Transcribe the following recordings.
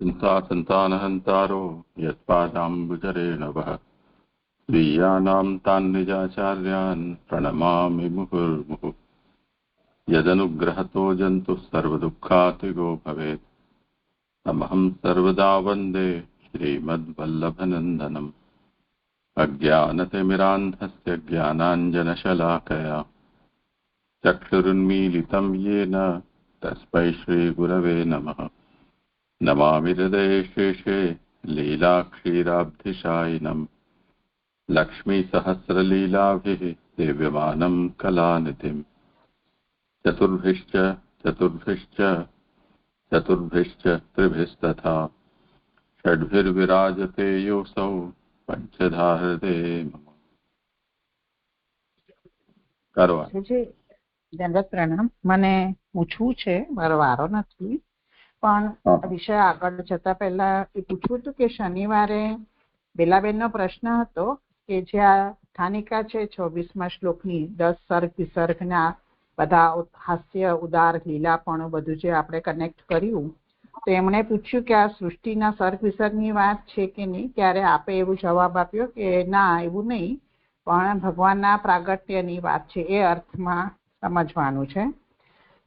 संतानहन्तारो यत्पादाम्बुजरेणवः स्वीयानां तान् निजाचार्यान् प्रणमामि मुहुर्मुहुः। यदनुग्रहतो जन्तुः सर्वदुःखातिगो भवेत् तमहं सर्वदा वन्दे श्रीमद्वल्लभनन्दनम्। अज्ञानतिमिरान्धस्य ज्ञानाञ्जनशलाकया चक्षुरुन्मीलितं येन तस्मै श्रीगुरवे नमः। नमामि हृदये शेषे लीलाक्षीराब्धिशायिनम् लक्ष्मीसहस्रलीलाभिः सेव्यमानं कलानिधिम्। चतुर्भिश्च चतुर्भिश्च चतुर्भिश्च त्रिभिस्तथा षड्भिर्विराजते योऽसौ पञ्चधा हृदये मम। કરવા દંડવત પ્રણામ. મને પૂછવું છે, મારો વારો નથી, પણ વિષય આગળ જતા પહેલા એ પૂછવું હતું કે શનિવારે બેલાબેનનો પ્રશ્ન હતો કે જે આ સ્થાનિકા છે 26મા શ્લોકની 10 સર્ગ વિસર્ગના બધા હાસ્ય ઉદાર લીલાપણું બધું જે આપણે કનેક્ટ કર્યું, તો એમણે પૂછ્યું કે આ સૃષ્ટિના સર્ગ વિસર્ગની વાત છે કે નહીં. ત્યારે આપે એવું જવાબ આપ્યો કે ના, એવું નહીં, પણ ભગવાનના પ્રાગટ્યની વાત છે, એ અર્થમાં સમજવાનું છે.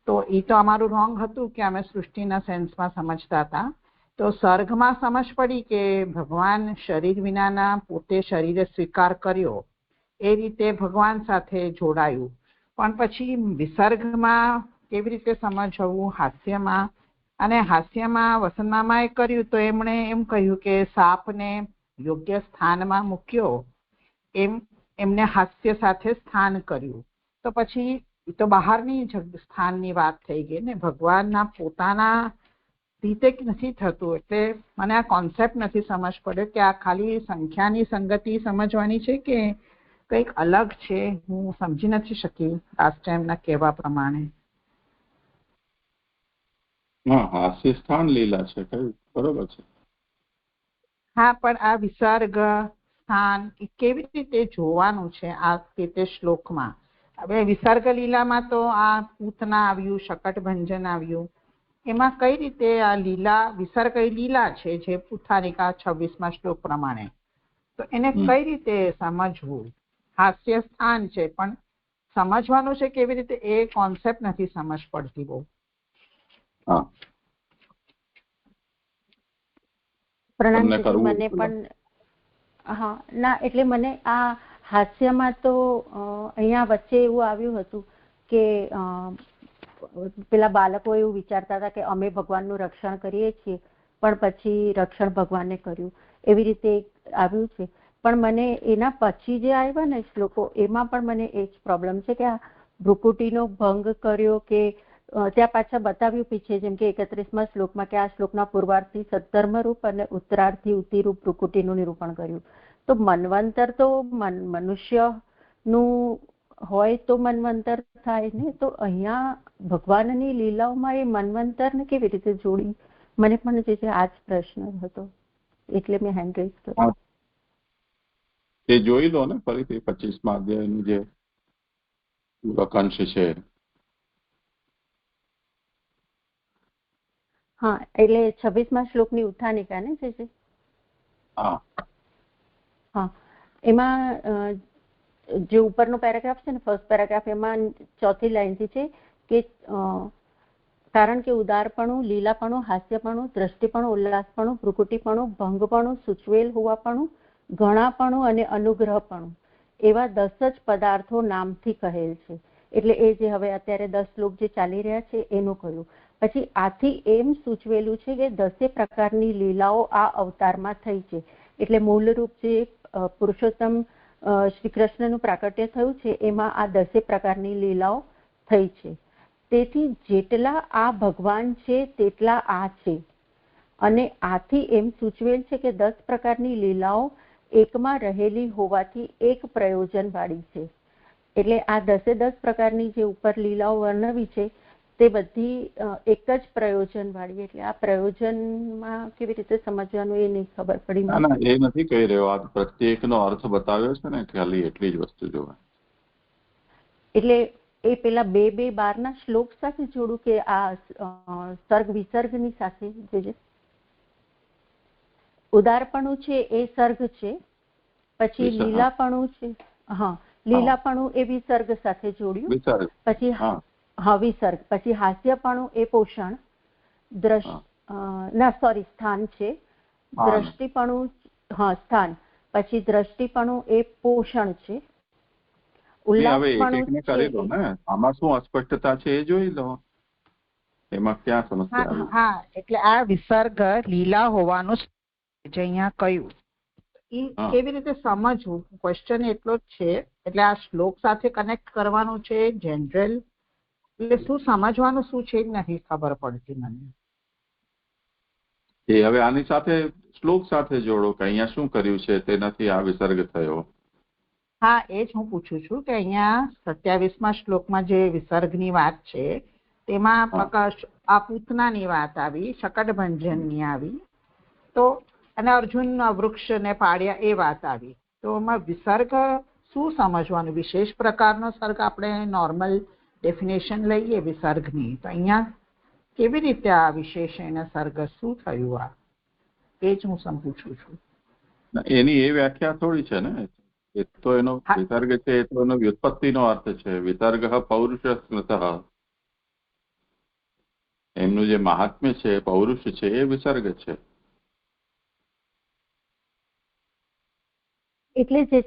તો એ તો અમારું રોંગ હતું કે અમે સૃષ્ટિના સેન્સમાં સમજતા હતા. તો સર્ગમાં સમજ પડી કે ભગવાન શરીર વિનાના પોતે શરીરે સ્વીકાર કર્યો એ રીતે ભગવાન સાથે જોડાયું. પણ પછી વિસર્ગમાં કેવી રીતે સમજવું હાસ્યમાં, અને હાસ્યમાં વસંતમામાએ કર્યું તો એમણે એમ કહ્યું કે સાપને યોગ્ય સ્થાનમાં મૂક્યો એમ એમને હાસ્ય સાથે સ્થાન કર્યું. તો પછી એ તો બહારની સ્થાનની વાત થઈ ગઈ ને, ભગવાનના પોતાના રીતે નથી થતું. એટલે મને આ કોન્સેપ્ટ નથી સમજ પડ્યો કે આ ખાલી સંખ્યાની સંગતિ સમજવાની છે કે કંઈક અલગ છે. હું સમજી નથી શકી લાસ્ટ ટાઈમના કહેવા પ્રમાણે. હાસ્ય સ્થાન લીલા છે, કયું બરોબર છે. હા, પણ આ વિસર્ગ સ્થાન એ કેવી રીતે જોવાનું છે આ તે શ્લોકમાં? હવે વિસર્ગ લીલામાં તો આ પૂતના આવ્યું, શકટભંજન આવ્યું, એમાં કઈ રીતે આ લીલા વિસર્ગ લીલા છે જે પુથાનિકા 26મા શ્લોક પ્રમાણે, તો એને કઈ રીતે સમજવું? હાસ્ય સ્થાન છે પણ સમજવાનું છે કેવી રીતે, એ કોન્સેપ્ટ નથી સમજ પડતી બહુ. પ્રણામ મને પણ હા ના, એટલે મને આ હાસ્યમાં તો અહીંયા વચ્ચે એવું આવ્યું હતું કે પેલા બાળકો એવું વિચારતા હતા કે અમે ભગવાનનું રક્ષણ કરીએ છીએ, પણ પછી રક્ષણ ભગવાને કર્યું, એવી રીતે આવ્યું છે. પણ મને એના પછી જે આવ્યા ને શ્લોકો, એમાં પણ મને એ જ પ્રોબ્લેમ છે કે આ ભ્રુકુટીનો ભંગ કર્યો કે ત્યાં પાછા બતાવ્યું પીછે, જેમ કે 31મા શ્લોકમાં કે આ શ્લોકના પૂર્વાર્થથી સદ્ધર્મરૂપ અને ઉત્તરાર્થી ઉતિરૂપ ભ્રુકુટીનું નિરૂપણ કર્યું. તો મન્વંતર તો મનુષ્યનું હોય તો મન્વંતર થાય ને, તો અહીંયા ભગવાનની લીલાઓમાં એ મન્વંતરને કેવી રીતે જોડી? મને પણ જે છે આ જ પ્રશ્ન હતો, એટલે મેં હેન્ડ રેઝ કર્યો. એ જોઈ લો ને ફરીથી 25મા અધ્યાયનું જે વકાંશ છે. હા, એટલે 26મા શ્લોકની ઉત્થાનિકા ને જે છે. હા, એમાં જે ઉપરનો પેરેગ્રાફ છે ને, ફર્સ્ટ પેરેગ્રાફ, એમાં ચોથી લાઈનથી છે કે કારણ કે ઉદારપણું, લીલાપણું, હાસ્યપણું, દ્રષ્ટિપણું, ઉલ્લાસપણું, ભ્રુકુટીપણું, ભંગપણું, સૂચવેલ હોવાપણું, ઘણાપણું અને અનુગ્રહપણું એવા 10 જ પદાર્થો નામથી કહેલ છે. એટલે એ જે હવે અત્યારે 10 શ્લોક જે ચાલી રહ્યા છે એનું કહ્યું. પછી આથી એમ સૂચવેલું છે કે 10 પ્રકારની લીલાઓ આ અવતારમાં થઈ છે. એટલે મૂળરૂપ જે પુરુષોત્તમ શ્રી કૃષ્ણનું પ્રાકટ્ય થયું છે એમાં આ 10 પ્રકારની લીલાઓ થઈ છે. તેથી જેટલા આ ભગવાન છે તેટલા આ છે. અને આથી એમ સૂચવેલ છે કે 10 પ્રકારની લીલાઓ એકમાં રહેલી હોવાથી એક પ્રયોજન વાળી છે. એટલે આ 10 પ્રકારની જે ઉપર લીલાઓ વર્ણવી છે તે બધી એક જ પ્રયોજન વાળી. એટલે આ પ્રયોજનમાં કેવી રીતે સમજવાનું એ નહીં ખબર પડી. ના, એ નથી કહી રહ્યો, આ પ્રત્યેકનો અર્થ બતાવ્યો છે ને, ખાલી એટલી જ વસ્તુ જોવે. એટલે એ પેલા 2:12 શ્લોક સાથે જોડું કે આ સર્ગ વિસર્ગની સાથે જે ઉદારપણું છે એ સર્ગ છે, પછી લીલાપણું છે, લીલાપણું એ વિસર્ગ સાથે જોડ્યું, પછી વિસર્ગ, પછી હાસ્યપણું એ પોષણ, સ્થાન છે, દ્રષ્ટિપણું સ્થાન, પછી દ્રષ્ટિપણું એ પોષણ છે, ઉલ્લાસપણું છે. આમાં શું અસ્પષ્ટતા છે એ જોઈ લો, એમાં ક્યાં સમસ્યા? હા, એટલે આ વિસર્ગ લીલા હોવાનું જે અહીંયા કહ્યું એ કેવી રીતે સમજવું, ક્વેશ્ચન એટલો જ છે. એટલે આ શ્લોક સાથે કનેક્ટ કરવાનું છે જનરલ, એટલે શું સમજવાનું શું છે નથી ખબર પડતી મને. એ હવે આની સાથે શ્લોક સાથે જોડો કે અહીંયા શું કર્યું છે તેનાથી આ વિસર્ગ થયો. હા, એ જ હું પૂછું છું કે અહીંયા 27મા શ્લોકમાં જે વિસર્ગની વાત છે તેમાં આ પૂતનાની વાત આવી, શકટભંજનની આવી, તો અને અર્જુન વૃક્ષ ને પાડ્યા એ વાત આવી. તો એમાં વિસર્ગ શું સમજવાનું? વિશેષ પ્રકારનો સર્ગ આપણે નોર્મલ ડેફિનેશન લઈએ વિસર્ગની, તો અહીંયા કેવી રીતે આ વિશેષણ સર્ગ શું થયું? આ એ જ હું પૂછું છું. એની એ વ્યાખ્યા થોડી છે ને, એ તો એનો વિસર્ગ છે, એ તો એનો વ્યુત્પત્તિનો અર્થ છે. વિસર્ગ પૌરુષ સ્મૃત, એમનું જે મહાત્મ્ય છે પૌરુષ છે એ વિસર્ગ છે. એટલે જે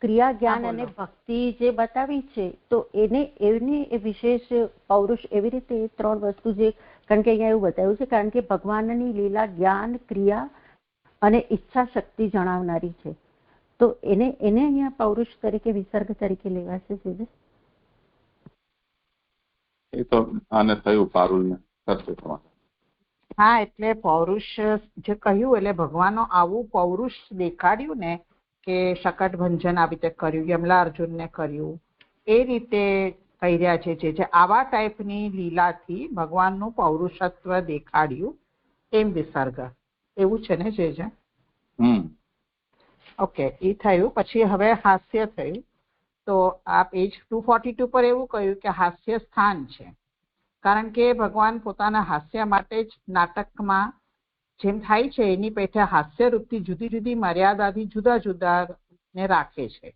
ક્રિયા જ્ઞાન અને ભક્તિ જે બતાવી છે, તો એની વિશેષ પૌરુષ એવી રીતે 3 વસ્તુ જે, કારણ કે અહીંયા એવું બતાવ્યું છે, કારણ કે ભગવાનની લીલા જ્ઞાન, ક્રિયા અને ઈચ્છા શક્તિ જણાવનારી છે, તો એને અહીંયા પૌરુષ તરીકે, વિસર્ગ તરીકે લેવાશે. એ તો આને થયું પારુલને કરશે તમારે. હા, એટલે પૌરુષ જે કહ્યું, એટલે ભગવાનનો આવું પૌરુષ દેખાડ્યું ને કે શકટભંજન આવી રીતે કર્યું, યમલા અર્જુનને કર્યું, એ રીતે કહી રહ્યા છે. જે આવા ટાઈપની લીલાથી ભગવાનનું પૌરુષત્વ દેખાડ્યું એમ વિસર્ગ, એવું છે ને જે? ઓકે, એ થયું. પછી હવે હાસ્ય થયું. તો આ પેજ 242 પર એવું કહ્યું કે હાસ્ય સ્થાન છે, કારણ કે ભગવાન પોતાના હાસ્ય માટે જ નાટકમાં જેમ થાય છે એની પેઠે હાસ્ય રૂપથી જુદી જુદી મર્યાદાથી જુદા જુદા ને રાખે છે.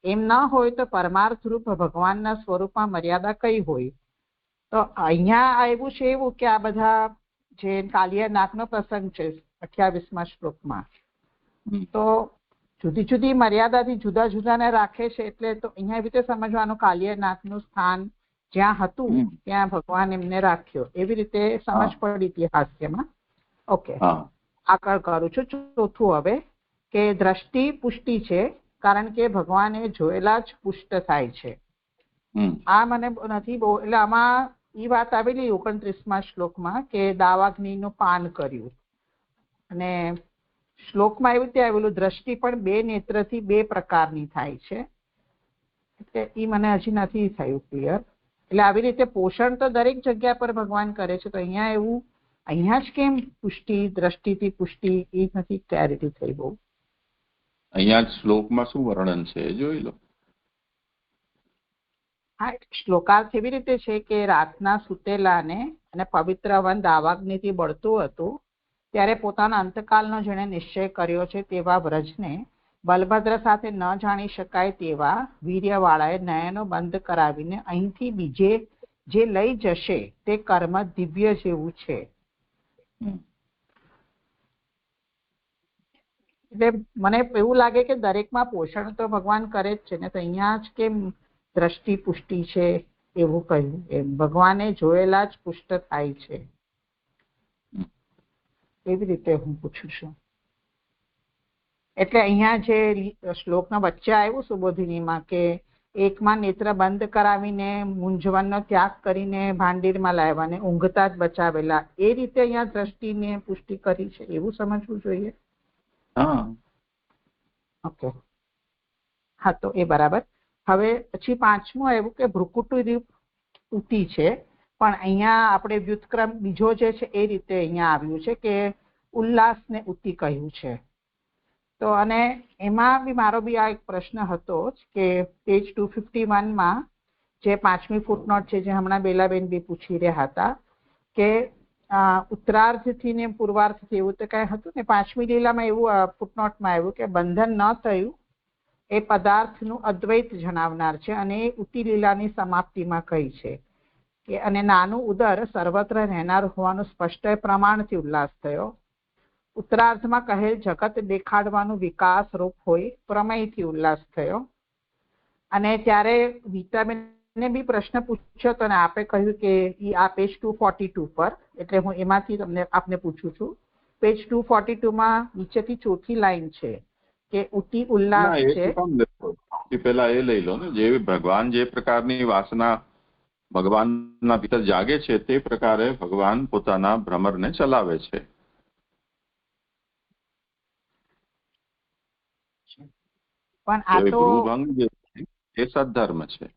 એમ ન હોય તો પરમાર્થ રૂપ ભગવાનના સ્વરૂપમાં મર્યાદા કઈ હોય? તો અહીંયા આવ્યું છે એવું કે આ બધા જે કાલિયા નાગનો પ્રસંગ છે 28મા શ્લોકમાં, તો જુદી જુદી મર્યાદાથી જુદા જુદાને રાખે છે. એટલે તો અહીંયા એવી રીતે સમજવાનું, કાલિયા નાગનું સ્થાન જ્યાં હતું ત્યાં ભગવાન એમને રાખ્યો, એવી રીતે સમજ પડી હતી હાસ્યમાં. ઓકે, આગળ કરું છું. ચોથું હવે કે દ્રષ્ટિ પુષ્ટિ છે, કારણ કે ભગવાને જોયેલા જ પુષ્ટ થાય છે. આ મને નથી બહુ, એટલે આમાં એ વાત આવેલી 29મા શ્લોકમાં કે દાવાગ્નિનું પાન કર્યું, અને શ્લોકમાં એવું રીતે આવેલું દ્રષ્ટિ પણ 2 નેત્રથી 2 પ્રકારની થાય છે. એટલે એ મને હજી નથી થયું ક્લિયર. એટલે આવી રીતે પોષણ તો દરેક જગ્યા પર ભગવાન કરે છે, તો અહીંયા એવું, અહીંયા જ કેમ પુષ્ટિ, દ્રષ્ટિથી પુષ્ટિ, એ નથી ક્લેરિટી થઈ બહુ. અહીંયા જ શ્લોકમાં શું વર્ણન છે જોઈ લો. હા, શ્લોકાર્થ એવી રીતે છે કે રાતના સુતેલાને અને પવિત્ર વન દાવાગ્નિથી બળતું હતું, ત્યારે પોતાના અંતકાલનો જેણે નિશ્ચય કર્યો છે તેવા વ્રજને બલભદ્ર સાથે ન જાણી શકાય તેવા વીર્યવાળાએ નયનો બંધ કરાવીને અહીંથી બીજે જે લઈ જશે તે કર્મ દિવ્ય જેવું છે. એટલે મને એવું લાગે કે દરેકમાં પોષણ તો ભગવાન કરે જ છે ને, તો અહીંયા જ કેમ દ્રષ્ટિ પુષ્ટિ છે એવું કહ્યું? એમ ભગવાને જોયેલા જ પુષ્ટ થાય છે, એવી રીતે હું પૂછું છું. એટલે અહીંયા જે શ્લોકના વચ્ચે આવ્યું સુબોધિનીમાં કે એકમાં નેત્ર બંધ કરાવીને મૂંઝવણનો ત્યાગ કરીને ભાંડીરમાં લાવ્યા ને ઊંઘતા જ બચાવેલા, એ રીતે અહીંયા દ્રષ્ટિને પુષ્ટિ કરી છે એવું સમજવું જોઈએ. ઓકે, હા, તો એ બરાબર. હવે પછી 5મું આવ્યું કે ભ્રુકુટી ઉતી છે, પણ અહીંયા આપણે વ્યુત્ક્રમ બીજો જે છે એ રીતે અહીંયા આવ્યું છે કે ઉલ્લાસને ઉતી કહ્યું છે. તો અને એમાં બી મારો બી આ એક પ્રશ્ન હતો કે પેજ 251માં જે 5મી ફૂટનોટ છે, જે હમણાં બેલાબેન બી પૂછી રહ્યા હતા કે ઉત્તરાર્ધથી ને પૂર્વાર્ધથી એવું તો કઈ હતું ને. 5મી લીલામાં એવું ફૂટનોટમાં આવ્યું કે બંધન ન થયું એ પદાર્થનું અદ્વૈત જણાવનાર છે, અને એ ઉત્તી લીલાની સમાપ્તિમાં કહી છે કે અને નાનું ઉદર સર્વત્ર રહેનાર હોવાનું સ્પષ્ટ પ્રમાણથી ઉલ્લાસ થયો. ઉત્તરાર્ધમાં કહેલ જગત દેખાડવાનું વિકાસ રૂપ હોય પ્રમેયથી ઉલ્લાસ થયો. અને ત્યારે ગીતાબેનને બી પ્રશ્ન પૂછ્યો હતો ને આપે કહ્યું કે આ પેજ 242 પર, એટલે હું એમાંથી આપને પૂછું છું. પેજ 242માં નીચેથી ચોથી લાઈન છે કે ઉત્તી ઉલ્લાસ છે. પેલા એ લઈ લો ને, જે ભગવાન જે પ્રકારની વાસના ભગવાનના ભીતર જાગે છે તે પ્રકારે ભગવાન પોતાના ભ્રમરને ચલાવે છે. પણ આ તો ભ્રુભંગ જે એ સદ્ધર્મ છે.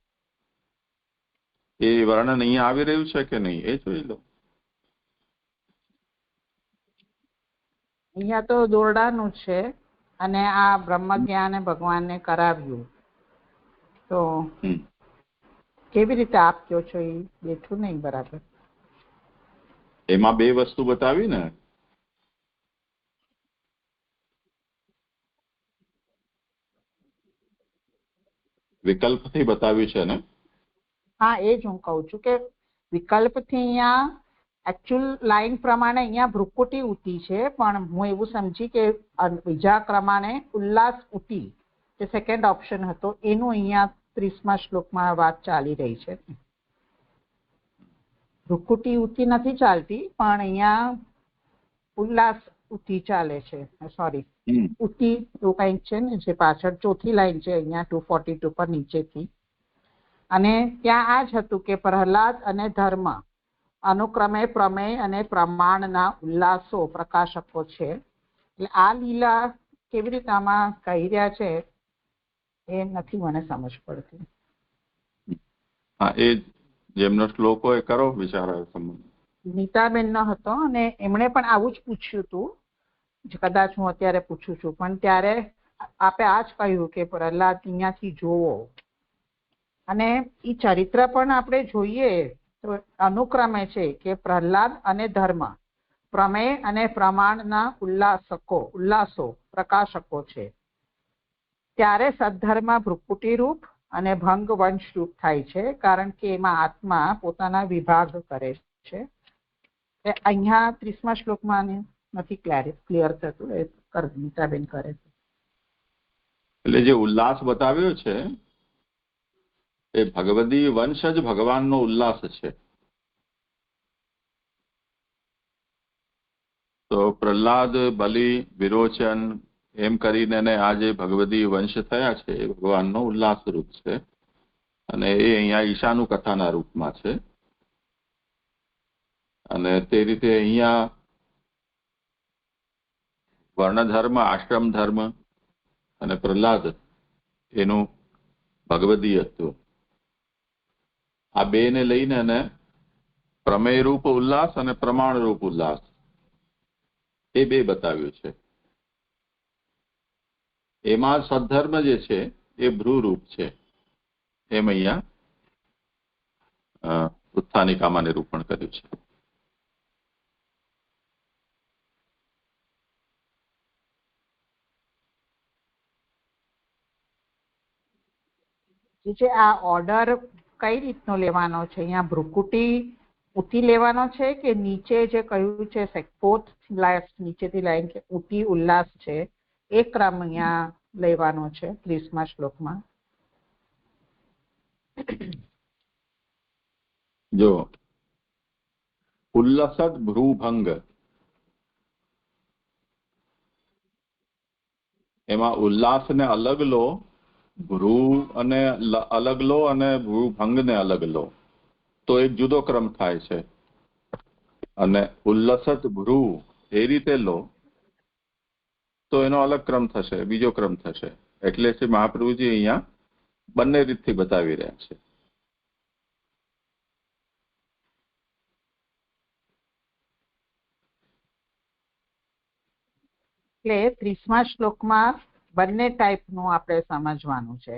એ વર્ણન અહીંયા આવી રહ્યું છે કે નહીં એ જોઈ લો. અહીંયા તો દોરડાનું છે અને આ બ્રહ્મ જ્ઞાન ભગવાનને કરાવ્યું, તો કેવી રીતે આપ કહો છો એ બેઠું નહીં બરાબર. એમાં બે વસ્તુ બતાવી ને, વિકલ્પથી બતાવ્યું છે ને. હા, એ જ હું કહું છું કે વિકલ્પથી અહીંયા એકચ્યુઅલ લાઈન પ્રમાણે અહીંયા ભ્રુકુટી ઉતી છે, પણ હું એવું સમજી કે બીજા પ્રમાણે ઉલ્લાસ ઉતી જે સેકન્ડ ઓપ્શન હતો એનું અહીંયા 30મા શ્લોકમાં વાત ચાલી રહી છે. ભ્રુકુટી ઉતી નથી ચાલતી, પણ અહીંયા ઉલ્લાસ ઉતી ચાલે છે. સોરી, ઉતી એવું કંઈક છે ને, જે પાછળ ચોથી લાઈન છે અહીંયા 242 પર નીચેથી. અને ત્યાં આ જ હતું કે પ્રહલાદ અને ધર્મ અનુક્રમે પ્રમેય અને પ્રમાણના ઉલ્લાસો પ્રકાશકો છે. એટલે આ લીલા કેવી રીતે આમાં કહી રહ્યા છે એ નથી મને સમજ પડતી. હા, એ જેમનો શ્લોક હોય કરો વિચાર. નીતાબેનનો હતો અને એમણે પણ આવું જ પૂછ્યું હતું, કદાચ હું અત્યારે પૂછું છું, પણ ત્યારે આપે આ જ કહ્યું કે પ્રહલાદ અહીંયાથી જોવો. અને એ ચરિત્ર પણ આપણે જોઈએ તો અનુક્રમે છે કે પ્રહલાદ અને ધર્મ પ્રમેય અને પ્રમાણના ઉલ્લાસો પ્રકાશકો છે. ત્યારે સદ્ધર્મ ભ્રુકુટી રૂપ અને ભંગ વંશ રૂપ થાય છે, કારણ કે એમાં આત્મા પોતાના વિભાગ કરે છે. અહીંયા 30મા શ્લોકમાં નથી ક્લિયર થતું, એ ગીતાબેન કરે છે. એટલે જે ઉલ્લાસ બતાવ્યો છે એ ભગવદી વંશ જ ભગવાનનો ઉલ્લાસ છે. તો પ્રહલાદ, બલિ, વિરોચન એમ કરીને આ જે ભગવદી વંશ થયા છે એ ભગવાનનો ઉલ્લાસ રૂપ છે, અને એ અહીંયા ઈશાનું કથાના રૂપમાં છે. અને તે રીતે અહીંયા વર્ણધર્મ, આશ્રમ ધર્મ અને પ્રહલાદ એનું ભગવદીયત્વ, આ બેને લઈને અને પ્રમેય રૂપ ઉલ્લાસ અને પ્રમાણ રૂપ ઉલ્લાસ એ બે બતાવ્યું છે. એમાં સદ્ધર્મ જે છે એ ભ્રુરૂપ છે, એમ અહીંયા ઉત્થાનિકામાં નિરૂપણ કર્યું છે. જે આ ઓર્ડર કઈ રીતનો લેવાનો છે? અહીંયા ભ્રુકુટી ઉતી લેવાનો છે કે નીચે જે કહ્યું છે ફોર્થ નીચેથી લાઈન કે ઉતી ઉલ્લાસ છે એ ક્રમ અહીંયા લેવાનો છે 30મા શ્લોકમાં? જો ઉલ્લસદ ભ્રુભંગ, એમાં ઉલ્લાસને અલગ લો, ભ્રુ અને અલગ લો અને ભ્રુભંગને અલગ લો તો એક જુદો ક્રમ થાય છે. અને ઉલ્લસત ભ્રુ એ રીતે લો તો એનો અલગ ક્રમ થશે, બીજો ક્રમ થશે. એટલે છે મહાપ્રભુજી અહીંયા બંને રીતથી બતાવી રહ્યા છે. એટલે 30મા શ્લોકમાં બંને ટાઈપનું આપણે સમજવાનું છે.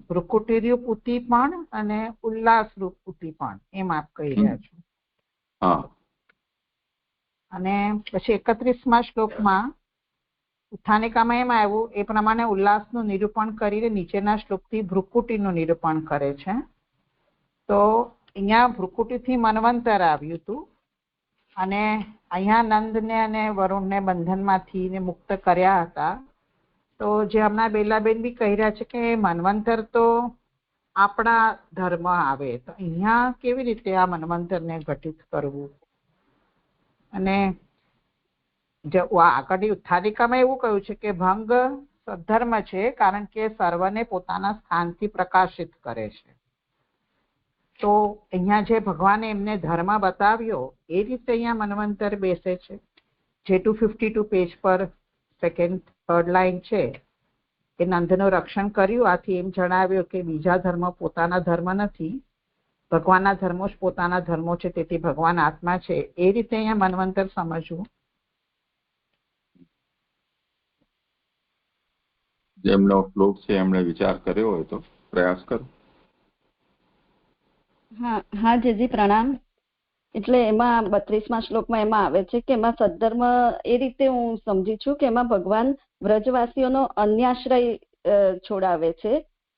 ભ્રુકુટી રૂપ ઉતી પણ અને ઉલ્લાસ રૂપ ઉતી પણ, એમ આપ કહી રહ્યા છો. હા. અને પછી 31મા શ્લોકમાં ઉત્થાનિકામાં એમ આવ્યું એ પ્રમાણે ઉલ્લાસનું નિરૂપણ કરીને નીચેના શ્લોકથી ભ્રુકુટીનું નિરૂપણ કરે છે. તો અહીંયા ભ્રુકુટીથી મન્વંતર આવ્યું હતું અને અહીંયા નંદને અને વરુણને બંધનમાંથી ને મુક્ત કર્યા હતા. તો જે હમણાં બેલાબેન બી કહી રહ્યા છે કે મન્વંતર તો આપણા ધર્મ આવે, તો અહીંયા કેવી રીતે આ મન્વંતરને ઘટિત કરવું? અને આગળની ઉત્થાનિકામાં એવું કહ્યું છે કે ભંગ સદ્ધર્મ છે કારણ કે સર્વને પોતાના સ્થાનથી પ્રકાશિત કરે છે. તો અહીંયા જે ભગવાને એમને ધર્મ બતાવ્યો એ રીતે અહીંયા મન્વંતર બેસે છે. જે 252 પેજ પર થર્ડ લાઈન છે કે નંદનું રક્ષણ કર્યું, આથી એમ જણાવ્યું કે બીજા ધર્મ પોતાના ધર્મ નથી, ભગવાનના ધર્મો જ પોતાના ધર્મો છે, તેથી ભગવાન આત્મા છે. એ રીતે અહીંયા મન્વંતર સમજવું. જેમનો શ્લોક છે એમણે વિચાર કર્યો હોય તો પ્રયાસ કરો. હા જીજી પ્રણામ. એટલે એમાં 32મા શ્લોકમાં એમાં આવે છે કે એમાં સદ્ધર્મ એ રીતે હું સમજી છું કે એમાં ભગવાન વ્રજવાસીઓનો અન્યાશ્રય છોડાવે છે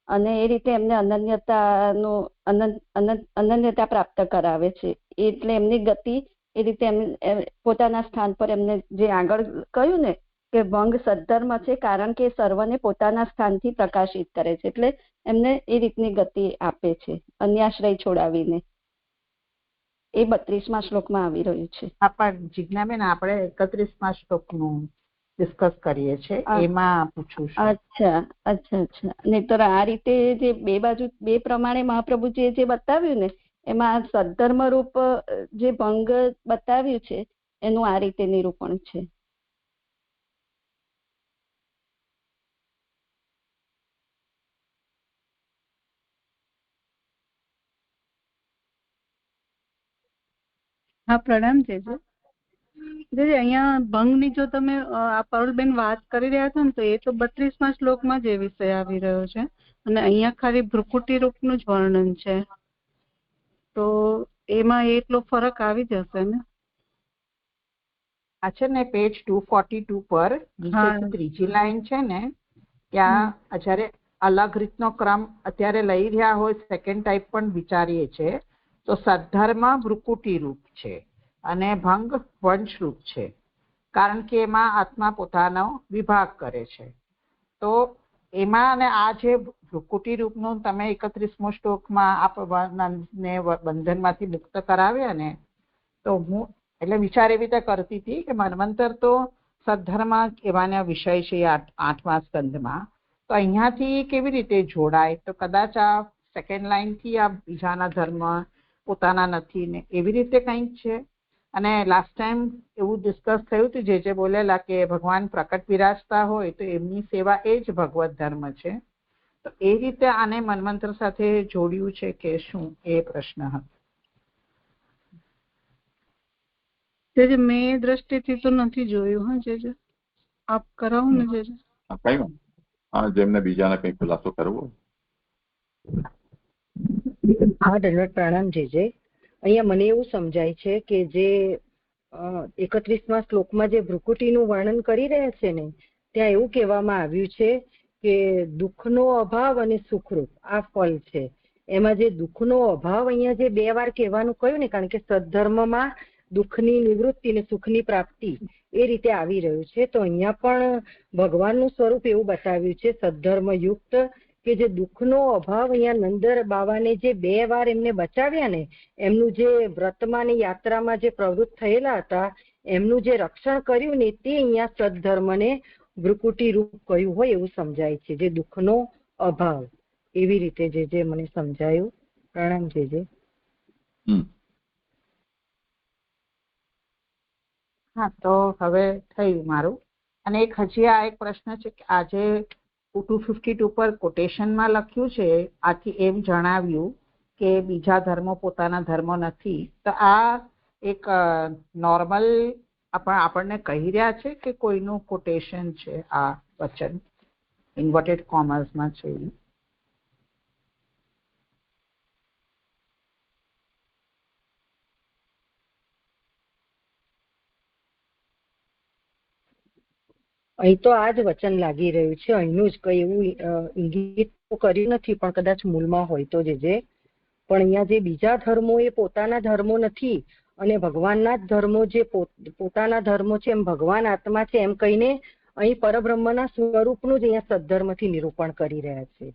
અને એ રીતે એમને અનન્યતા પ્રાપ્ત કરાવે છે. એટલે એમની ગતિ એ રીતે પોતાના સ્થાન પર એમને જે આગળ કહ્યું ને કે ભંગ સદ્ધર્મ છે કારણ કે સર્વને પોતાના સ્થાનથી પ્રકાશિત કરે છે, એટલે એમને એ રીતની ગતિ આપે છે અન્યાશ્રય છોડાવીને. એ 32મા શ્લોકમાં આવી રહ્યું છે. જિજ્ઞાબેન, આપણે 31મા શ્લોકનું ડિસ્કસ કરીએ છીએ, એમાં પૂછું છું. અચ્છા. નહીતર આ રીતે જે બે પ્રમાણે મહાપ્રભુજીએ જે બતાવ્યું ને એમાં સદ્ધર્મ રૂપ જે ભંગ બતાવ્યું છે એનું આ રીતે નિરૂપણ છે. હા પ્રણામ જેજે. અહીંયા ભંગની જો તમે પરુલબેન વાત કરી રહ્યા છો ને તો એ તો 32મા શ્લોકમાં જ એ વિષય આવી રહ્યો છે અને અહીંયા ખાલી ભ્રુકુટી રૂપનું જ વર્ણન છે, તો એમાં એટલો ફરક આવી જશે ને. આ છે ને પેજ 242 પર ત્રીજી લાઈન છે ને, ત્યાં જ્યારે અલગ રીતનો ક્રમ અત્યારે લઈ રહ્યા હોય, સેકન્ડ ટાઈપ પણ વિચારીએ છે તો સદ્ધર્મ ભ્રુકુટી રૂપ છે અને ભંગ વંશ રૂપ છે, કારણ કે એમાં આત્મા પોતાનો વિભાગ કરે છે. તો એમાં અને આ જે ભ્રુકુટી રૂપનું તમે 31મો શ્લોકમાં આપને બંધનમાંથી મુક્ત કરાવ્યા ને, તો હું એટલે વિચાર એવી રીતે કરતી હતી કે મન્વંતર તો સદ્ધર્મ કહેવાના વિષય છે 8મા સ્કંદમાં, તો અહીંયાથી કેવી રીતે જોડાય? તો કદાચ આ સેકન્ડ લાઈનથી આ બીજાના ધર્મ પોતાના નથી ને એવી રીતે કંઈક છે. અને લાસ્ટ ટાઈમ એવું ડિસ્કસ થયું હતું, જે બોલેલા કે ભગવાન પ્રકટ બિરાજતા હોય તો એમની સેવા એ જ ભગવત ધર્મ છે. તો એ રીતે આને મન્વંતર સાથે જોડ્યું છે કે શું, એ પ્રશ્ન હતો. મેં દ્રષ્ટિથી તો નથી જોયું. હા જેજે આપ કરાવો ને જેજે. કઈ હા, જેમને બીજાને કઈ ખુલાસો કરવો. હા ધન્યવાદ પ્રણામ જેજે. અહીંયા મને એવું સમજાય છે કે જે 31મા શ્લોકમાં જે ભ્રુકુટીનું વર્ણન કરી રહ્યા છે ને, ત્યાં એવું કહેવામાં આવ્યું છે કે દુઃખનો અભાવ અને સુખરૂપ આ ફળ છે. એમાં જે દુઃખનો અભાવ અહીંયા જે 2 વાર કહેવાનું કહ્યું ને, કારણ કે સદ્ધર્મમાં દુઃખની નિવૃત્તિ અને સુખની પ્રાપ્તિ એ રીતે આવી રહ્યું છે. તો અહીંયા પણ ભગવાનનું સ્વરૂપ એવું બતાવ્યું છે સદ્ધર્મ યુક્ત કે જે દુઃખનો અભાવ અહીંયા નંદર બાવાને જે 2 વાર એમને બચાવ્યા ને, એમનું જે વ્રતમાં ને યાત્રામાં જે પ્રવૃત્ત થયેલા હતા એમનું જે રક્ષણ કર્યું ને, તે અહીંયા સદ્ધર્મને ભ્રુકુટી રૂપ કહ્યું હોય એવું સમજાય છે, જે દુઃખનો અભાવ. એવી રીતે જે મને સમજાયું. પ્રણામ જેજે. હા, તો હવે થયું મારું. અને હજી આ એક પ્રશ્ન છે કે આજે 252 પર કોટેશનમાં લખ્યું છે, આથી એમ જણાવ્યું કે બીજા ધર્મો પોતાના ધર્મો નથી. તો આ એક નોર્મલ આપણને કહી રહ્યા છે કે કોઈનું કોટેશન છે આ વચન ઇન્વર્ટેડ કોમર્સમાં છે? અહીં તો આ જ વચન લાગી રહ્યું છે, અહીંનું જ કઈ એવું ઇંગિત તો કર્યું નથી, પણ કદાચ મૂળમાં હોય તો જે પણ અહીંયા જે બીજા ધર્મો એ પોતાના ધર્મો નથી અને ભગવાનના જ ધર્મો જે પોતાના ધર્મો છે, એમ ભગવાન આત્મા છે એમ કહીને અહીં પરબ્રહ્મના સ્વરૂપનું જ અહીંયા સદ્ધર્મથી નિરૂપણ કરી રહ્યા છે.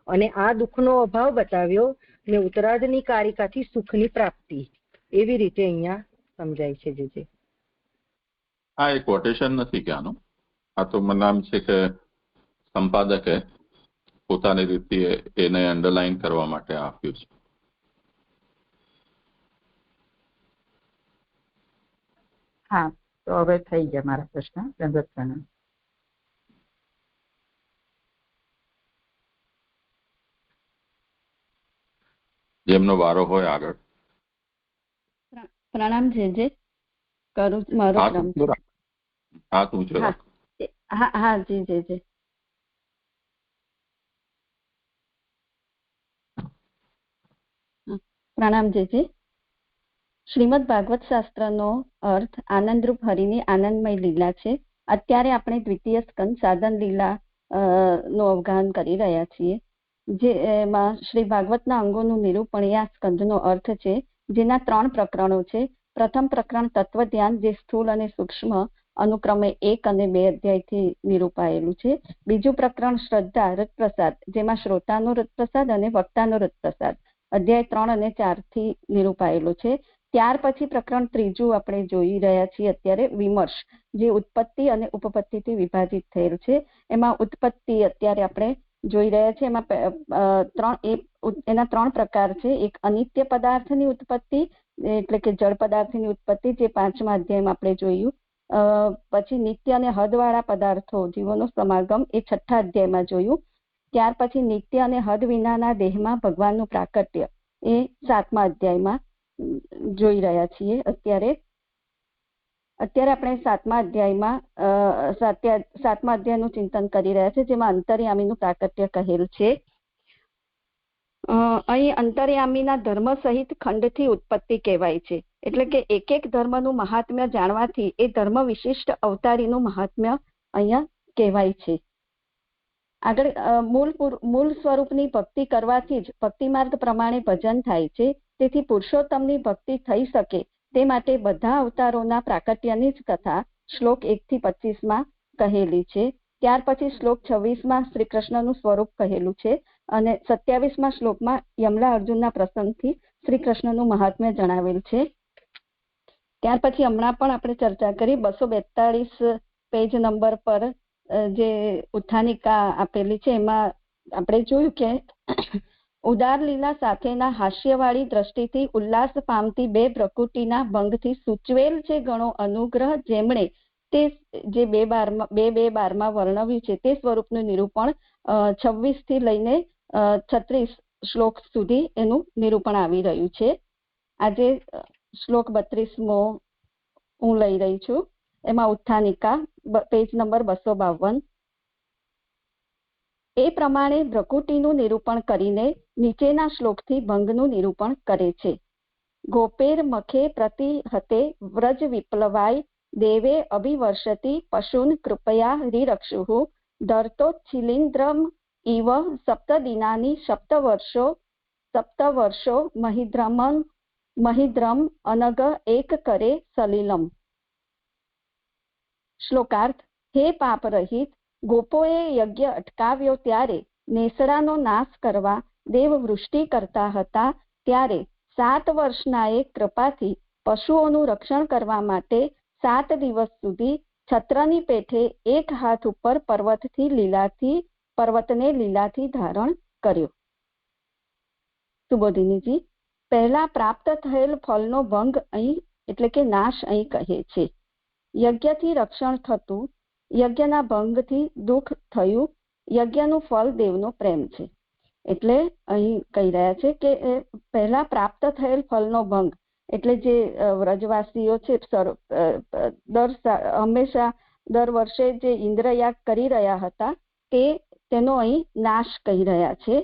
અને આ દુઃખનો અભાવ બતાવ્યો ને ઉત્તરાર્ધની કારિકાથી સુખની પ્રાપ્તિ, એવી રીતે અહીંયા સમજાય છે. જે આ એક કોટેશન નથી કે આનું, આ તો મને નામ છે કે સંપાદકે પોતાની રીતે એને અંડરલાઈન કરવા માટે આપ્યું છે. હા, તો હવે થઈ ગયા મારા પ્રશ્ન. દંડવત પ્રણામ. જેમનો વારો હોય આગળ. પ્રણામ જે કરું મારો ક્રમ. હાથ ઊંચો રાખ. હા હા જી જે પ્રણામ જે શ્રીમદ ભાગવત શાસ્ત્રનો અર્થ આનંદરૂપ હરિની આનંદમય લીલા છે. અત્યારે આપણે દ્વિતીય સ્કંદ સાધન લીલા નું અવગાહન કરી રહ્યા છીએ, જેમાં શ્રી ભાગવતના અંગોનું નિરૂપણ આ સ્કંદનો અર્થ છે, જેના 3 પ્રકરણો છે. પ્રથમ પ્રકરણ તત્વ ધ્યાન, જે સ્થૂળ અને સૂક્ષ્મ અનુક્રમે 1 અને 2 અધ્યાયથી નિરૂપાયેલું છે. બીજું પ્રકરણ શ્રદ્ધા રસપ્રસાદ, જેમાં શ્રોતાનો રસપ્રસાદ અને વક્તાનો રસપ્રસાદ અધ્યાય 3 અને 4 થી નિરૂપાયેલો છે. ત્યાર પછી પ્રકરણ ત્રીજું આપણે જોઈ રહ્યા છીએ અત્યારે, વિમર્શ, જે ઉત્પત્તિ અને ઉપપત્તિથી વિભાજિત થયેલ છે. એમાં ઉત્પત્તિ અત્યારે આપણે જોઈ રહ્યા છીએ. એના 3 પ્રકાર છે. એક અનિત્ય પદાર્થની ઉત્પત્તિ, એટલે કે જળ પદાર્થની ઉત્પત્તિ, જે 5મા અધ્યાયમાં આપણે જોયું. પછી નિત્ય અને હદવાળા પદાર્થો, જીવોનો સમાગમ, એ 6થા અધ્યાયમાં જોયું. ત્યાર પછી નિત્ય અને હદ વિનાના દેહમાં ભગવાનનું પ્રાકટ્ય, એ 7મા અધ્યાયમાં જોઈ રહ્યા છીએ. અત્યારે આપણે 7મા અધ્યાયનું ચિંતન કરી રહ્યા છે, જેમાં અંતર્યામીનું પ્રાકટ્ય કહેલ છે. અહીં અંતર્યામીના ધર્મ સહિત ખંડથી ઉત્પત્તિ કહેવાય છે. એટલે કે એક એક ધર્મનું મહાત્મ્ય જાણવાથી એ ધર્મ વિશિષ્ટ અવતારીનું મહાત્મ્ય અહીંયા કહેવાય છે. આગળ મૂળ સ્વરૂપની ભક્તિ કરવાથી જ ભક્તિ માર્ગ પ્રમાણે ભજન થાય છે. તેથી પુરુષોત્તમની ભક્તિ થઈ શકે તે માટે બધા અવતારોના પ્રાકટ્યની જ કથા શ્લોક 1 થી 25માં કહેલી છે. ત્યાર પછી શ્લોક 26માં શ્રી કૃષ્ણનું સ્વરૂપ કહેલું છે અને 27મા શ્લોકમાં યમલા અર્જુનના પ્રસંગથી શ્રી કૃષ્ણનું મહાત્મ્ય જણાવેલ છે. ત્યાર પછી હમણાં પણ આપણે ચર્ચા કરી 242 પેજ નંબર પર જે ઉત્થાનિકા આપેલી છે, એમાં આપણે જોયું કે ઉદાર લીલા સાથેના હાસ્યવાળી દ્રષ્ટિથી ઉલ્લાસ પામતી 2 પ્રકૃતિના ભંગથી સૂચવેલ છે ઘણો અનુગ્રહ, જેમણે તે જે 2:12માં વર્ણવ્યું છે તે સ્વરૂપનું નિરૂપણ 26 થી લઈને 36 શ્લોક સુધી એનું નિરૂપણ આવી રહ્યું છે. આજે શ્લોક 32મો હું લઈ રહી છું. એમાં ઉત્થાનિકા પેજ નંબર 252 એ પ્રમાણે પ્રકૃતિનું નિરૂપણ કરીને નીચેના શ્લોકથી ભંગનું નિરૂપણ કરે છે. ગોપેર મખે પ્રતિહતે વ્રજ વિપ્લવાય દેવે અભિવર્ષતિ પશુન કૃપયા રિરક્ષુઃ ધર્તોચ્છિલિન્દ્રમ ઇવ સપ્તદિનાની સપ્તવર્ષો મહિદ્રમ અનગ એક કરે સલિલમ. શ્લોકાર્થ: હે પાપ રહિત, ગોપોએ યજ્ઞ અટકાવ્યો ત્યારે નેસડાનો નાશ કરવા દેવ વૃષ્ટિ કરતા હતા. ત્યારે 7 વર્ષના એ કૃપાથી પશુઓનું રક્ષણ કરવા માટે 7 દિવસ સુધી છત્રની પેઠે 1 હાથ ઉપર પર્વતને લીલાથી ધારણ કર્યો. સુબોધિનીજી, પહેલા પ્રાપ્ત થયેલ ફળનો ભંગ અહીં એટલે કે નાશ અહીં કહે છે. યજ્ઞથી રક્ષણ થતું, યજ્ઞના ભંગથી દુઃખ થયું. યજ્ઞનું ફળ દેવનો પ્રેમ છે. એટલે અહીં કહી રહ્યા છે કે પહેલા પ્રાપ્ત થયેલ ફળનો ભંગ એટલે જે વ્રજવાસીઓ છે હંમેશા દર વર્ષે જે ઇન્દ્રયાગ કરી રહ્યા હતા તેનો અહીં નાશ કહી રહ્યા છે.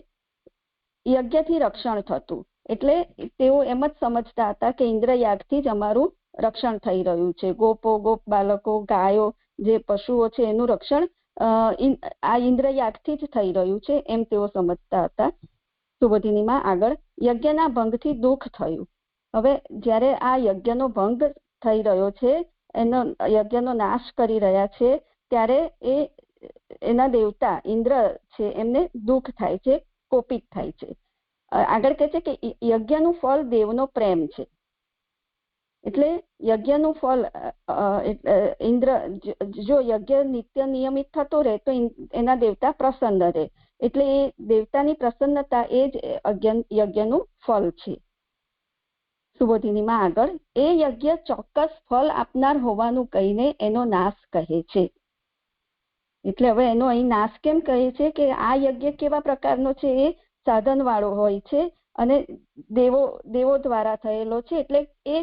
યજ્ઞથી રક્ષણ થતું એટલે તેઓ એમ જ સમજતા હતા કે ઇન્દ્રયાગથી જ અમારું રક્ષણ થઈ રહ્યું છે. ગોપ બાલકો, ગાયો જે પશુઓ છે એનું રક્ષણ આ ઇન્દ્રયાગથી જ થઈ રહ્યું છે એમ તેઓ સમજતા હતા. સુબોધિનીમાં આગળ યજ્ઞના ભંગથી દુઃખ થયું. હવે જ્યારે આ યજ્ઞનો ભંગ થઈ રહ્યો છે, એનો યજ્ઞનો નાશ કરી રહ્યા છે, ત્યારે એના દેવતા ઇન્દ્ર છે એમને દુઃખ થાય છે, કોપિત થાય છે. આગળ કહે છે કે યજ્ઞનું ફળ દેવનો પ્રેમ છે. એટલે યજ્ઞનું ફળ ઇન્દ્ર જો યજ્ઞ નિત્ય નિયમિત થતો રહે તો એના દેવતા પ્રસન્ન રહે. એટલે એ દેવતાની પ્રસન્નતા એ જ યજ્ઞનું ફળ છે. સુબોધિનીમાં આગળ એ યજ્ઞ ચોક્કસ ફળ આપનાર હોવાનું કહીને એનો નાશ કહે છે. એટલે હવે એનો અહીં નાશ કેમ કહે છે કે આ યજ્ઞ કેવા પ્રકારનો છે? એ સાધન વાળો હોય છે અને દેવો દ્વારા થયેલો છે. એટલે એ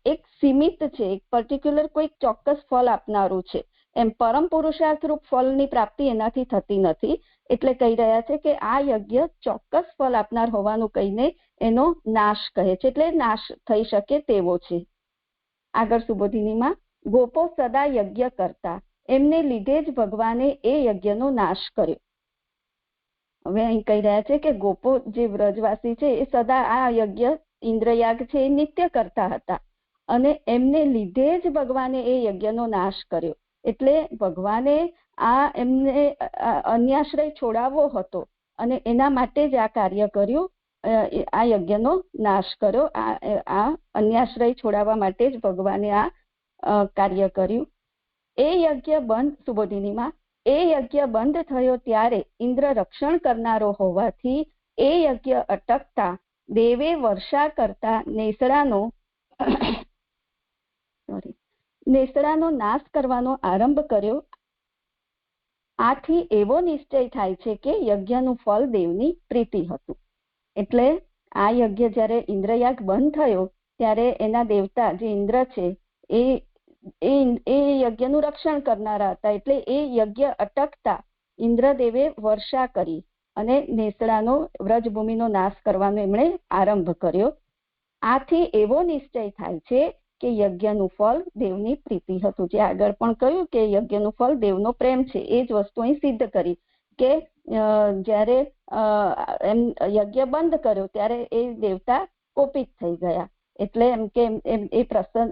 એક સીમિત છે, એક પર્ટિક્યુલર કોઈ ચોક્કસ ફળ આપનારું છે. એમ પરમ પુરુષાર્થ રૂપ ફળની પ્રાપ્તિ એનાથી થતી નથી. એટલે કહી રહ્યા છે કે આ યજ્ઞ ચોક્કસ ફળ આપનાર હોવાનું કહીને એનો નાશ કહે છે. એટલે નાશ થઈ શકે તેવો છે. આગળ સુબોધિનીમાં ગોપો સદા યજ્ઞ કરતા, એમને લીધે જ ભગવાને એ યજ્ઞનો નાશ કર્યો. હવે અહીં કહી રહ્યા છે કે ગોપો જે વ્રજવાસી છે એ સદા આ યજ્ઞ ઇન્દ્રયાગ છે એ નિત્ય કરતા હતા અને એમને લીધે જ ભગવાને એ યજ્ઞનો નાશ કર્યો. એટલે ભગવાને એમને અન્યાશ્રય છોડાવવો હતો અને એના માટે જ આ કાર્ય કર્યું, આ યજ્ઞનો નાશ કર્યો. આ અન્યાશ્રય છોડાવવા માટે જ ભગવાને આ કાર્ય કર્યું. એ યજ્ઞ બંધ સુબોધિનીમાં એ યજ્ઞ બંધ થયો ત્યારે ઇન્દ્ર રક્ષણ કરનારો હોવાથી એ યજ્ઞ અટકતા દેવે વર્ષા કરતા નેસડાનો નાશ કરવાનો આરંભ કર્યો. આથી એવો નિશ્ચય થાય છે કે યજ્ઞનું ફળ દેવની પ્રીતિ હતું. એટલે આ યજ્ઞ જ્યારે ઇન્દ્રયાગ બંધ થયો ત્યારે એના દેવતા જે ઇન્દ્ર છે એ યજ્ઞનું રક્ષણ કરનારા હતા. એટલે એ યજ્ઞ અટકતા ઇન્દ્રદેવે વર્ષા કરી અને નેસડાનો વ્રજભૂમિનો નાશ કરવાનો એમણે આરંભ કર્યો. આથી એવો નિશ્ચય થાય છે કે યજ્ઞનું ફળ દેવની પ્રીતિ હતું. જે આગળ પણ કહ્યું કે યજ્ઞનું ફળ દેવનો પ્રેમ છે, એ જ વસ્તુ અહીં સિદ્ધ કરી કે જ્યારે એમ યજ્ઞ બંધ કર્યો ત્યારે એ દેવતા કોપિત થઈ ગયા. એટલે એમ કે એ પ્રસન્ન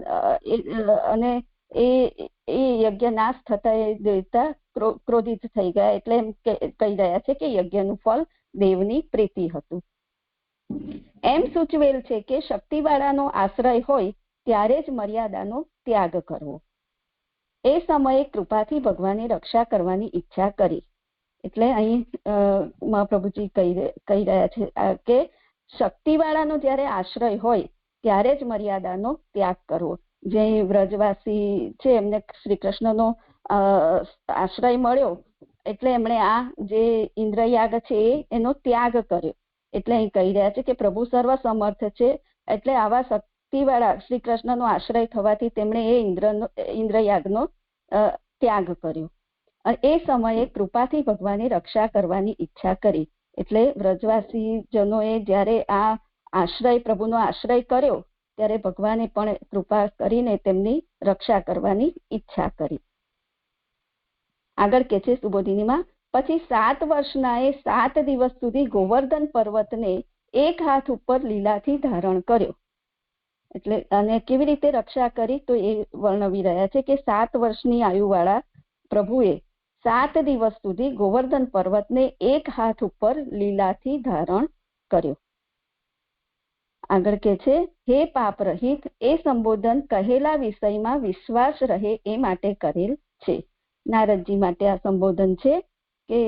અને એ યજ્ઞ નાશ થતા એ દેવતા ક્રોધિત થઈ ગયા. એટલે એમ કહી રહ્યા છે કે યજ્ઞનું ફળ દેવની પ્રીતિ હતું. એમ સૂચવેલ છે કે શક્તિવાળાનો આશ્રય હોય ત્યારે જ મર્યાદાનો ત્યાગ કરવો. એ સમયે કૃપાથી ભગવાને રક્ષા કરવાની ઈચ્છા કરી. એટલે અહીં મહાપ્રભુજી કહી રહ્યા છે કે શક્તિવાળાનો જ્યારે આશ્રય હોય ત્યારે જ મર્યાદાનો ત્યાગ કરવો. જે વ્રજવાસી છે એમને શ્રી કૃષ્ણનો આશ્રય મળ્યો એટલે એમણે આ જે ઇન્દ્રયાગ છે એનો ત્યાગ કર્યો. એટલે અહીં કહી રહ્યા છે કે પ્રભુ સર્વ સમર્થ છે. એટલે આવા શક્તિવાળા શ્રી કૃષ્ણનો આશ્રય થવાથી તેમણે એ ઇન્દ્રયાગનો ત્યાગ કર્યો. એ સમયે કૃપાથી ભગવાને રક્ષા કરવાની ઈચ્છા કરી. એટલે વ્રજવાસી જનોએ જ્યારે આ આશ્રય પ્રભુનો આશ્રય કર્યો ત્યારે ભગવાને પણ કૃપા કરીને તેમની રક્ષા કરવાની ઈચ્છા કરી. આગળ કે છે સુબોધિનીમાં પછી 7 વર્ષના એ 7 દિવસ સુધી ગોવર્ધન પર્વતને એક હાથ ઉપર લીલાથી ધારણ કર્યો. એટલે અને કેવી રીતે રક્ષા કરી તો એ વર્ણવી રહ્યા છે કે 7 વર્ષની આયુવાળા પ્રભુએ 7 દિવસ સુધી ગોવર્ધન પર્વતને એક હાથ ઉપર લીલાથી ધારણ કર્યો. આગળ કે છે હે પાપ રહિત, એ સંબોધન કહેલા વિષયમાં વિશ્વાસ રહે એ માટે કરેલ છે. નારદજી માટે આ સંબોધન છે કે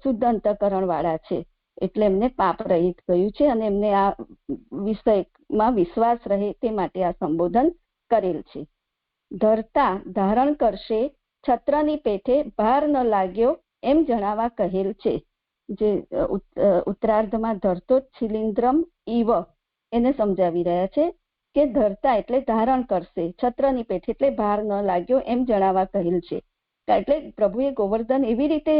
શુદ્ધ અંતઃકરણ વાળા છે એટલે એમને પાપ રહિત કહ્યું છે અને એમને આ વિષયમાં વિશ્વાસ રહે તે માટે આ સંબોધન કરેલ છે. ધરતા ધારણ કરશે, છત્રની પેઠે ભાર ન લાગ્યો એમ જણાવવા કહેલ છે. જે ઉત્તરાર્ધમાં ધરતો છિલિન્દ્રમ ઈવ એને સમજાવી રહ્યા છે કે ધરતા એટલે ધારણ કરશે, છત્રની પેઠે એટલે ભાર ન લાગ્યો એમ જણાવવા કહેલ છે. એટલે પ્રભુએ ગોવર્ધન એવી રીતે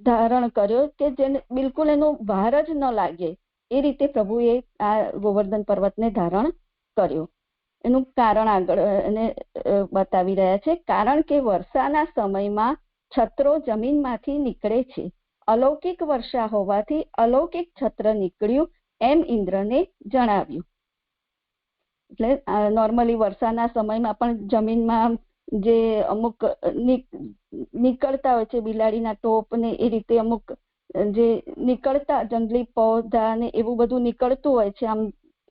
ધારણ કર્યો કે જેને બિલકુલ એનો ભાર જ ન લાગે એ રીતે પ્રભુએ આ ગોવર્ધન પર્વતને ધારણ કર્યો. એનું કારણ આગળ એને બતાવી રહ્યા છે. કારણ કે વર્ષાના સમયમાં છત્રો જમીનમાંથી નીકળે છે. અલૌકિક વર્ષા હોવાથી અલૌકિક છત્ર નીકળ્યું એમ ઇન્દ્રને જણાવ્યું. એટલે નોર્મલી વર્ષાના સમયમાં પણ જમીનમાં જે અમુક નીકળતા હોય છે, બિલાડીના ટોપ ને એ રીતે અમુક જે નીકળતા જંગલી પૌધા ને એવું બધું નીકળતું હોય છે, આમ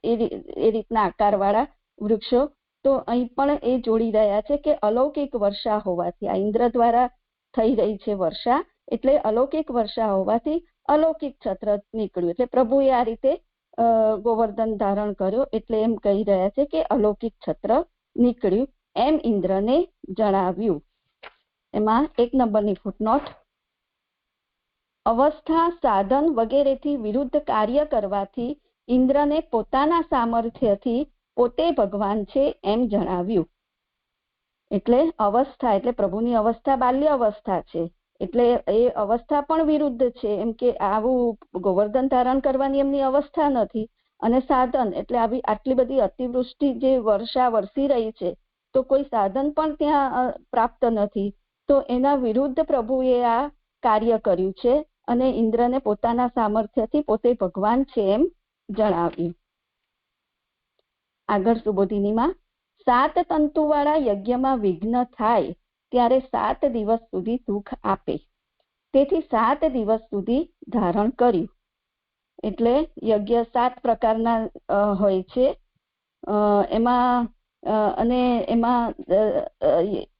એ રીતના આકારવાળા વૃક્ષો. તો અહીં પણ એ જોડી રહ્યા છે કે અલૌકિક વર્ષા હોવાથી, આ ઇન્દ્ર દ્વારા થઈ રહી છે વર્ષા, એટલે અલૌકિક વર્ષા હોવાથી અલૌકિક છત્ર નીકળ્યું. એટલે પ્રભુએ આ રીતે ગોવર્ધન ધારણ કર્યો, એટલે એમ કહી રહ્યા છે કે અલૌકિક છત્ર નીકળ્યું એમ ઇન્દ્રને જણાવ્યું. એમાં 1 નંબરની ફૂટનોટ, અવસ્થા, સાધન વગેરેથી વિરુદ્ધ કાર્ય કરવાથી ઇન્દ્રને પોતાના સામર્થ્યથી પોતે ભગવાન છે એમ જણાવ્યું. એટલે અવસ્થા એટલે પ્રભુની અવસ્થા બાલ્ય અવસ્થા છે, એટલે એ અવસ્થા પણ વિરુદ્ધ છે, એમ કે આવું ગોવર્ધન ધારણ કરવાની એમની અવસ્થા નથી. અને સાધન એટલે આવી આટલી બધી અતિવૃષ્ટિ જે વર્ષા વરસી રહી છે, તો કોઈ સાધન પણ ત્યાં પ્રાપ્ત નથી. તો એના વિરુદ્ધ પ્રભુએ આ કાર્ય કર્યું છે અને ઇન્દ્રને પોતાના સામર્થ્યથી પોતે ભગવાન છે એમ જણાવ્યું. આગળ સુબોધિનીમાં, 7 તંતુવાળા યજ્ઞમાં વિઘ્ન થાય ત્યારે 7 દિવસ સુધી દુઃખ આપે, તેથી 7 દિવસ સુધી ધારણ કર્યું. એટલે યજ્ઞ 7 પ્રકારના હોય છે એમાં, અને એમાં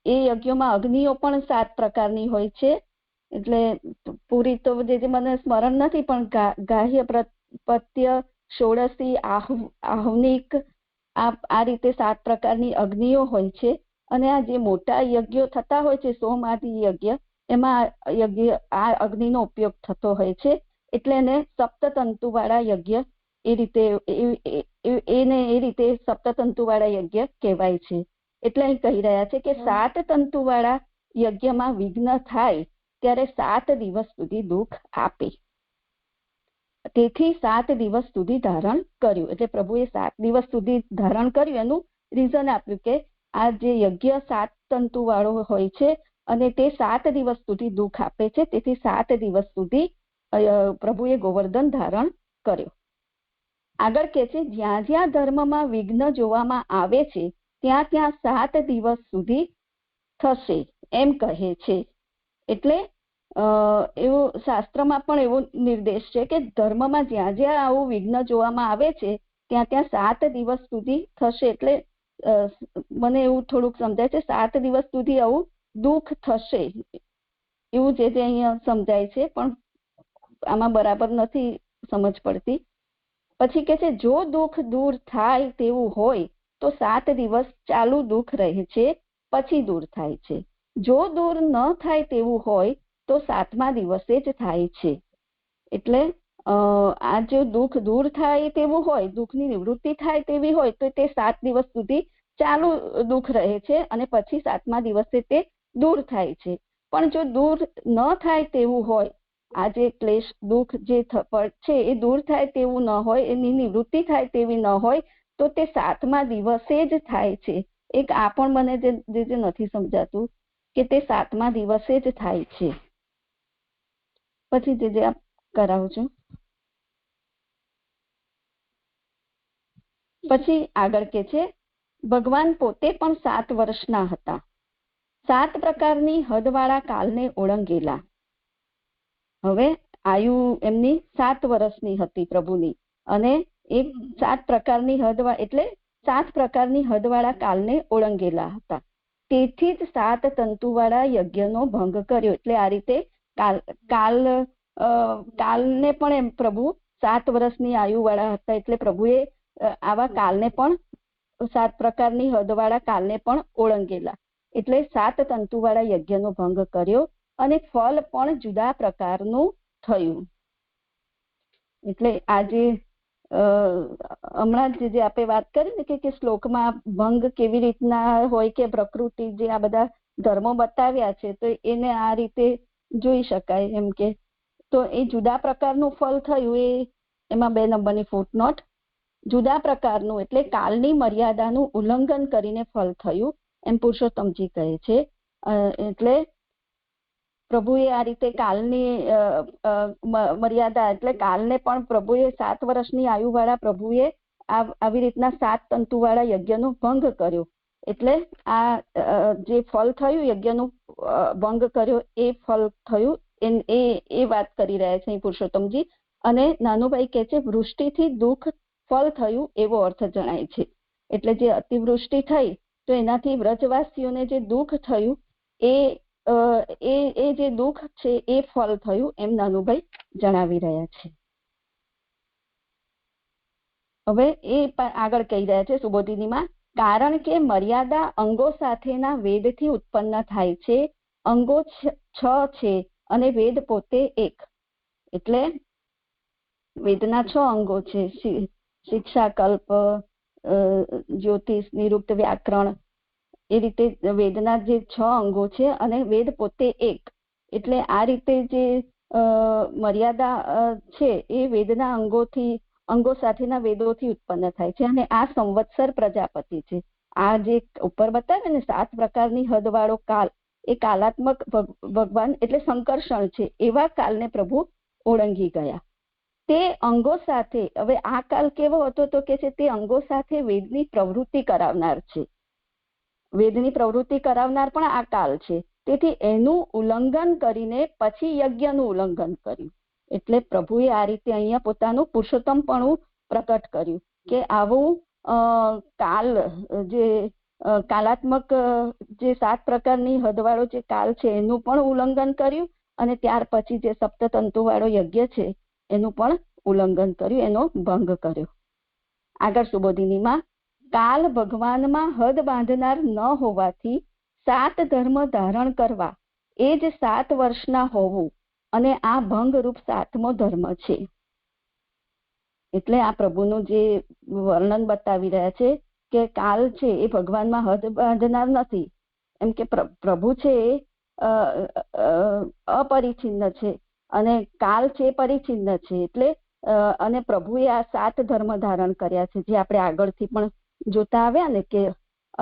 એ યજ્ઞમાં અગ્નિઓ પણ 7 પ્રકારની હોય છે. એટલે પૂરી તો જે મને સ્મરણ નથી, પણ ગાહ્ય, પત્ય, ષોડશી, આહ્વનિક, આ રીતે 7 પ્રકારની અગ્નિઓ હોય છે. અને આ જે મોટા યજ્ઞો થતા હોય છે, સોમાદિ યજ્ઞ, એમાં આ અગ્નિનો ઉપયોગ થતો હોય છે. એટલે એને સપ્તતંતુ વાળા યજ્ઞ એ રીતે સપ્તતંતુ વાળા યજ્ઞ કહેવાય છે. એટલે અહીં કહી રહ્યા છે કે 7 તંતુ વાળા યજ્ઞમાં વિઘ્ન થાય ત્યારે 7 દિવસ સુધી દુઃખ આપે, તેથી 7 દિવસ સુધી ધારણ કર્યું. એટલે પ્રભુએ 7 દિવસ સુધી ધારણ કર્યું, એનું રીઝન આપ્યું કે આ જે યજ્ઞ 7 તંતુ વાળો હોય છે અને તે 7 દિવસ સુધી દુઃખ આપે છે, તેથી 7 દિવસ સુધી પ્રભુએ ગોવર્ધન ધારણ કર્યો. આગળ કે છે, જ્યાં જ્યાં ધર્મમાં વિઘ્ન જોવામાં આવે છે ત્યાં ત્યાં 7 દિવસ સુધી થશે એમ કહે છે. એટલે એવું શાસ્ત્રમાં પણ એવો નિર્દેશ છે કે ધર્મમાં જ્યાં જ્યાં આવું વિઘ્ન જોવામાં આવે છે ત્યાં ત્યાં 7 દિવસ સુધી થશે. એટલે મને એવું થોડુંક સમજાય છે, 7 દિવસ સુધી આવું દુઃખ થશે એવું જે અહીંયા સમજાય છે, પણ આમાં બરાબર નથી સમજ પડતી. પછી કે છે, જો દુઃખ દૂર થાય તેવું હોય તો 7 દિવસ ચાલુ દુઃખ રહે છે, પછી દૂર થાય છે. જો દૂર ન થાય તેવું હોય તો 7મા દિવસે જ થાય છે. એટલે આ જો દુઃખ દૂર થાય તેવું હોય, દુઃખની નિવૃત્તિ થાય તેવી હોય, તો તે 7 દિવસ સુધી ચાલુ દુઃખ રહે છે અને પછી 7મા દિવસે તે દૂર થાય છે. પણ જો દૂર ન થાય તેવું હોય, આ જે ક્લેશ દુઃખ જે છે એ દૂર થાય તેવું ન હોય, એની નિવૃત્તિ થાય તેવી ન હોય, તો તે 7મા દિવસે જ થાય છે. એક આ પણ મને જે નથી સમજાતું કે તે 7મા દિવસે જ થાય છે. પછી જે આપ કરાવું છું. પછી આગળ કે છે, ભગવાન પોતે પણ 7 વર્ષના હતા, 7 પ્રકારની હદવાળા કાલને ઓળંગેલા. હવે આયુ એમની 7 વર્ષની હતી પ્રભુની, અને એ 7 પ્રકારની એટલે 7 પ્રકારની હદવાળા કાલને ઓળંગેલા હતા. તેથી જ 7 તંતુવાળા યજ્ઞનો ભંગ કર્યો. એટલે આ રીતે કાલને પણ એમ પ્રભુ 7 વર્ષની આયુવાળા હતા, એટલે પ્રભુએ આવા કાલને પણ 7 પ્રકારની હદવાળા કાલને પણ ઓળંગેલા. એટલે 7 તંતુવાળા યજ્ઞનો ભંગ કર્યો અને ફળ પણ જુદા પ્રકારનું થયું. એટલે આજે હમણાં જે આપણે વાત કરી ને કે શ્લોકમાં ભંગ કેવી રીતના હોય, કે પ્રકૃતિ જે આ બધા ધર્મો બતાવ્યા છે, તો એને આ રીતે જોઈ શકાય એમ કે. તો એ જુદા પ્રકારનું ફળ થયું, એ એમાં 2 નંબરની ફૂટનોટ. જુદા પ્રકારનું એટલે કાલની મર્યાદાનું ઉલ્લંઘન કરીને ફળ થયું એમ પુરુષોત્તમજી કહે છે. એટલે પ્રભુએ આ રીતે કાલની મર્યાદા એટલે કાલને પણ પ્રભુએ 7 વર્ષની આયુવાળા પ્રભુએ આવી રીતના 7 તંતુવાળા યજ્ઞનો ભંગ કર્યો. એટલે આ જે ફળ થયું યજ્ઞનું ભંગ કર્યો એ ફળ થયું એ વાત કરી રહ્યા છે પુરુષોત્તમજી. અને નાનુભાઈ કહે છે વૃષ્ટિથી દુઃખ ફળ થયું એવો અર્થ જણાય છે. એટલે જે અતિવૃષ્ટિ થઈ તો એનાથી વ્રજવાસીઓને જે દુઃખ થયું એ જે દુઃખ છે એ ફળ થયું એમ નાનુભાઈ જણાવી રહ્યા છે. હવે એ આગળ કહી રહ્યા છે સુબોધિનીમાં, કારણ કે મર્યાદા અંગો સાથેના વેદથી ઉત્પન્ન થાય છે. અંગો 6 છે અને વેદ પોતે 1. એટલે વેદના 6 અંગો છે, શિક્ષા, કલ્પ, જ્યોતિષ, નિરુક્ત, વ્યાકરણ. એ રીતે વેદના જે 6 અંગો છે અને વેદ પોતે 1. એટલે આ રીતે જે મર્યાદા છે એ વેદના અંગો સાથેના વેદોથી ઉત્પન્ન થાય છે. અને આ સંવત્સર પ્રજાપતિ છે. આ જે ઉપર બતાવે ને 7 પ્રકારની હદવાળો કાલ, એ કાલાત્મક ભગવાન એટલે સંકર્ષણ છે. એવા કાલને પ્રભુ ઓળંગી ગયા તે અંગો સાથે. હવે આ કાલ કેવો હતો તો કે છે તે અંગો સાથે વેદની પ્રવૃત્તિ કરાવનાર છે. વેદની પ્રવૃત્તિ કરાવનાર પણ આ કાલ છે. તેથી એનું ઉલ્લંઘન કરીને પછી યજ્ઞનું ઉલ્લંઘન કર્યું. એટલે પ્રભુએ આ રીતે અહીંયા પોતાનું પુરુષોત્તમપણું પ્રકટ કર્યું કે આવું કાલ જે કાલાત્મક જે 7 પ્રકારની હદવાળો જે કાલ છે એનું પણ ઉલ્લંઘન કર્યું અને ત્યાર પછી જે સપ્તતંતુ વાળો યજ્ઞ છે એનું પણ ઉલ્લંઘન કર્યું, એનો ભંગ કર્યો. આગળ સુબોધિનીમાં, કાલ ભગવાનમાં હદ બાંધનાર ન હોવાથી 7 ધર્મ ધારણ કરવા એ જ 7 વર્ષના હોવું અને આ ભંગરૂપ 7મો ધર્મ છે. એટલે આ પ્રભુનું જે વર્ણન બતાવી રહ્યા છે કે કાલ છે એ ભગવાનમાં હદ બાંધનાર નથી. એમ કે પ્રભુ છે એ અપરિચ્છિન્ન છે અને કાલ છે પરિચ્છિન્ન છે. એટલે અને પ્રભુએ આ 7 ધર્મ ધારણ કર્યા છે જે આપણે આગળથી પણ જોતા આવ્યા ને કે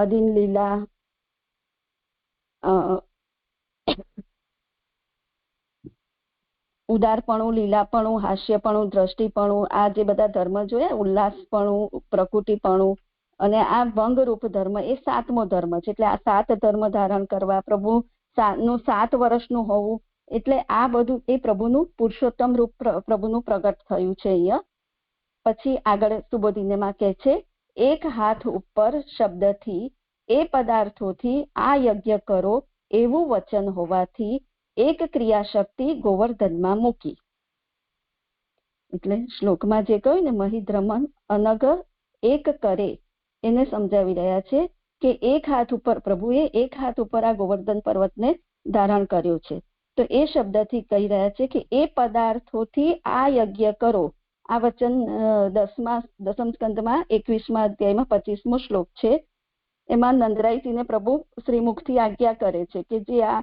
અદીન લીલા, ઉદારપણું, લીલાપણું, હાસ્યપણું, દ્રષ્ટિપણું, આ જે બધા ધર્મ જોયા, ઉલ્લાસપણું, પ્રકૃતિપણું અને આ ભંગરૂપ ધર્મ એ 7મો ધર્મ છે. એટલે આ 7 ધર્મ ધારણ કરવા, પ્રભુનું 7 વર્ષનું હોવું, એટલે આ બધું એ પ્રભુનું પુરુષોત્તમ રૂપ પ્રભુનું પ્રગટ થયું છે અહીંયા. પછી આગળ સુબોધિનીમાં કહે છે, 1 હાથ ઉપર શબ્દથી એ પદાર્થોથી આ યજ્ઞ કરો એવું વચન હોવાથી 1 ક્રિયાશક્તિ ગોવર્ધનમાં મૂકી. એટલે શ્લોકમાં જે કહ્યું ને મહિદ્રમન અનગ 1 કરે એને સમજાવી રહ્યા છે કે 1 હાથ ઉપર પ્રભુએ 1 હાથ ઉપર આ ગોવર્ધન પર્વતને ધારણ કર્યો છે. તો એ શબ્દથી કહી રહ્યા છે કે એ પદાર્થોથી આ યજ્ઞ કરો. આ વચન 10મા સ્કંદમાં 21મા અધ્યાયમાં 25મો શ્લોક છે. એમાં નંદરાયજીને પ્રભુ શ્રીમુખથી આજ્ઞા કરે છે કે જે આ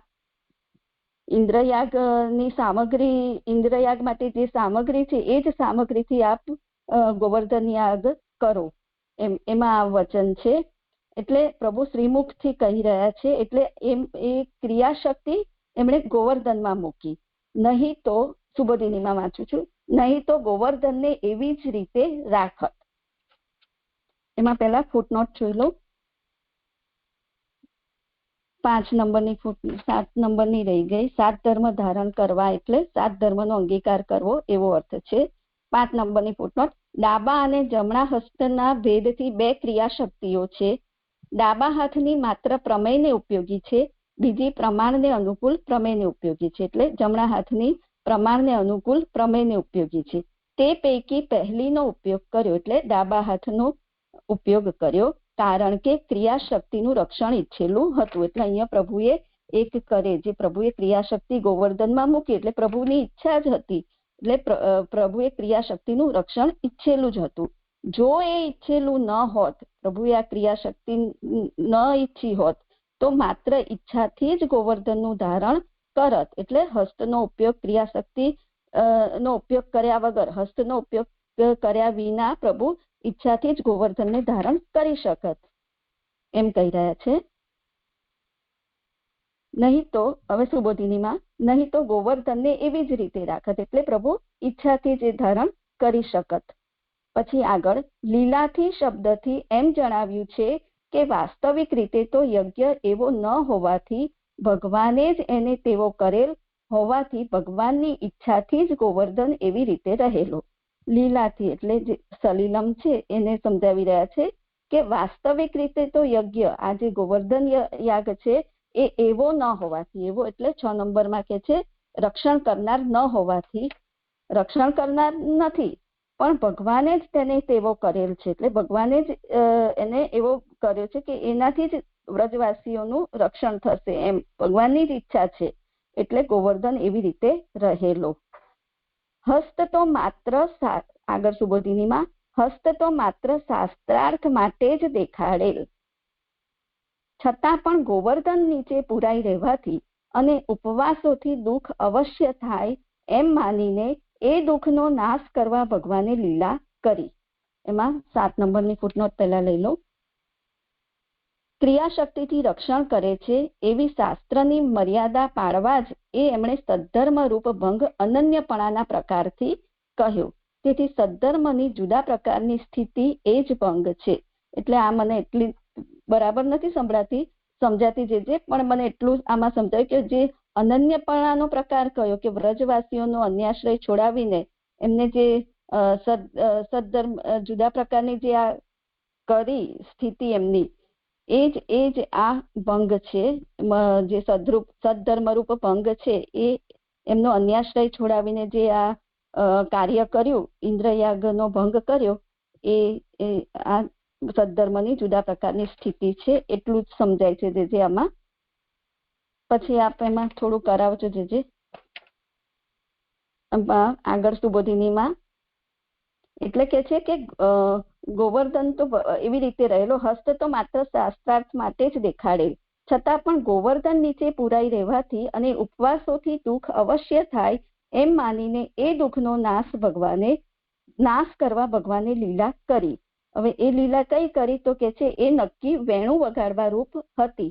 ઇન્દ્રયાગની સામગ્રી, ઇન્દ્રયાગ માટે જે સામગ્રી છે એ જ સામગ્રીથી આપ ગોવર્ધન યાગ કરો. એમાં આ વચન છે. એટલે પ્રભુ શ્રીમુખથી કહી રહ્યા છે. એટલે એ ક્રિયાશક્તિ એમણે ગોવર્ધનમાં મૂકી. નહીં તો સુબોધિનીમાં વાંચું છું, નહીં તો ગોવર્ધનને એવી જ રીતે રાખત. એમાં પહેલા ફૂટનોટ જોઈ લો. 5 નંબરની 7 નંબરની રહી ગઈ. 7 ધર્મ ધારણ કરવા એટલે 7 ધર્મનો અંગીકાર કરવો એવો અર્થ છે. 5 નંબરની ફૂટનોટ, ડાબા અને જમણા હસ્તના ભેદથી 2 ક્રિયાશક્તિઓ છે. ડાબા હાથની માત્ર પ્રમેયને ઉપયોગી છે, બીજી પ્રમાણને અનુકૂળ પ્રમેયને ઉપયોગી છે. એટલે જમણા હાથની પ્રમાણને અનુકૂળ પ્રમેયને ઉપયોગી છે. તે પૈકી પહેલીનો ઉપયોગ કર્યો એટલે ડાબા હાથનો ઉપયોગ કર્યો કારણ કે ક્રિયાશક્તિનું રક્ષણ ઈચ્છેલું હતું. એટલે અહીંયા પ્રભુએ 1 કરે, જે પ્રભુએ ક્રિયાશક્તિ ગોવર્ધનમાં મૂકી એટલે પ્રભુની ઈચ્છા જ હતી. એટલે પ્રભુએ ક્રિયાશક્તિનું રક્ષણ ઈચ્છેલું જ હતું. જો એ ઈચ્છેલું ન હોત, પ્રભુએ આ ક્રિયાશક્તિ ન ઈચ્છી હોત તો માત્ર ઈચ્છાથી જ ગોવર્ધનનું ધારણ કરત. એટલે હસ્તનો ઉપયોગ, ક્રિયાશક્તિ નો ઉપયોગ કર્યા વગર, હસ્તનો ઉપયોગ કર્યા વિના પ્રભુ ઈચ્છાથી જ ગોવર્ધનને ધારણ કરી શકત એમ કહી રહ્યા છે. નહીં તો હવે સુબોધિનીમાં નહીં તો ગોવર્ધનને એવી જ રીતે રાખત, એટલે પ્રભુ ઈચ્છાથી જ ધારણ કરી શકત. પછી આગળ લીલાથી શબ્દથી એમ જણાવ્યું છે કે વાસ્તવિક રીતે તો યજ્ઞ એવો ન હોવાથી ભગવાને જ એને તેવો કરેલ હોવાથી ભગવાનની ઈચ્છાથી જ ગોવર્ધન એવી રીતે રહેલો. લીલાથી એટલે જે સલીલમ છે એને સમજાવી રહ્યા છે કે વાસ્તવિક રીતે તો યજ્ઞ આ જે ગોવર્ધન યાગ છે એ એવો ન હોવાથી, એવો એટલે 6 નંબરમાં કે છે રક્ષણ કરનાર ન હોવાથી, રક્ષણ કરનાર નથી પણ ભગવાને જ તેને તેવો કરેલ છે, એટલે ભગવાને જ એને એવો કર્યો છે કે એનાથી જ વ્રજવાસીઓનું રક્ષણ થશે એમ ભગવાનની જ ઈચ્છા છે, એટલે ગોવર્ધન એવી રીતે રહેલો. હસ્ત તો માત્ર આગળ સુબોધિનીમાં હસ્ત તો માત્ર શાસ્ત્રાર્થ માટે જ દેખાડેલ, છતાં પણ ગોવર્ધન નીચે પુરાઈ રહેવાથી અને ઉપવાસોથી દુઃખ અવશ્ય થાય એમ માનીને એ દુઃખનો નાશ કરવા ભગવાને લીલા કરી. એમાં 7 નંબરની ફૂટનોટ પહેલા લઈ લો. ક્રિયાશક્તિથી રક્ષણ કરે છે એવી શાસ્ત્રની મર્યાદા પાળવા જ એ એમણે સદ્ધર્મ રૂપ ભંગ અનન્યપણાના પ્રકારથી કહ્યું. તેથી સદ્ધર્મની જુદા પ્રકારની સ્થિતિ એ જ ભંગ છે. એટલે આ મને એટલી બરાબર નથી સમજાતી જે પણ મને એટલું આમાં સમજાયું કે જે અનન્યપણાનો પ્રકાર કયો કે વ્રજવાસીઓનો અન્યાશ્રય છોડાવીને એમને જે સદ્ધર્મ જુદા પ્રકારની જે આ કરી સ્થિતિ એમની એ જ આ ભંગ છે, જે સદ્ધર્મરૂપ ભંગ છે એ એમનો અન્યાશ્રય છોડાવીને જે આ કાર્ય કર્યું, ઇન્દ્રયાગનો ભંગ કર્યો એ આ સદ્ધર્મની જુદા પ્રકારની સ્થિતિ છે, એટલું જ સમજાય છે જે આમાં. પછી આપ એમાં થોડું કરાવજો જે આગળ સુબોધિનીમાં. એટલે કે છે કે ગોવર્ધન તો એવી રીતે રહેલો, હસ્ત તો માત્ર શાસ્ત્રાર્થ માટે જ દેખાડેલ, છતાં પણ ગોવર્ધન નીચે પુરાઈ રહેવાથી અને ઉપવાસોથી દુઃખ અવશ્ય થાય એમ માનીને એ દુઃખનો નાશ કરવા ભગવાને લીલા કરી. હવે એ લીલા કઈ કરી તો કે છે એ નક્કી વેણુ વગાડવા રૂપ હતી.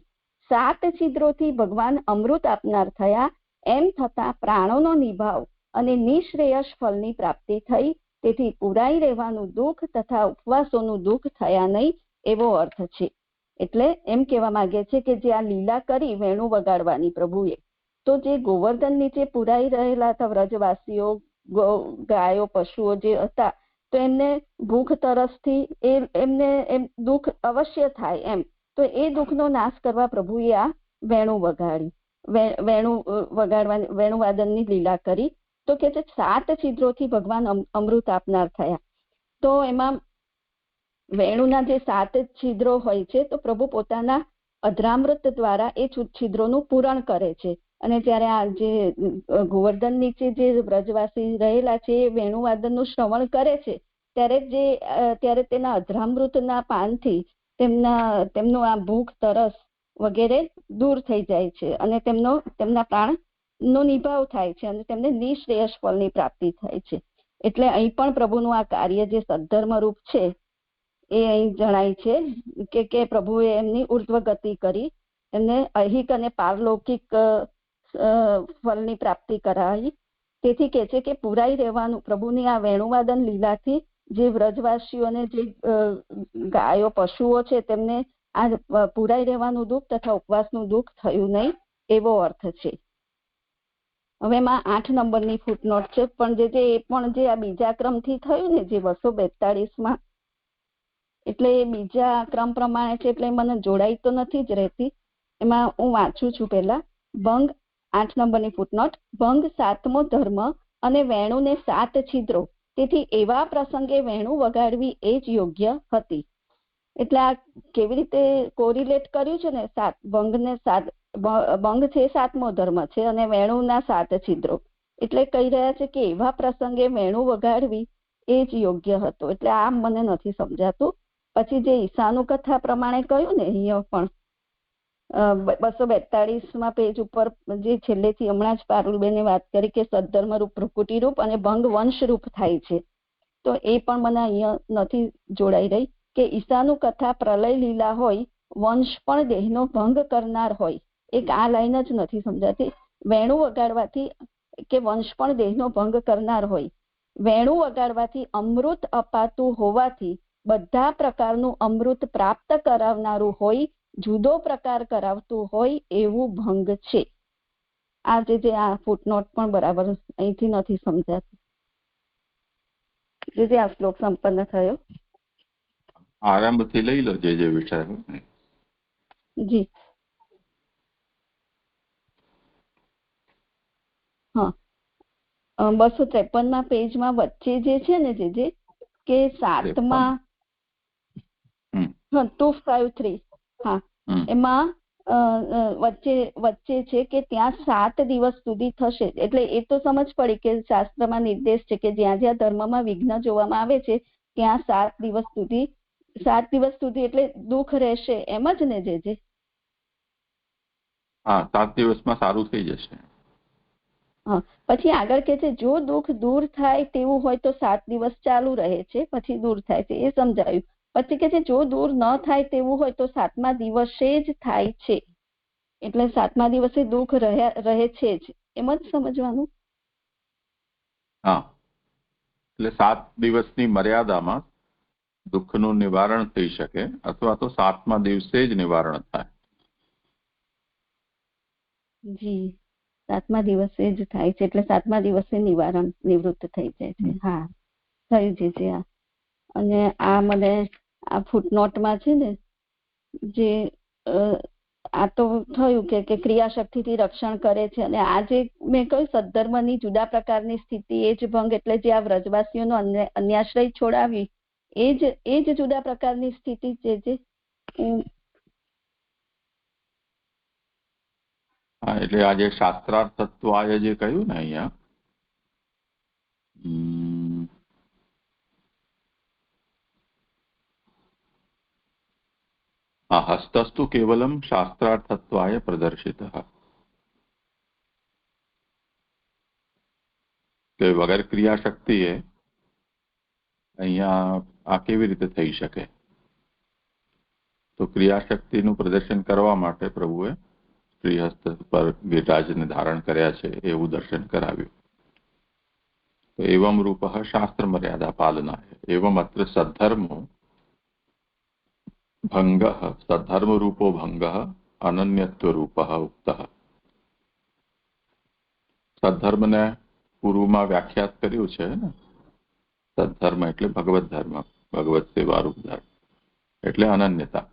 7 છિદ્રોથી ભગવાન અમૃત આપનાર થયા એમ થતા પ્રાણોનો નિભાવ અને નિશ્રેયસ ફળની પ્રાપ્તિ થઈ, તેથી પુરાઈ રહેવાનું દુઃખ તથા ઉપવાસોનું દુઃખ થયા નહીં એવો અર્થ છે. એટલે એમ કહેવા માંગે છે કે જે આ લીલા કરી વેણુ વગાડવાની પ્રભુએ, તો જે ગોવર્ધન નીચે પુરાઈ રહેલા હતા વ્રજવાસીઓ, ગાયો પશુઓ જે હતા, તો એમને ભૂખ તરસથી એમને દુઃખ અવશ્ય થાય એમ, તો એ દુઃખનો નાશ કરવા પ્રભુએ આ વેણુ વગાડી, વેણુવાદનની લીલા કરી. તો કે છે 7 છિદ્રોથી ભગવાન અમૃત આપનાર થયા. તો એમાં વેણુના જે 7 છિદ્રો હોય છે તો પ્રભુ પોતાના અધરામૃત દ્વારા એ છિદ્રોનું પૂરણ કરે છે. અને જ્યારે આ જે ગોવર્ધન નીચે જે વ્રજવાસી રહેલા છે એ વેણુવાદનનું શ્રવણ કરે છે ત્યારે તેના અધરામૃતના પાનથી તેમનું આ ભૂખ તરસ વગેરે દૂર થઈ જાય છે અને તેમના પ્રાણનો નિભાવ થાય છે અને તેમને નિશ્રેયસ ફળની પ્રાપ્તિ થાય છે. એટલે અહીં પણ પ્રભુનું આ કાર્ય જે સદ્ધર્મ રૂપ છે એ અહીં જણાય છે કે પ્રભુએ એમની ઉર્ધ્વ ગતિ કરી, એમને ઐહિક અને પારલૌકિક ફળની પ્રાપ્તિ કરાવી. તેથી કે છે કે પુરાઈ રહેવાનું પ્રભુની આ વેણુવાદન લીલાથી જે વ્રજવાસીઓને જે ગાયો પશુઓ છે તેમને આ પુરાઈ રહેવાનું દુઃખ તથા ઉપવાસનું દુઃખ થયું નહીં એવો અર્થ છે. હવે એમાં 8 નંબરની ફૂટનોટ છે, પણ જે આ બીજા ક્રમથી થયું ને જે 242માં, એટલે એ બીજા ક્રમ પ્રમાણે છે એટલે મને જોડાઈ તો નથી જ રહેતી. એમાં હું વાંચું છું પહેલા. ભંગ 8 નંબરની ફૂટનોટ. ભંગ 7મો ધર્મ અને વેણુને 7 છિદ્રો, તેથી એવા પ્રસંગે વેણુ વગાડવી એ જ યોગ્ય હતી. એટલે આ કેવી રીતે કોરિલેટ કર્યું છે ને, ભંગ છે 7મો ધર્મ છે અને વેણુના 7 છિદ્રો, એટલે કહી રહ્યા છે કે એવા પ્રસંગે વેણુ વગાડવી એ જ યોગ્ય હતો. એટલે આ મને નથી સમજાતું. પછી જે ઈશાનું કથા પ્રમાણે કહ્યું ને અહીંયા પણ 242માં પેજ ઉપર જે છેલ્લેથી હમણાં જ પારુલબેને વાત કરી કે સદ્ધર્મ રૂપ પ્રકૃતિ રૂપ અને ભંગ વંશ રૂપ થાય છે. તો એ પણ મને અહીંયા નથી જોડાઈ રહી કે ઈશાનું કથા પ્રલય લીલા હોય, વંશ પણ દેહનો ભંગ કરનાર હોય. એક આ લાઈન જ નથી સમજાતી. વેણું વગાડવાથી કે વંશ પણ દેહનો ભંગ કરનાર હોય, વેણું વગાડવાથી અમૃત અપાતું હોવાથી બધા પ્રકારનું અમૃત પ્રાપ્ત કરાવનારું હોય, જુદો પ્રકાર કરાવતું હોય એવું ભંગ છે. આ જે આ ફૂટનોટ પણ બરાબર અહીંથી નથી સમજાતી. જે આ શ્લોક સંપન્ન થયો. આરંભથી લઈ લો જે વિષય. જી હા, 253 પેજમાં વચ્ચે જે છે ને જે કે 7માં 253 હા એમાં વચ્ચે છે કે ત્યાં 7 દિવસ સુધી થશે. એટલે એ તો સમજ પડી કે શાસ્ત્રમાં નિર્દેશ છે કે જ્યાં જ્યાં ધર્મમાં વિઘ્ન જોવામાં આવે છે ત્યાં 7 દિવસ સુધી એટલે દુઃખ રહેશે, એમ જ ને જે? હા, 7 દિવસમાં સારું થઈ જશે. હા, પછી આગળ કે છે જો દુઃખ દૂર થાય તેવું હોય તો 7 દિવસ ચાલુ રહે છે, પછી દૂર થાય છે, એ સમજાયું. પછી કે છે જો દૂર ન થાય તેવું હોય તો 7મા દિવસે જ થાય છે. એટલે 7મા દિવસે દુઃખ રહે છે જ, એમ જ સમજવાનું. હા, એટલે 7 દિવસની મર્યાદામાં દુઃખનું નિવારણ થઈ શકે અથવા તો 7મા દિવસે જ નિવારણ થાય. જી, 7મા દિવસે જ થાય છે એટલે 7મા દિવસે નિવૃત્ત થઈ જાય છે. હા, થયું છે આ. અને આ મને આ ફૂટનોટમાં છે ને જે આ તો થયું કે ક્રિયાશક્તિથી રક્ષણ કરે છે. અને આ જે મેં કહ્યું સદ્ધર્મની જુદા પ્રકારની સ્થિતિ એ જ ભંગ, એટલે જે આ વ્રજવાસીઓનો અન્યાશ્રય છોડાવી એ જ જુદા પ્રકારની સ્થિતિ છે. હા, એટલે આજે શાસ્ત્રાર્થ તત્વ આ જે કહ્યું ને અહીંયા હસ્તસ્તુ કેવલમ શાસ્ત્રાર્થત્વાય પ્રદર્શિત. કે વગર ક્રિયાશક્તિએ અહીંયા આ કેવી રીતે થઈ શકે? તો ક્રિયાશક્તિનું પ્રદર્શન કરવા માટે પ્રભુએ શ્રીહસ્ત પર ગિરિરાજને ધારણ કર્યા છે એવું દર્શન કરાવ્યું. તો એવમ રૂપ શાસ્ત્ર મર્યાદા પાલનાય એવમ અત્ર સદ્ધર્મો ભંગ સદ્ધર્મ રૂપો ભંગ અનન્યત્વ રૂપ ઉક્ત. સદ્ધર્મને પૂર્વમાં વ્યાખ્યાત કર્યું છે ને, સદ્ધર્મ એટલે ભગવત ધર્મ, ભગવત સેવારૂપ ધર્મ એટલે અનન્યતા.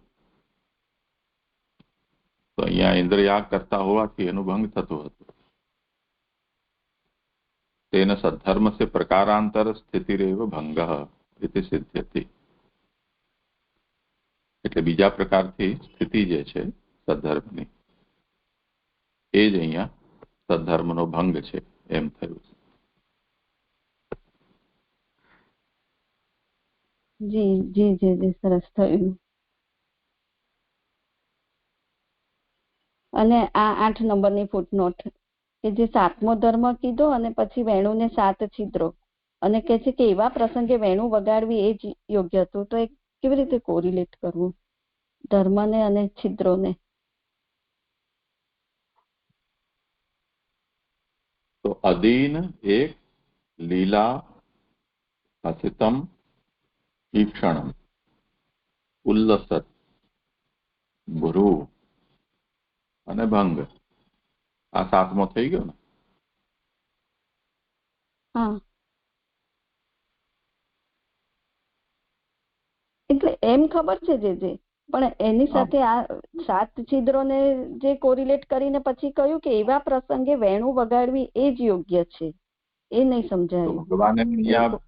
તો અહીંયા ઇન્દ્રયાગ કરતા હોવાથી એનું ભંગ થતું હતું. તેન સદ્ધર્મ સે પ્રકારાંતર સ્થિતિરેવ ભંગ ઇતિ સિદ્ધ્યતિ. એટલે બીજા પ્રકારથી સ્થિતિ જે છે સદ્ધર્મની એ જ અહીંયા સદ્ધર્મનો ભંગ છે એમ થયું. જી જી જી જી સરસ થયું. અને આ 8 નંબરની ફૂટનોટ કે જે 7મો ધર્મ કીધો અને પછી વેણુને 7 છિદ્રો અને કે છે કે એવા પ્રસંગે વેણુ વગાડવી એ જ યોગ્ય હતું. તો એ કેવી રીતે કોરિલેટ કરવું ધર્મને અને છિદ્રોને? તો અદીન એક લીલા હસિતમ ઈક્ષણમ ઉલ્લસત ભ્રુ અને ભંગ. આ 7મો થઈ ગયો ને? હા, એટલે એમ ખબર છે જે પણ એની સાથે આ 7 છિદ્રોને જે કોરિલેટ કરીને પછી કહ્યું કે એવા પ્રસંગે વેણુ વગાડવી એ જ યોગ્ય છે, એ નહીં સમજાયું. ભગવાને અહીંયા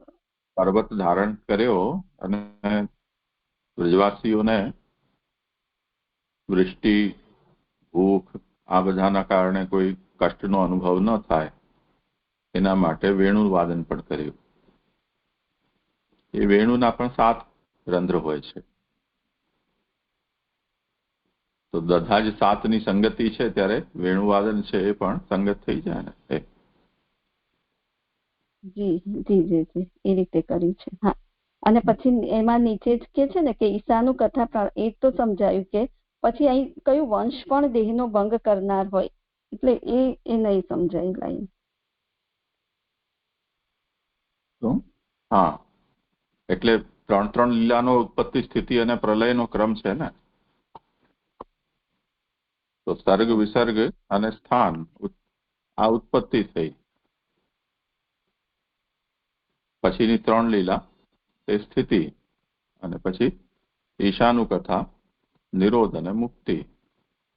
પર્વત ધારણ કર્યો અને બ્રજવાસીઓને વૃષ્ટિ ભૂખ આ બધાના કારણે કોઈ કષ્ટનો અનુભવ ન થાય એના માટે વેણુ વાદન પણ કર્યું. એ વેણુના પણ 7 રંધ્ર હોય છે. તો બધા જ 7ની સંગતિ છે ત્યારે વેણુવાદન છે એ પણ સંગત થઈ જાય ને. જી જી જી જી એ રીતે કર્યું છે. હા, અને પછી એમાં નીચે જ કે છે ને કે ઈશાનું કથા એ તો સમજાયું કે પછી અહીં કયું વંશ પણ દેહનો ભંગ કરનાર હોય, એટલે એ નહીં સમજાય લાઈન. હા, એટલે 3 લીલાનો ઉત્પત્તિ, સ્થિતિ અને પ્રલયનો ક્રમ છે ને. તો સર્ગ, વિસર્ગ અને સ્થાન આ ઉત્પત્તિ થઈ. પછીની 3 લીલા એ સ્થિતિ, અને પછી ઈશાનું કથા, નિરોધ અને મુક્તિ.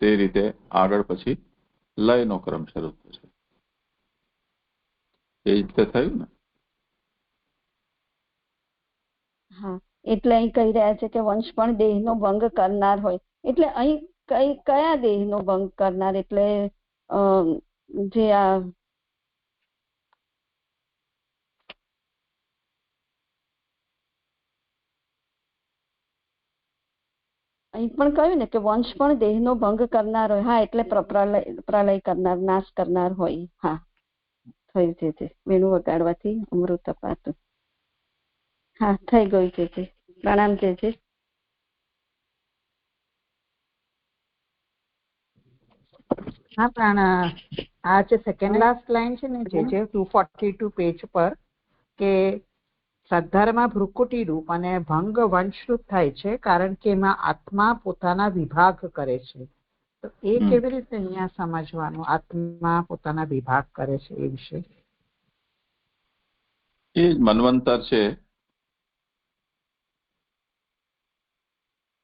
તે રીતે આગળ પછી લયનો ક્રમ શરૂ થશે. એ રીતે થયું ને. હા, એટલે અહીં કહી રહ્યા છે કે વંશ પણ દેહનો ભંગ કરનાર હોય, એટલે અહીં કયા દેહનો ભંગ કરનાર, એટલે જે આ અહીં પણ કહ્યું ને કે વંશ પણ દેહનો ભંગ કરનાર હોય. હા, એટલે પ્રલય કરનાર, નાશ કરનાર હોય. હા, થયું છે વેણુ વગાડવાથી અમૃત અપાતું. હા, થઈ ગયું છે. પ્રણામ છે. હા, પણ આ જે સેકન્ડ લાસ્ટ લાઈન છે ને જે 242 પેજ પર, કે સદ્ધર્મ ભ્રુકુટી રૂપ અને ભંગ વંશરૂપ થાય છે કારણ કે એમાં આત્મા પોતાના વિભાગ કરે છે. તો એ કેવી રીતે અહીંયા સમજવાનું, આત્મા પોતાના વિભાગ કરે છે એ વિશે? એ મન્વંતર છે,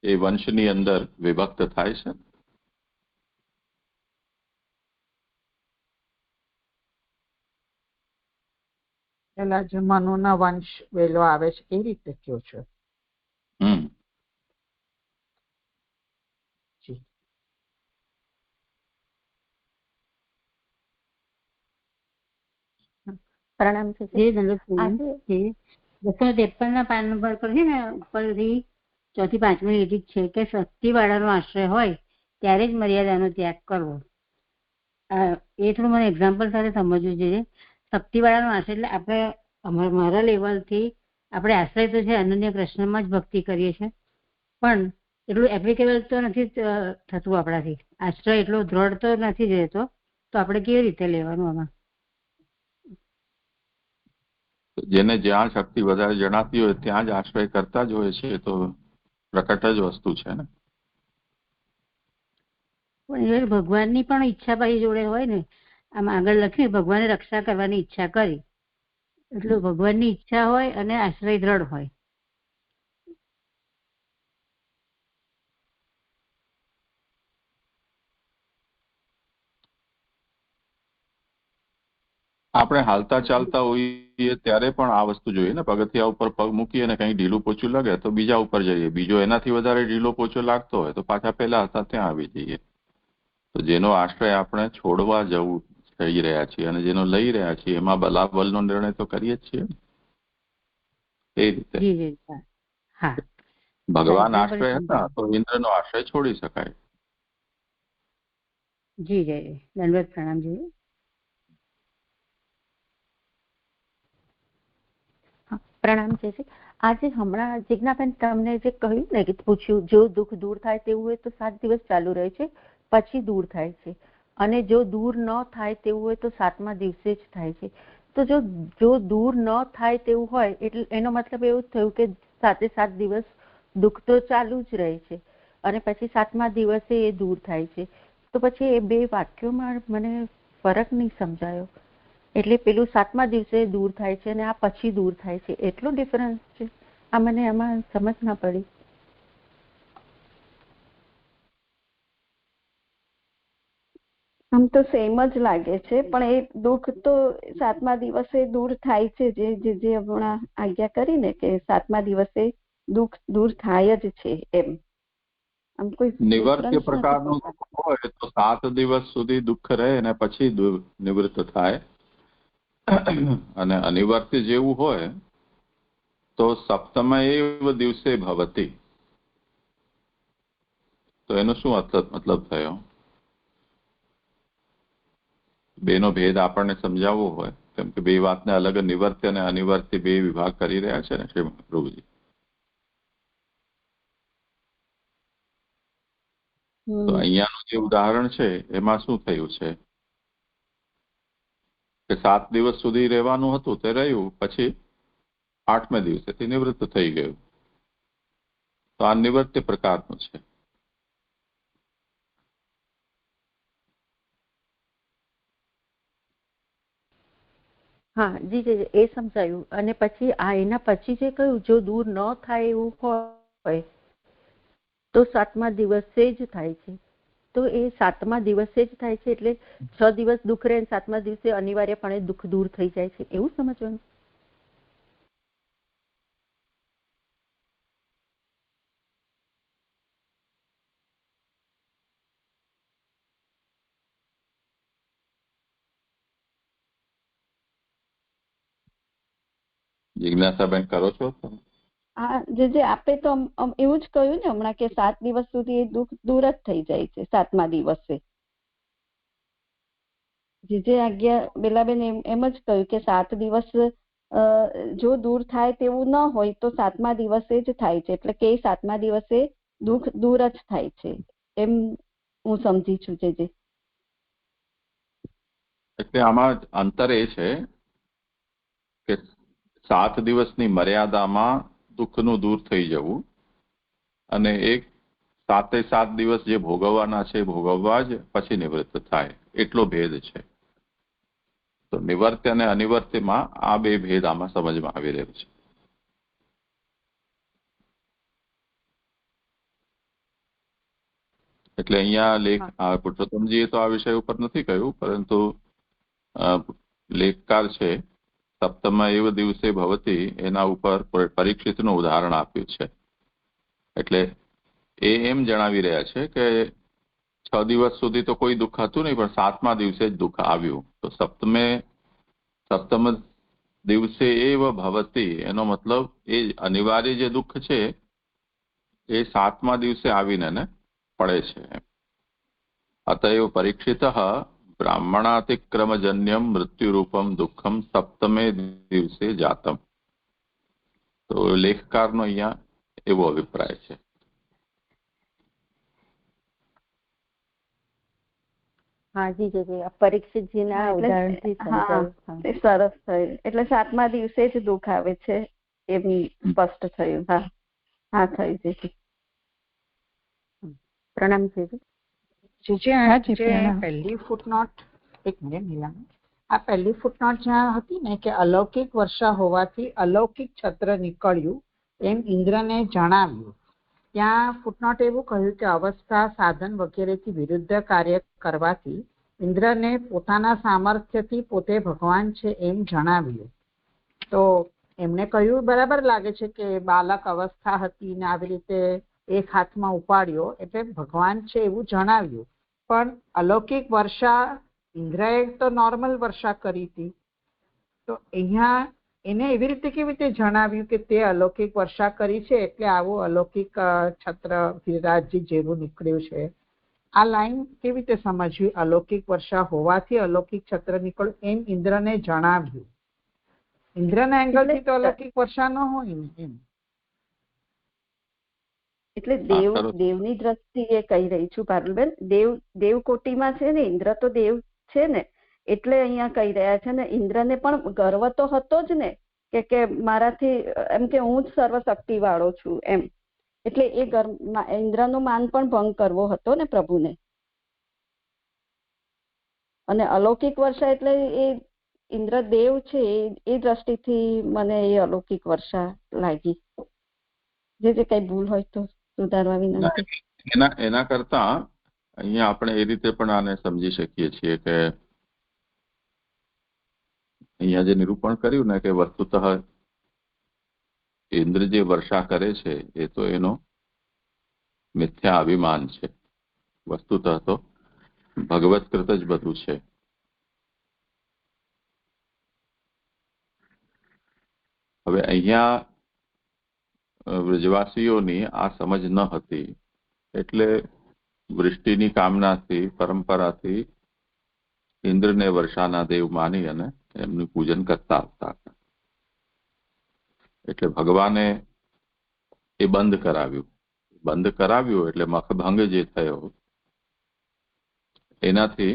એ વંશની અંદર વિભક્ત થાય છે. પેલા જે મનુના વંશ વેલો આવે છે એ રીતે કયો છો? પ્રણામ છે. 253 પાન નંબર પર છે ને, ઉપરથી 4થી 5મી લીટી છે કે શક્તિવાળાનો આશ્રય હોય ત્યારે જ મર્યાદાનો ત્યાગ કરવો. એ થોડું મને એક્ઝામ્પલ સાથે સમજવું જોઈએ. શક્તિવાળાનો આશ્રય એટલે આપણે મારા લેવલથી આપણે આશ્રય તો છે અનન્ય કૃષ્ણમાં જ ભક્તિ કરીએ છીએ, પણ એટલું એપ્લિકેબલ તો નથી થતું આપણાથી. આશ્રય એટલો દ્રઢ તો નથી જ રહેતો, તો આપણે કેવી રીતે લેવાનું આમાં? જેને જ્યાં શક્તિ વધારે જણાતી હોય ત્યાં જ આશ્રય કરતા જ હોય છે. એ તો પ્રકટ જ વસ્તુ છે ને. પણ ભગવાનની પણ ઈચ્છા ભાઈ જોડે હોય ને. આમ આગળ લખ્યું ભગવાને રક્ષા કરવાની ઈચ્છા કરી, એટલે ભગવાનની ઈચ્છા હોય અને આશ્રય દ્રઢ હોય. આપણે હાલતા ચાલતા હોઈએ ત્યારે પણ આ વસ્તુ જોઈએ ને. પગથિયા ઉપર પગ મૂકી અને કંઈ ઢીલું પોચું લાગે તો બીજા ઉપર જઈએ, બીજો એનાથી વધારે ઢીલો પોચો લાગતો હોય તો પાછા પહેલા હતા ત્યાં આવી જઈએ. તો જેનો આશ્રય આપણે છોડવા જવું થઈ રહ્યા છીએ અને જેનો લઈ રહ્યા છીએ એમાં બલાબલનો નિર્ણય તો કરીએ જ છીએ. એ રીતે ભગવાન આશ્રય હતા તો ઇન્દ્રનો આશ્રય છોડી શકાય. જી જય દંડવત પ્રણામ જી. પ્રણામ છે. આજે હમણાં જિજ્ઞાબેન તમને જે કહ્યું ને કે પૂછ્યું, જો દુઃખ દૂર થાય તેવું હોય તો 7 દિવસ ચાલુ રહે છે, પછી દૂર થાય છે, અને જો દૂર ન થાય તેવું હોય તો 7મા દિવસે જ થાય છે. તો જો દૂર ન થાય તેવું હોય એટલે એનો મતલબ એવું થયું કે 7 દિવસ દુઃખ તો ચાલુ જ રહે છે અને પછી 7મા દિવસે એ દૂર થાય છે. તો પછી એ બે વાક્યોમાં મને ફરક નહીં સમજાયો. એટલે પેલું 7મા દિવસે દૂર થાય છે અને આ પછી દૂર થાય છે, એટલો ડિફરન્સ છે. આ મને આમાં સમજ ના પડી. આમ તો સેમ જ લાગે છે, પણ એ દુઃખ તો 7મા દિવસે દૂર થાય છે, જે હમણાં આજ્ઞા કરી ને કે 7મા દિવસે દુઃખ દૂર થાય જ છે એમ. આમ કોઈ નિવર્ત્ય પ્રકારનું હોય તો 7 દિવસ સુધી દુઃખ રહે અને પછી નિવૃત્ત થાય, અને અનિવર્ત્ય જેવું હોય તો 7મા એવ દિવસે ભવતી. તો એનો શું મતલબ થયો? બેનો ભેદ આપણને સમજાવવો હોય કેમ કે બે વાતને અલગ નિવર્ત્ય અને અનિવર્ત્ય બે વિભાગ કરી રહ્યા છે ને શ્રી મહાપ્રભુજી. તો અહીંયાનું જે ઉદાહરણ છે એમાં શું થયું છે કે 7 દિવસ સુધી રહેવાનું હતું તે રહ્યું, પછી 8મે દિવસેથી નિવૃત્ત થઈ ગયું. તો આ નિવૃત્તિ પ્રકારનું છે. હા જી એ સમજાયું. અને પછી એના પછી જે કહ્યું જો દૂર ન થાય એવું હોય તો 7મા દિવસે જ થાય છે. તો એ 7મા દિવસે જ થાય છે એટલે 6 દિવસ દુઃખ રહે, 7મા દિવસે અનિવાર્યપણે દુઃખ દૂર થઈ જાય છે, એવું સમજવાનું? જિજ્ઞાસાબેન કરો છો? હા જે આપે તો એવું જ કહ્યું ને હમણાં કે 7 દિવસ સુધી એ દુઃખ દૂર જ થઈ જાય છે 7મા દિવસે. જે આજ્ઞા બેલાબેન એમ જ કહ્યું કે 7 દિવસ જો દૂર થાય તેવું ન હોય તો 7મા દિવસે જ થાય છે, એટલે કે 7મા દિવસે દુઃખ દૂર જ થાય છે એમ હું સમજી છું. જે એટલે આમાં અંતર એ છે કે 7 દિવસની મર્યાદામાં દુઃખનું દૂર થઈ જવું અને એક 7 દિવસ જે ભોગવવાના છે ભોગવવા જ પછી નિવૃત્ત થાય, એટલો ભેદ છે. તો નિવર્ત્ય અને અનિવર્ત્યમાં આ બે ભેદ આમાં સમજમાં આવી રહ્યો છે. એટલે અહીંયા લેખ પુરુષોત્તમજીએ તો આ વિષય ઉપર નથી કહ્યું, પરંતુ લેખકાર છે 7મ એવ દિવસે ભવતી એના ઉપર પરીક્ષિતનું ઉદાહરણ આપ્યું છે. એટલે એમ જણાવી રહ્યા છે કે 6 દિવસ સુધી તો કોઈ દુઃખ હતું નહીં, પણ 7મા દિવસે જ દુઃખ આવ્યું. તો 7મ દિવસે એવ ભવતી એનો મતલબ એ અનિવાર્ય જે દુઃખ છે એ 7મા દિવસે આવીને ને પડે છે. અતએવ પરીક્ષિત બ્રાહ્મણાતિક્રમજન્યમ મૃત્યુરૂપમ દુઃખમ 7મે દિવસે જાતમ. તો લેખકારનો અહીંયા એવો અભિપ્રાય છે. હા જી પરીક્ષિતજીના ઉદાહરણથી સમજાયું. સરસ થયું. એટલે 7મા દિવસે જ દુઃખ આવે છે એમ સ્પષ્ટ થયું. હા થયું છે. પ્રણામ છે. પહેલી ફૂટનોટ, એક મિનિટ નીલામાં, આ પહેલી ફૂટનોટ જ્યાં હતી ને કે અલૌકિક વર્ષા હોવાથી અલૌકિક છત્ર નીકળ્યું એમ ઇન્દ્રને જણાવ્યું, ત્યાં ફૂટનોટ એવું કહ્યું કે અવસ્થા સાધન વગેરેથી વિરુદ્ધ કાર્ય કરવાથી ઇન્દ્રને પોતાના સામર્થ્યથી પોતે ભગવાન છે એમ જણાવ્યું. તો એમને કહ્યું બરાબર લાગે છે કે બાલક અવસ્થા હતી ને આવી રીતે એક હાથમાં ઉપાડ્યો એટલે ભગવાન છે એવું જણાવ્યું. પણ અલૌકિક વર્ષા ઇન્દ્રએ તો નોર્મલ વર્ષા કરી હતી, તો અહીંયા એને એવી રીતે કેવી રીતે જણાવ્યું કે તે અલૌકિક વર્ષા કરી છે એટલે આવું અલૌકિક છત્ર ગિરિરાજજી જેવું નીકળ્યું છે? આ લાઈન કેવી રીતે સમજવી? અલૌકિક વર્ષા હોવાથી અલૌકિક છત્ર નીકળ્યું એમ ઇન્દ્રને જણાવ્યું. ઇન્દ્રના એંગલથી તો અલૌકિક વર્ષા ન હોય ને એમ. એટલે દેવની દ્રષ્ટિએ કહી રહી છું પારુલબેન. દેવકોટીમાં છે ને, ઇન્દ્ર તો દેવ છે ને, એટલે અહીંયા કહી રહ્યા છે ને. ઇન્દ્રને પણ ગર્વ તો હતો જ ને કે મારાથી એમ કે હું જ સર્વશક્તિ વાળો છું એમ. એટલે એ ઇન્દ્રનું માન પણ ભંગ કરવો હતો ને પ્રભુને. અને અલૌકિક વર્ષા એટલે એ ઇન્દ્ર દેવ છે એ દ્રષ્ટિથી મને એ અલૌકિક વર્ષા લાગી. જે કઈ ભૂલ હોય તો સુધારવા વિનંતી. એના કરતા અહીંયા આપણે એ રીતે પણ આને સમજી શકીએ છીએ કે અહીંયા જે નિરૂપણ કર્યું ને કે વસ્તુતઃ ઇન્દ્ર જે વર્ષા કરે છે એ તો એનો મિથ્યા અભિમાન છે. વસ્તુતઃ તો ભગવત્કૃત જ બધું છે. હવે અહીંયા વ્રજવાસીઓની આ સમજ ન હતી એટલે વૃષ્ટિની કામનાથી પરંપરાથી ઇન્દ્રને વર્ષાના દેવ માની અને એમનું પૂજન કરતા આવતા હતા. એટલે ભગવાને એ બંધ કરાવ્યું એટલે મખભંગ જે થયો એનાથી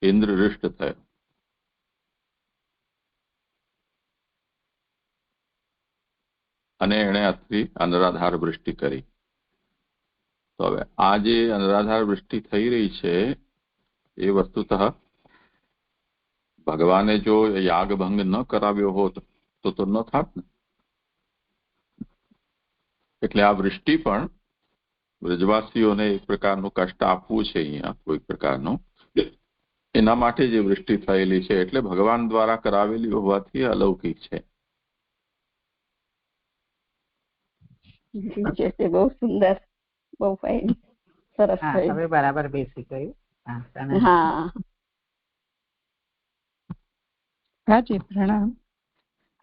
ઇન્દ્ર રિષ્ટ થયો. અને એણે આથી અનરાધાર વૃષ્ટિ કરી. તો હવે આ જે અનરાધાર વૃષ્ટિ થઈ રહી છે એ વસ્તુતઃ ભગવાને જો યાગભંગ ન કરાવ્યો હોત તો ન થાત ને. એટલે આ વૃષ્ટિ પણ બ્રજવાસીઓને એક પ્રકારનું કષ્ટ આપવું છે અહીંયા કોઈ પ્રકારનું, એના માટે જે વૃષ્ટિ થયેલી છે એટલે ભગવાન દ્વારા કરાવેલી હોવાથી અલૌકિક છે. બહુ સુંદર, બહુ ફાઇન, સરસ. હવે બરાબર બેસી ગયું. હા હાજી પ્રણામ.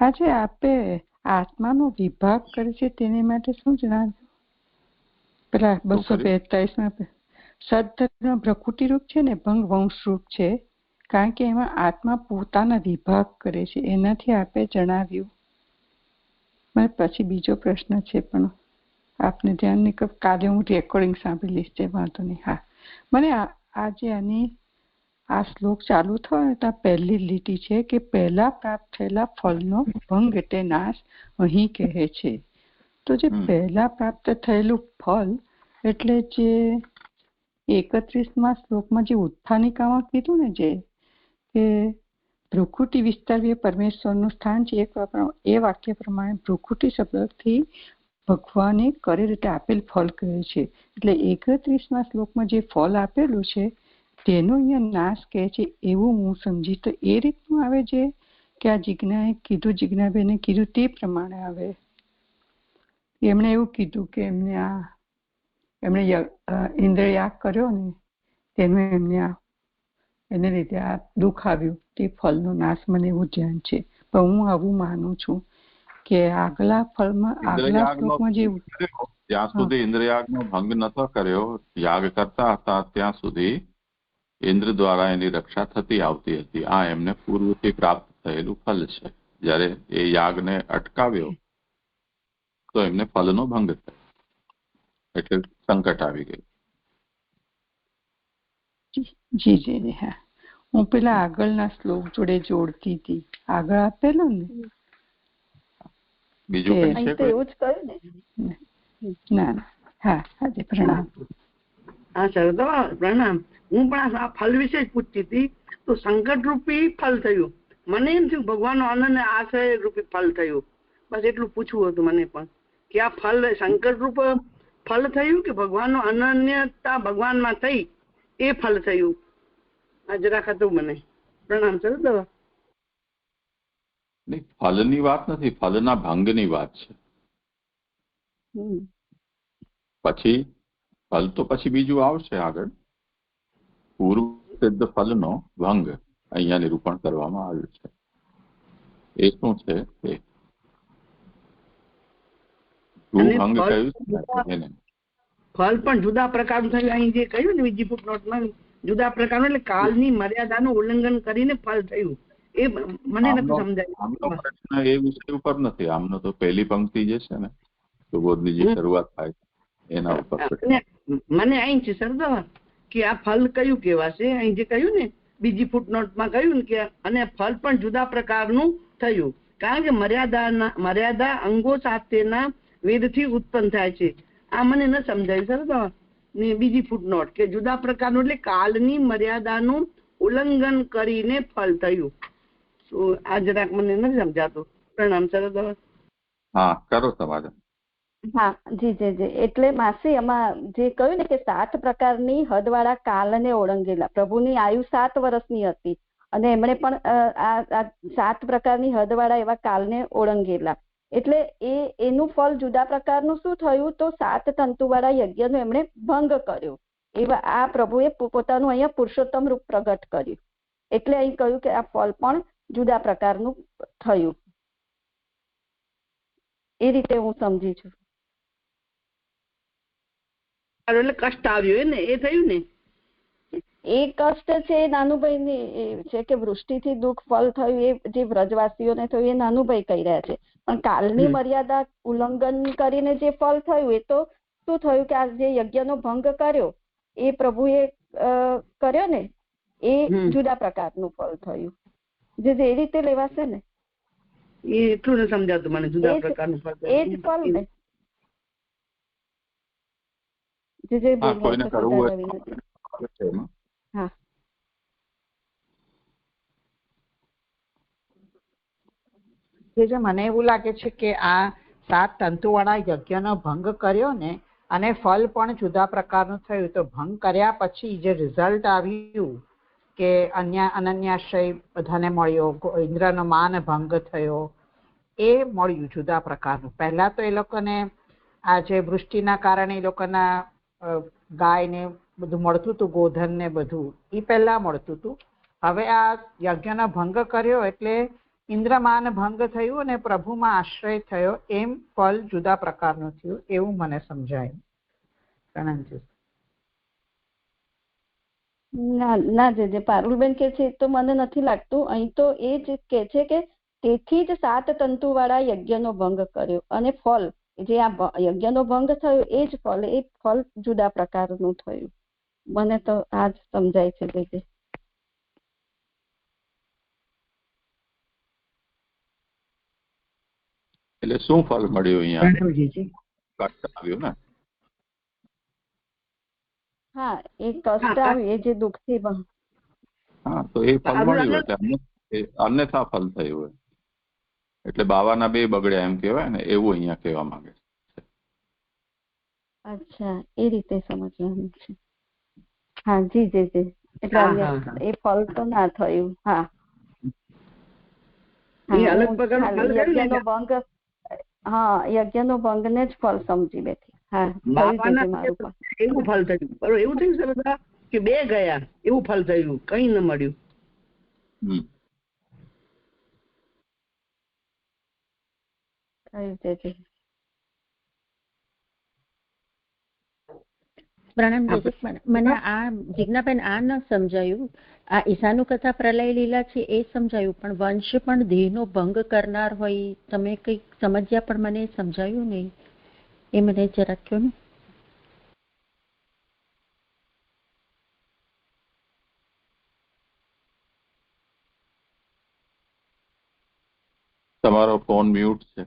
આજે આપે આત્માનો વિભાગ કરે છે તેની માટે શું જણાવ્યું? પેલા 242 સદધર્મ પ્રકૃતિ રૂપ છે ને ભંગ વંશ રૂપ છે, કારણ કે એમાં આત્મા પોતાના વિભાગ કરે છે, એનાથી આપે જણાવ્યું. મને પછી બીજો પ્રશ્ન છે પણ આપને ધ્યાન નહીં કર, કાલે હું રેકોર્ડિંગ સાંભળી લઈશ, વાંધો નહીં. હા, મને આજે આ શ્લોક ચાલુ થયો ને ત્યાં પહેલી લીટી છે કે પહેલા પ્રાપ્ત થયેલા ફળનો ભંગ એટલે નાશ અહીં કહે છે. તો જે પહેલા પ્રાપ્ત થયેલું ફળ એટલે જે 31મા શ્લોકમાં જે ઉત્થાનિકામાં કીધું ને, જે કે ભ્રુકુટી વિસ્તારવી પરમેશ્વરનું સ્થાન છે, એ વાક્ય પ્રમાણે ભ્રુકુટી શબ્દથી ભગવાને કરે રીતે આપેલ ફળ કહે છે. એટલે 31મા શ્લોકમાં જે ફળ આપેલું છે તેનો અહીંયા નાશ કહે છે એવું હું સમજી. તો એ રીતનું આવે છે કે આ જિજ્ઞાએ કીધું, જિજ્ઞાબેને કીધું તે પ્રમાણે આવે. એમણે એવું કીધું કે એમણે ઇન્દ્રયાગ કર્યો ને તેનું એને લીધે આ દુઃખ આવ્યું, તે ફળનો નાશ, મને એવું ધ્યાન છે. પણ હું આવું માનું છું કે આગલા ફળમાં આગલા શ્લોકમાં જે જ્યાં સુધી ઇન્દ્રયાગનો ભંગ નતો કર્યો, યાગ કરતા હતા ત્યાં સુધી ઇન્દ્ર દ્વારા એની રક્ષા થતી આવતી હતી. આ એમને પૂર્વથી પ્રાપ્ત થયેલું ફળ છે. જ્યારે એ યાગને અટકાવ્યો તો એમને ફળનો ભંગ થયો, એટલે સંકટ આવી ગયું. જી જી હા, હું પેલા આગળના શ્લોક જોડે જોડતી હતી. આગળ આપેલો ને બીજું એવું જ કહ્યું ને. ના હા હાજી પ્રણામ. હા સર, પ્રણામ. હું પણ આ ફળ વિશે જ પૂછતી હતી. તો સંકટ રૂપી ફળ થયું, મને એમ થયું ભગવાનનો આનંદ આશ્રય રૂપી ફળ થયું. બસ એટલું પૂછવું હતું મને પણ કે આ ફળ સંકટ રૂપ ફળ થયું કે ભગવાનનો અનન્યતા ભગવાનમાં થઈ એ ફળ થયું? આ જરાક હતું મને. પ્રણામ સર. ફળની વાત નથી, ફળના ભંગની વાત છે. પછી ફળ તો પછી બીજું આવશે આગળ. પૂર્વ સિદ્ધ ફળનો ભંગ અહીંયા નિરૂપણ કરવામાં આવ્યું છે. એ શું છે? ભંગ કહ્યું ફળ પણ જુદા પ્રકારનું થયું. અહીં જે કહ્યું ને બીજી ફૂટનોટમાં જુદા પ્રકારનું, એટલે કાલની મર્યાદાનું ઉલ્લંઘન કરીને ફળ થયું. એ મને નથી સમજાયું. પ્રશ્ન એ વિષય ઉપર નથી, આમનો તો પહેલી પંક્તિ જે છે ને સુબોધની જે શરૂઆત થાય એના ઉપર મને અહીં છે સર કે આ ફળ કયું કહેવાશે. અહીં જે કહ્યું ને બીજી ફૂટનોટમાં કહ્યું ને કે અને ફળ પણ જુદા પ્રકારનું થયું, કારણ કે મર્યાદા અંગો સાથેના વેદથી ઉત્પન્ન થાય છે. આ મને ન સમજાયું સર. ને બીજી ફૂટનોટ કે જુદા પ્રકારનું એટલે કાલની મર્યાદાનું ઉલ્લંઘન કરીને ફળ થયું. આ જરાક મને નથી સમજાતું. પ્રણામ સર. હા કરો તમારે. હા જી જી જી. એટલે માસી એમાં જે કહ્યું ને કે 7 પ્રકારની હદવાળા કાલને ઓળંગેલા. પ્રભુની આયુ 7 વર્ષની હતી અને એમણે પણ આ 7 પ્રકારની હદવાળા એવા કાલને ઓળંગેલા. એટલે એનું ફળ જુદા પ્રકારનું શું થયું? તો 7 તંતુવાળા યજ્ઞનો એમણે ભંગ કર્યો. એવા આ પ્રભુએ પોતાનું અહીંયા પુરુષોત્તમ રૂપ પ્રગટ કર્યું. એટલે અહીં કહ્યું કે આ ફળ પણ જુદા પ્રકારનું થયું. એ રીતે હું સમજી છું. એટલે કષ્ટ આવ્યો ને એ થયું ને. એ કષ્ટ છે એ નાનુભાઈ છે કે વૃષ્ટિથી દુઃખ ફળ થયું એ જે વ્રજવાસીઓને થયું એ નાનુભાઈ કહી રહ્યા છે, પણ કાલની મર્યાદા ઉલ્લંઘન કરીને જે ફળ થયું એ તો શું થયું કે આ જે યજ્ઞનો ભંગ કર્યો એ પ્રભુએ કર્યો ને એ જુદા પ્રકારનું ફળ થયું, જે એ રીતે લેવાશે ને એ એટલું ન સમજાતું મને. જુદા પ્રકારનું ફળ એ જ ફળ ને જે હા. જે મને એવું લાગે છે કે આ 7 તંતુવાળા યજ્ઞનો ભંગ કર્યો ને અને ફળ પણ જુદા પ્રકારનું થયું, તો ભંગ કર્યા પછી જે રિઝલ્ટ આવ્યું કે અનન્યાશ્રય બધાને મળ્યો, ઇન્દ્રનો માન ભંગ થયો, એ મળ્યું જુદા પ્રકારનું. પહેલા તો એ લોકોને આ જે વૃષ્ટિના કારણે એ લોકોના ગાય ને બધું મળતું હતું, ગોધન ને બધું એ પહેલા મળતું હતું. હવે આ યજ્ઞનો ભંગ કર્યો એટલે ઇન્દ્રમાન ભંગ થયું અને પ્રભુમાં આશ્રય થયો, એમ ફળ જુદા પ્રકારનું થયું એવું મને સમજાયું. પ્રણામજી. ના જે પારુલબેન કે છે તો મને નથી લાગતું. અહીં તો એ જ કે છે કે તેથી જ 7 તંતુ વાળા યજ્ઞનો ભંગ કર્યો અને ફળ જે આ યજ્ઞનો ભંગ થયો એ જ ફળ, એ ફળ જુદા પ્રકારનું થયું. મને તો આ જ સમજાય છે. જે એટલે શું ફળ મળ્યું અહીંયા? આવ્યું ને? હા, એ કષ્ટ આવ્યું, એ જે દુઃખથી. હા, તો એ ફળ મળ્યું એટલે અન્યથા ફળ થયું હોય એટલે બાવાના 2 બગડ્યા એમ કહેવાય ને, એવું અહીંયા કહેવા માંગે છે. અચ્છા, એ રીતે સમજવાનું છે. હા જી એટલે એ ફળ તો ના થયું. હા, યજ્ઞનો ભંગ, હા યજ્ઞનો ભંગ ને જ ફળ સમજી બેઠી. હા, એવું ફળ થયું. બરોબર, એવું થયું છે બધા કે 2 ગયા એવું ફળ થયું, કઈ ન મળ્યું. પ્રણામ. મને આ જિજ્ઞાબેન આ ન સમજાયું. આ ઈશાનું કથા પ્રલય લીલા છે એ સમજાયું, પણ વંશ પણ દેહનો ભંગ કરનાર હોય તમે કઈક સમજ્યા પણ મને સમજાયું નહીં, એ મને જરાક કહો ને. તમારો ફોન મ્યુટ છે.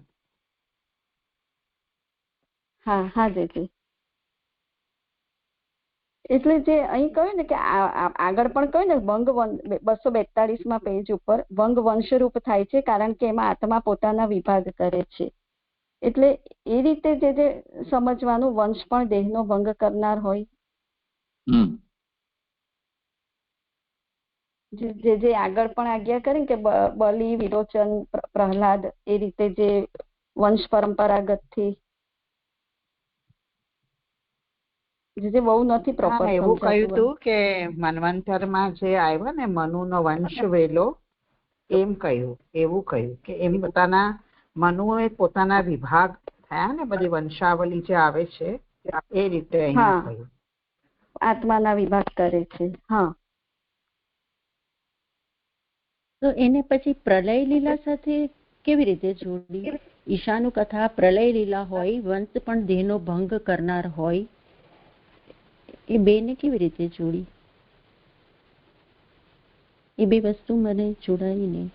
હા હા જી. એટલે જે અહીં કહ્યું ને કે આગળ પણ કહ્યું ને ભંગ 242 પેજ ઉપર ભંગ વંશરૂપ થાય છે, કારણ કે એમાં આત્મા પોતાના વિભાગ કરે છે. એટલે એ રીતે જે સમજવાનું, વંશ પણ દેહનો ભંગ કરનાર હોય. જે આગળ પણ આજ્ઞા કરી કે બલિ, વિરોચન, પ્રહલાદ, એ રીતે જે વંશ પરંપરાગત થી જે બહુ નથી પ્રોપર એવું કહ્યું હતું કે મન્વંતરમાં જે આવ્યો ને મનુનો વંશ વેલો, એમ કહ્યું, એવું કહ્યું કે એમ પોતાના મનુએ પોતાના વિભાગ થયા ને, બધી વંશાવલી જે આવે છે એ રીતે અહીંયા કહ્યું આત્માના વિભાગ કરે છે. હા, તો એને પછી પ્રલય લીલા સાથે કેવી રીતે જોડી? ઈશાનું કથા પ્રલય લીલા હોય, વંશ પણ દેહનો ભંગ કરનાર હોય, એ 2 ને કેવી રીતે જોડી? એ 2 વસ્તુ મને જોડાઈ નહીં.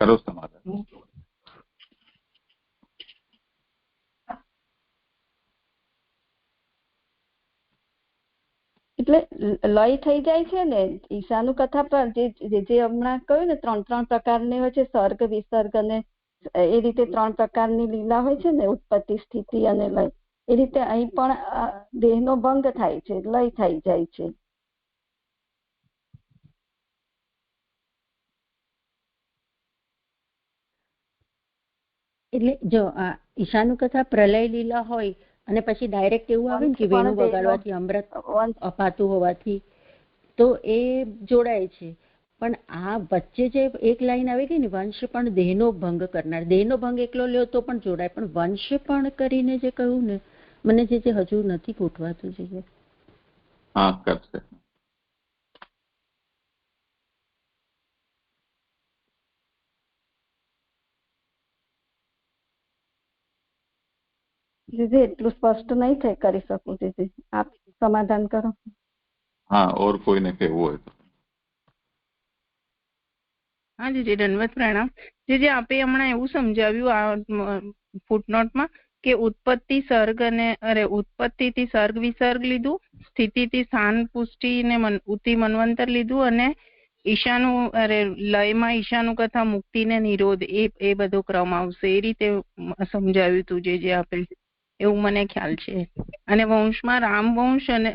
કરો સમાધાન. એટલે લય થઈ જાય છે ને ઈશાનું કથા પર. જે હમણાં કહ્યું ને 3 પ્રકારની હોય છે, સર્ગ, વિસર્ગ અને એ રીતે 3 પ્રકારની લીલા હોય છે ને, ઉત્પત્તિ, સ્થિતિ અને લય. એ રીતે અહીં પણ દેહનો ભંગ થાય છે, લય થઈ જાય છે. એટલે જો આ ઈશાનું કથા પ્રલય લીલા હોય અને પછી ડાયરેક્ટ એવું આવે ને કે વેણુ વગાડવાથી અમૃત અપાતું હોવાથી, તો એ જોડાય છે. પણ આ વચ્ચે જે એક લાઈન આવી ગઈ ને, વંશ પણ દેહનો ભંગ કરનાર, દેહનો ભંગ એકલો લ્યો તો પણ જોડાય, પણ વંશ પણ કરીને જે કહ્યું ને, મને જે હજુ નથી ગોઠવાતું છે. હા, કરશે. દીદી એટલું સ્પષ્ટ નહીં થઈ કરી શકું. દીદી આપ સમાધાન કરો. હા, ઓર કોઈને કહેવું હોય તો. હા જીજી, દંડવત પ્રણામ. જે આપે હમણાં એવું સમજાવ્યું આ ફૂટનોટમાં કે ઉત્પત્તિ સર્ગ અને ઉત્પત્તિથી સર્ગ વિસર્ગ લીધું, સ્થિતિથી સ્થાન પુષ્ટિ ને ઉતિ મન્વંતર લીધું, અને ઈશાનું લયમાં ઈશાનું કથા મુક્તિ ને નિરોધ એ બધો ક્રમ આવશે. એ રીતે સમજાવ્યું તું જે આપે, એવું મને ખ્યાલ છે. અને વંશમાં રામવંશ અને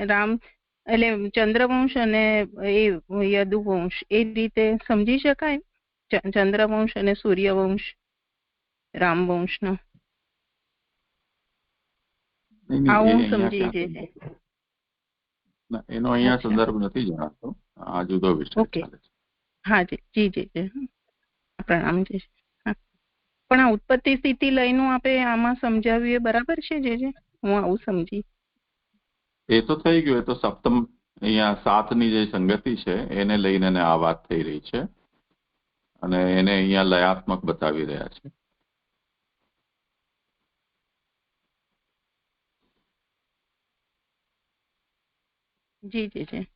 એટલે ચંદ્રવંશ અને એ યદુવંશ એ રીતે સમજી શકાય. ચંદ્રવંશ અને સૂર્યવંશ રામવંશનો આવું સમજી છે. એનો અહીંયા સંદર્ભ નથી જણાતો, આ જુદો વિષય ચાલે છે. હા જી જી પ્રણામ જી. પણ આ ઉત્પત્તિ સ્થિતિ લઈને આપે આમાં સમજાવ્યું એ બરાબર છે જે હું આવું સમજી. એ તો થઈ ગયું. એ તો સપ્તમ અહીંયા 7ની જે સંગતિ છે એને લઈને આ વાત થઈ રહી છે, અને એને અહીંયા લયાત્મક બતાવી રહ્યા છે. જી જી જી.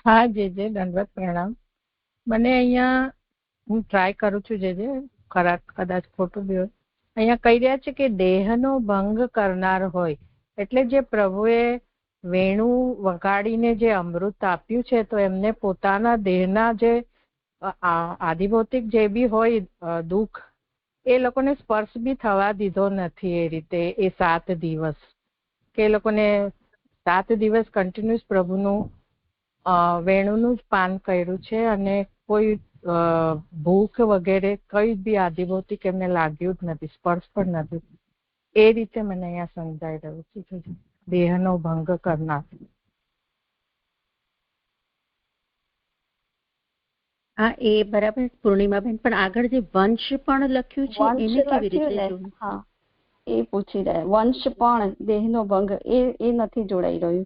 હા જે દંડવત પ્રણામ. મને અહીંયા હું ટ્રાય કરું છું જે કદાચ ખોટું બી હોય. અહીંયા કહી રહ્યા છે કે દેહનો ભંગ કરનાર હોય, એટલે જે પ્રભુએ વેણુ વગાડીને જે અમૃત આપ્યું છે, તો એમને પોતાના દેહના જે આધિભૌતિક જે બી હોય દુઃખ, એ લોકોને સ્પર્શ બી થવા દીધો નથી. એ રીતે એ 7 દિવસ કે એ લોકોને 7 દિવસ કન્ટિન્યુઅસ પ્રભુનું વેણુનું જ પાન કર્યું છે, અને કોઈ ભૂખ વગેરે કઈ બી આધિભૌતિક એમને લાગ્યું જ નથી, સ્પર્શ પણ નથી. એ રીતે મને અહીંયા સમજાઈ રહ્યું છે દેહનો ભંગ કરનાર. હા એ બરાબર પૂર્ણિમાબેન, પણ આગળ જે વંશ પણ લખ્યું છે એને કેવી રીતે? હા એ પૂછી રહ્યા. વંશ પણ દેહનો ભંગ એ નથી જોડાઈ રહ્યું.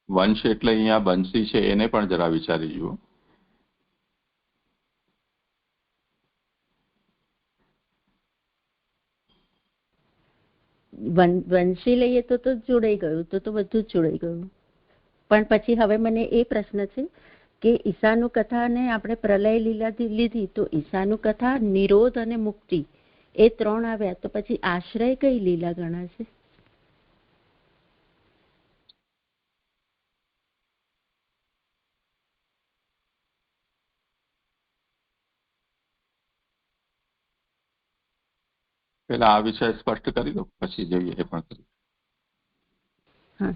વંશ એટલે અહીંયા બંસી છે, એને પણ જરા વિચારી જુઓ. વંશી લઈએ તો જોડાઈ ગયું, તો બધું જ જોડાઈ ગયું. પણ પછી હવે મને એ પ્રશ્ન છે કે ઈશાનું કથા ને આપણે પ્રલય લીલા લીધી, તો ઈશાનું કથા, નિરોધ અને મુક્તિ એ 3 આવ્યા, તો પછી આશ્રય કઈ લીલા ગણાશે? પેલા આ વિષય સ્પષ્ટ કરી દો, પછી જોઈએ એ પણ કરી. હા,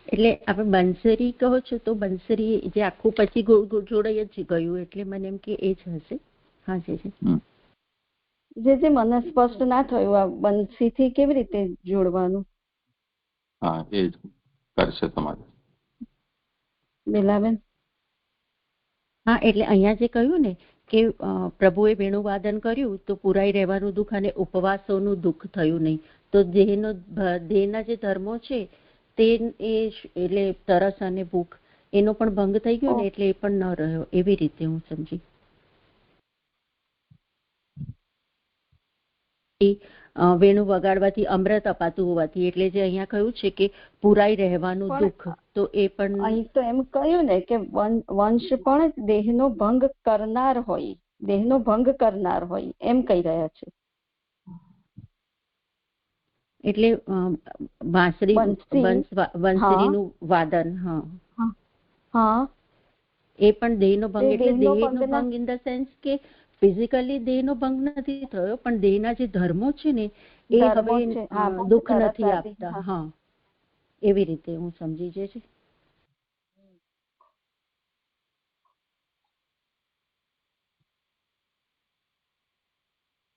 એટલે આપણે બંસરી કહો છો, તો બંસરી જે આખું પછી જોડાઈ જ ગયું, એટલે મને એમ કે એ જ હશે. હા જે મને સ્પષ્ટ ના થયું, આ બંસીથી કેવી રીતે જોડવાનું? હા, એ જ કરશે તમારે બેલાબેન. હા, એટલે અહીંયા જે કહ્યું ને કે પ્રભુએ વેણુવાદન કર્યું તો પુરાઈ રહેવાનું દુઃખ અને ઉપવાસોનું દુઃખ થયું નહીં, તો દેહના જે ધર્મો છે તે એટલે તરસ અને ભૂખ એનો પણ ભંગ થઈ ગયો ને, એટલે એ પણ ન રહ્યો. એવી રીતે હું સમજી. વેણુ વગાડવાથી અમૃત અપાતું હોવાથી, એટલે જે અહીંયા કહ્યું છે કે પુરાઈ રહેવાનું દુઃખ, તો એ પણ અહીં તો એમ કહ્યું ને કે વંશ પણ દેહનો ભંગ કરનાર હોય, દેહનો ભંગ કરનાર હોય એમ કહી રહ્યા છે. એટલે બંસરીનું વાદન. હા, એ પણ દેહનો ભંગ. એટલે દેહનો ભંગ ઇન ધ સેન્સ કે ફિઝિકલી દેહનો ભંગ નથી થયો, પણ દેહના જે ધર્મો છે ને એ હવે દુઃખ નથી આપતા. હા, એવી રીતે હું સમજી જે છે.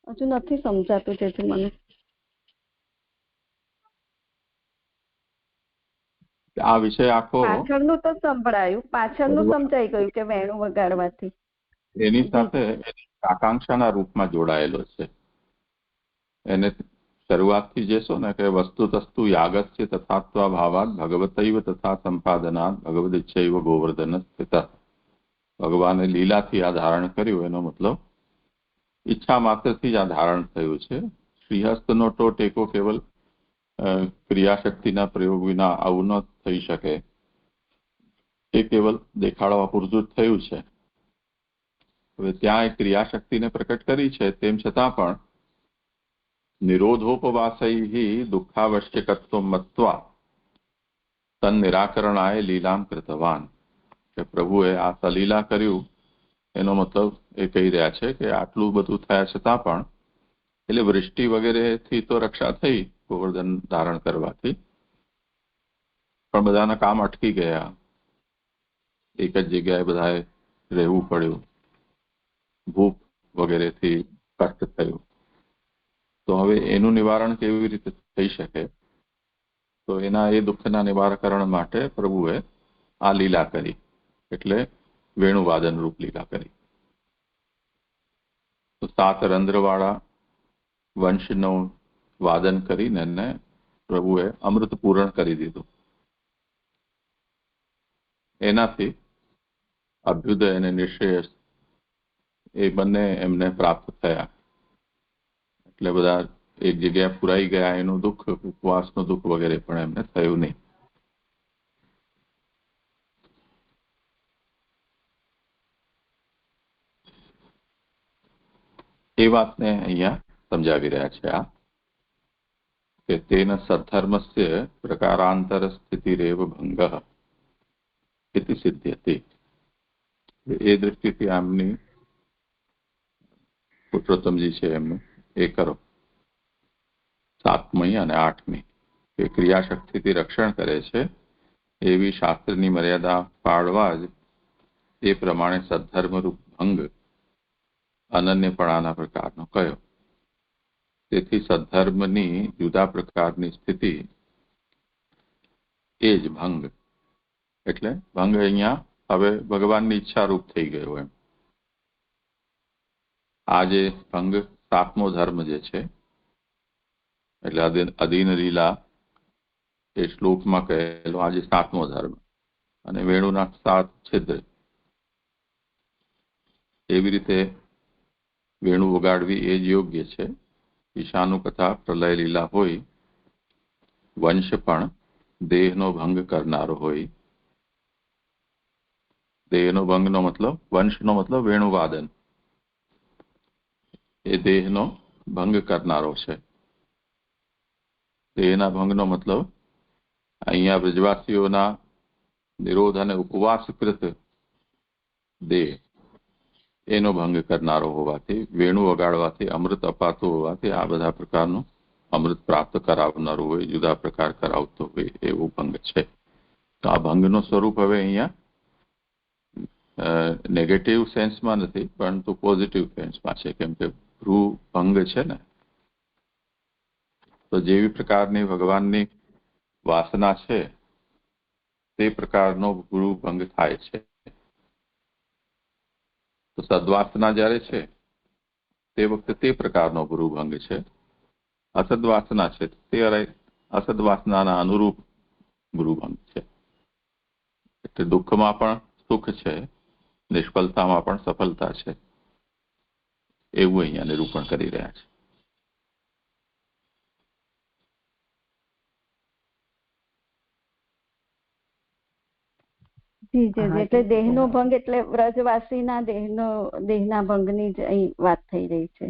હજુ નથી સમજાતું, તેથી મને આ વિષય આખો પાછળનું તો સંભળાયું, પાછળનું સમજાઈ ગયું કે વેણું વગાડવાથી એની સાથે આકાંક્ષાના રૂપમાં જોડાયેલો છે. એને શરૂઆતથી જે છો ને કે વસ્તુતસ્તુ યાગસ્ય તથાત્વા ભાવાત ભગવતૈવ તથા સંપાદનાત ભગવદિચ્છૈવ ગોવર્ધન સ્થિત. ભગવાને લીલાથી આ ધારણ કર્યું, એનો મતલબ ઈચ્છા માત્રથી જ આ ધારણ થયું છે. શ્રીહસ્તનો તો ટેકો કેવલ ક્રિયાશક્તિના પ્રયોગ વિના આવું ન થઈ શકે. એ કેવલ દેખાડવા પૂરતું જ થયું છે. હવે ત્યાં એ ક્રિયાશક્તિને પ્રકટ કરી છે, તેમ છતાં પણ નિરોધોપવાસૈ દુઃખાવશ્યકત્વ મત્વા તન નિરાકરણાય લીલામ કૃતવાન. કે પ્રભુએ આ સલીલા કર્યું, એનો મતલબ એ કહી રહ્યા છે કે આટલું બધું થયા છતાં પણ, એટલે વૃષ્ટિ વગેરેથી તો રક્ષા થઈ ગોવર્ધન ધારણ કરવાથી, પણ બધાના કામ અટકી ગયા. એક જ જગ્યાએ બધાએ રહેવું પડ્યું, ભૂખ વગેરેથી કષ્ટ થયું. તો હવે એનું નિવારણ કેવી રીતે થઈ શકે? તો એના એ દુઃખના નિવારણ માટે પ્રભુએ આ લીલા કરી, એટલે વેણુવાદન રૂપ લીલા કરી. તો 7 રંધ્રવાળા વંશનું વાદન કરીને એને પ્રભુએ અમૃત પૂરણ કરી દીધું. એનાથી અભ્યુદય અને નિશ્રેયસ એ બંને એમને પ્રાપ્ત થયા. એટલે બધા એક જગ્યાએ પુરાઈ ગયા. એનું દુઃખ, ઉપવાસનું દુઃખ વગેરે પણ એમને થયું નહીં. એ વાતને અહીંયા સમજાવી રહ્યા છે આ કે તેન સદ્ધર્મસ્ય પ્રકારાંતર સ્થિતિરેવ ભંગઃ ઇતિ સિદ્ધ્યતે. એ દૃષ્ટિથી આમની પુરુષોત્તમજી છે એમનું એ કરો. 7મી અને 8મી કે ક્રિયાશક્તિથી રક્ષણ કરે છે, એવી શાસ્ત્રની મર્યાદા પાળવા જ એ પ્રમાણે સદ્ધર્મરૂપ ભંગ અનન્યપણાના પ્રકારનો કયો. તેથી સદ્ધર્મની જુદા પ્રકારની સ્થિતિ એ જ ભંગ. એટલે ભંગ અહીંયા હવે ભગવાનની ઈચ્છા રૂપ થઈ ગયો. એમ આ જે ભંગ 7મો ધર્મ જે છે, એટલે અધીન લીલા એ શ્લોકમાં કહેલો આજે 7મો ધર્મ, અને વેણુના 7 છિદ્ર. એવી રીતે વેણુ વગાડવી એ જ યોગ્ય છે. ઈશાનું કથા પ્રલય લીલા હોય, વંશ પણ દેહનો ભંગ કરનારો હોય. દેહનો ભંગનો મતલબ, વંશનો મતલબ વેણુવાદન. એ દેહનો ભંગ કરનારો છે. દેહના ભંગનો મતલબ અહીંયા બ્રજવાસીઓના નિરોધ અને ઉપવાસકૃત દેહ એનો ભંગ કરનારો હોવાથી, વેણુ વગાડવાથી અમૃત અપાતું હોવાથી આ બધા પ્રકારનું અમૃત પ્રાપ્ત કરાવનારું હોય, જુદા પ્રકાર કરાવતો હોય એવો ભંગ છે. તો આ ભંગનું સ્વરૂપ હવે અહીંયા નેગેટિવ સેન્સમાં નથી, પરંતુ પોઝિટિવ સેન્સમાં છે. કેમ કે ભ્રૂ ભંગ છે ને, તો જેવી પ્રકારની ભગવાનની વાસના છે તે પ્રકારનો ભ્રૂ ભંગ થાય છે. તો સદ્વાસના જ્યારે છે તે વખતે તે પ્રકારનો ભ્રૂ ભંગ છે. અસદ્વાસના છે તે અસદ્વાસનાના અનુરૂપ ભ્રૂ ભંગ છે. એટલે દુઃખમાં પણ સુખ છે, નિષ્ફળતામાં પણ સફળતા છે, એવું અહીંયા નિરૂપણ કરી રહ્યા છે. એટલે દેહનો ભંગ એટલે વ્રજવાસીના દેહના ભંગની જ અહીં વાત થઈ રહી છે.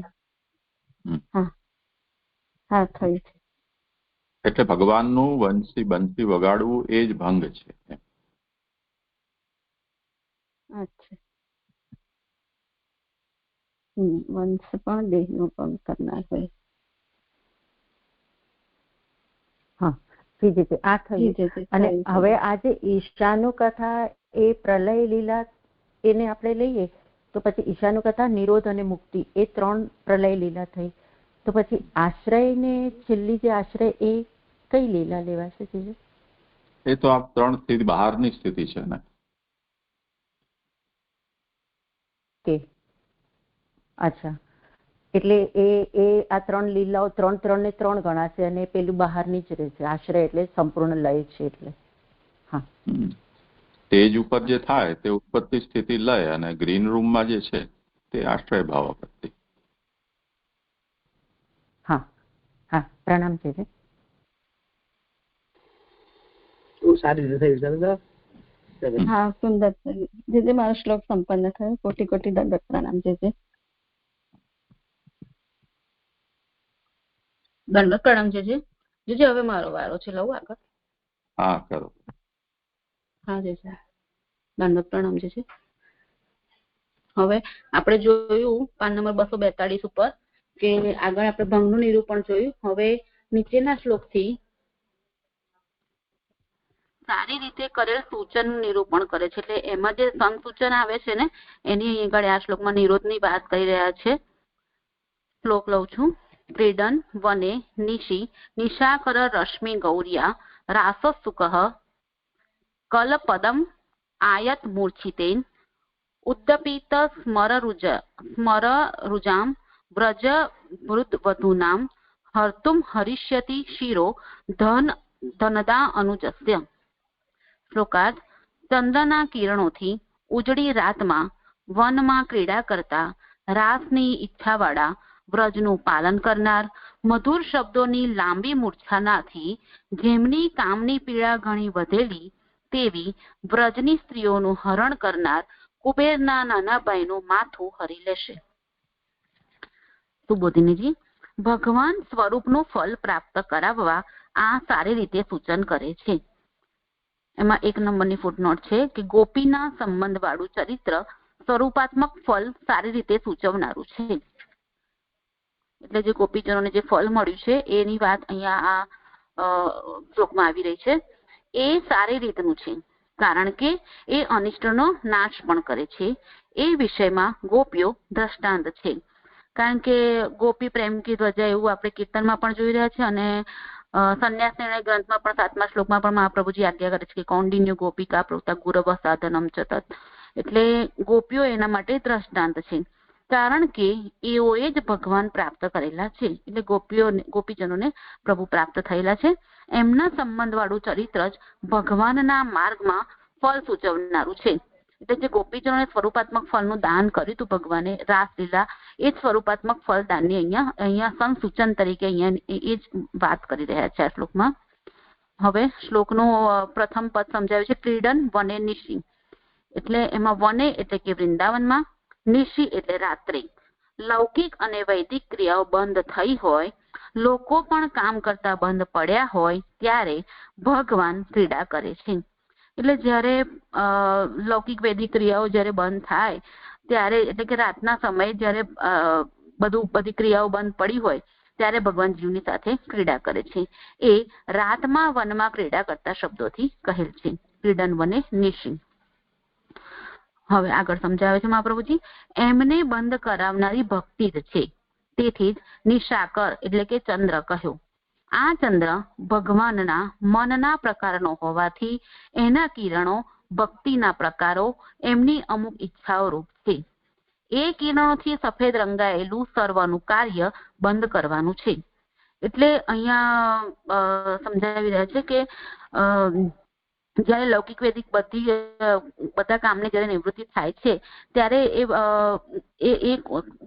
હા, થઈ છે. એટલે ભગવાનનું બંસી વગાડવું એ જ ભંગ છે. અચ્છા, વંશ પણ દેહનો ભંગ કરનાર હોય. હા, આ થયું. અને હવે આ જે ઈશાનું કથા એ પ્રલય લીલા એને આપણે લઈએ તો પછી ઈશાનું કથા નિરોધ અને મુક્તિ એ 3 પ્રલય લીલા થઈ. તો પછી આશ્રય ને છેલ્લી જે આશ્રય એ કઈ લીલા લેવાશે? એ તો આ 3 સ્થિતિ બહારની સ્થિતિ છે ને. કે અચ્છા, એટલે એ આ 3 લીલાઓ 3 ને 3 ગણાશે અને પેલું બહારની જ રહેશે. આશ્રય એટલે સંપૂર્ણ લય છે. એટલે હા, તેજ ઉપર જે થાય તે ઉત્પત્તિ સ્થિતિ લય અને ગ્રીન રૂમમાં જે છે તે આશ્રય ભાવાપત્તિ. હા હા, પ્રણામ છે. સારી રીતે થયું. હા, સુંદર થયું. જે મારો શ્લોક સંપન્ન થયો. કોટી કોટી દંડવત પ્રણામ. જે દંડવત પ્રણામ. જે હવે મારો વારો છે, લઉં આગળ? હા, કરો. હા જે દંડવત પ્રણામ. જે હવે આપણે જોયું પાન નંબર 242 ઉપર કે આગળ આપણે ભંગનું નિરૂપણ જોયું. હવે નીચેના શ્લોકથી સારી રીતે કરેલ સૂચનનું નિરૂપણ કરે છે. એટલે એમાં જે સંસૂચન આવે છે ને એની આગળ આ શ્લોકમાં નિરોધની વાત કરી રહ્યા છે. શ્લોક લઉં છું. ક્રીડન વને નિશી નિશાકર રશ્મિ ગૌર્યા રાસસુકઃ કલપદમ આયત મૂર્છિતેન ઉદ્દપીત સ્મરરુજામ વ્રજ વૃદ્ધવધૂનામ હર્તુમ હરિષ્યતિ શિરો ધનદા અનુજસ્ય. શ્લોકાર્થ. ચંદ્રના કિરણોથી ઉજળી રાતમાં વનમાં ક્રીડા કરતા રાસની ઈચ્છાવાળા વ્રજનું પાલન કરનાર મધુર શબ્દોની લાંબી મૂર્છાનાથી જેમની કામની પીડા ઘણી વધેલી તેવી વ્રજની સ્ત્રીઓનું હરણ કરનાર કુબેરના નાના ભાઈનું માથું હરી લેશે. સુબોધિનીજી, ભગવાન સ્વરૂપનું ફળ પ્રાપ્ત કરાવવા આ સારી રીતે સૂચન કરે છે. એમાં 1 નંબરની ફૂટનોટ છે કે ગોપીના સંબંધ વાળું ચરિત્ર સ્વરૂપાત્મક ફળ સારી રીતે સૂચવનારું છે. એટલે જે ગોપીજનોને જે ફળ મળ્યું છે એની વાત અહીંયા આ શ્લોકમાં આવી રહી છે. એ સારી રીતનું છે કારણ કે એ અનિષ્ટનો નાશ પણ કરે છે. એ વિષયમાં ગોપીઓ દ્રષ્ટાંત છે. કારણ કે ગોપી પ્રેમ કી ધ્વજા એવું આપણે કીર્તનમાં પણ જોઈ રહ્યા છે અને સંન્યાસ નિર્ણય ગ્રંથમાં પણ 7મા શ્લોકમાં પણ મહાપ્રભુજી આજ્ઞા કરે છે કે કૌંડિન્ય ગોપિકા પ્રોક્તા ગુરવ સાધનમ ચતત. એટલે ગોપીઓ એના માટે દ્રષ્ટાંત છે કારણ કે એઓએ જ ભગવાન પ્રાપ્ત કરેલા છે. એટલે ગોપીજનોને પ્રભુ પ્રાપ્ત થયેલા છે. એમના સંબંધ વાળું ચરિત્ર જ ભગવાનના માર્ગમાં ફળ સૂચવનારું છે. એટલે જે ગોપીજનોને સ્વરૂપાત્મક ફળનું દાન કર્યું હતું ભગવાને રાસલીલા એ જ સ્વરૂપાત્મક ફળ દાનની અહીંયા સંસૂચન તરીકે અહીંયા એ જ વાત કરી રહ્યા છે આ શ્લોકમાં. હવે શ્લોકનું પ્રથમ પદ સમજાવ્યું છે. ક્રીડન વને નિશી. એટલે એમાં વને એટલે કે વૃંદાવનમાં, નિશી એટલે રાત્રે. લૌકિક અને વૈદિક ક્રિયાઓ બંધ થઈ હોય, લોકો પણ કામ કરતા બંધ પડ્યા હોય ત્યારે ભગવાન ક્રીડા કરે છે. એટલે જ્યારે લૌકિક વૈદિક ક્રિયાઓ જ્યારે બંધ થાય ત્યારે એટલે કે રાતના સમયે જ્યારે બધી ક્રિયાઓ બંધ પડી હોય ત્યારે ભગવાન જીવની સાથે ક્રીડા કરે છે. એ રાતમાં વનમાં ક્રીડા કરતા શબ્દોથી કહેલ છે. ક્રીડન વને નિશી. હવે આગળ સમજાવે છે મહાપ્રભુજી. એમને બંધ કરાવનારી ભક્તિ જ છે. તેથી જ નિશાકર એટલે કે ચંદ્ર કહ્યો. આ ચંદ્ર ભગવાનના મનના પ્રકારનો હોવાથી એના કિરણો ભક્તિના પ્રકારો એમની અમુક ઈચ્છાઓ રૂપ છે. એ કિરણોથી સફેદ રંગાયેલું સર્વનું કાર્ય બંધ કરવાનું છે. એટલે અહીંયા સમજાવી રહ્યા છે કે જયારે લૌકિક વૈદિક બધા કામને જયારે નિવૃત્તિ થાય છે ત્યારે એ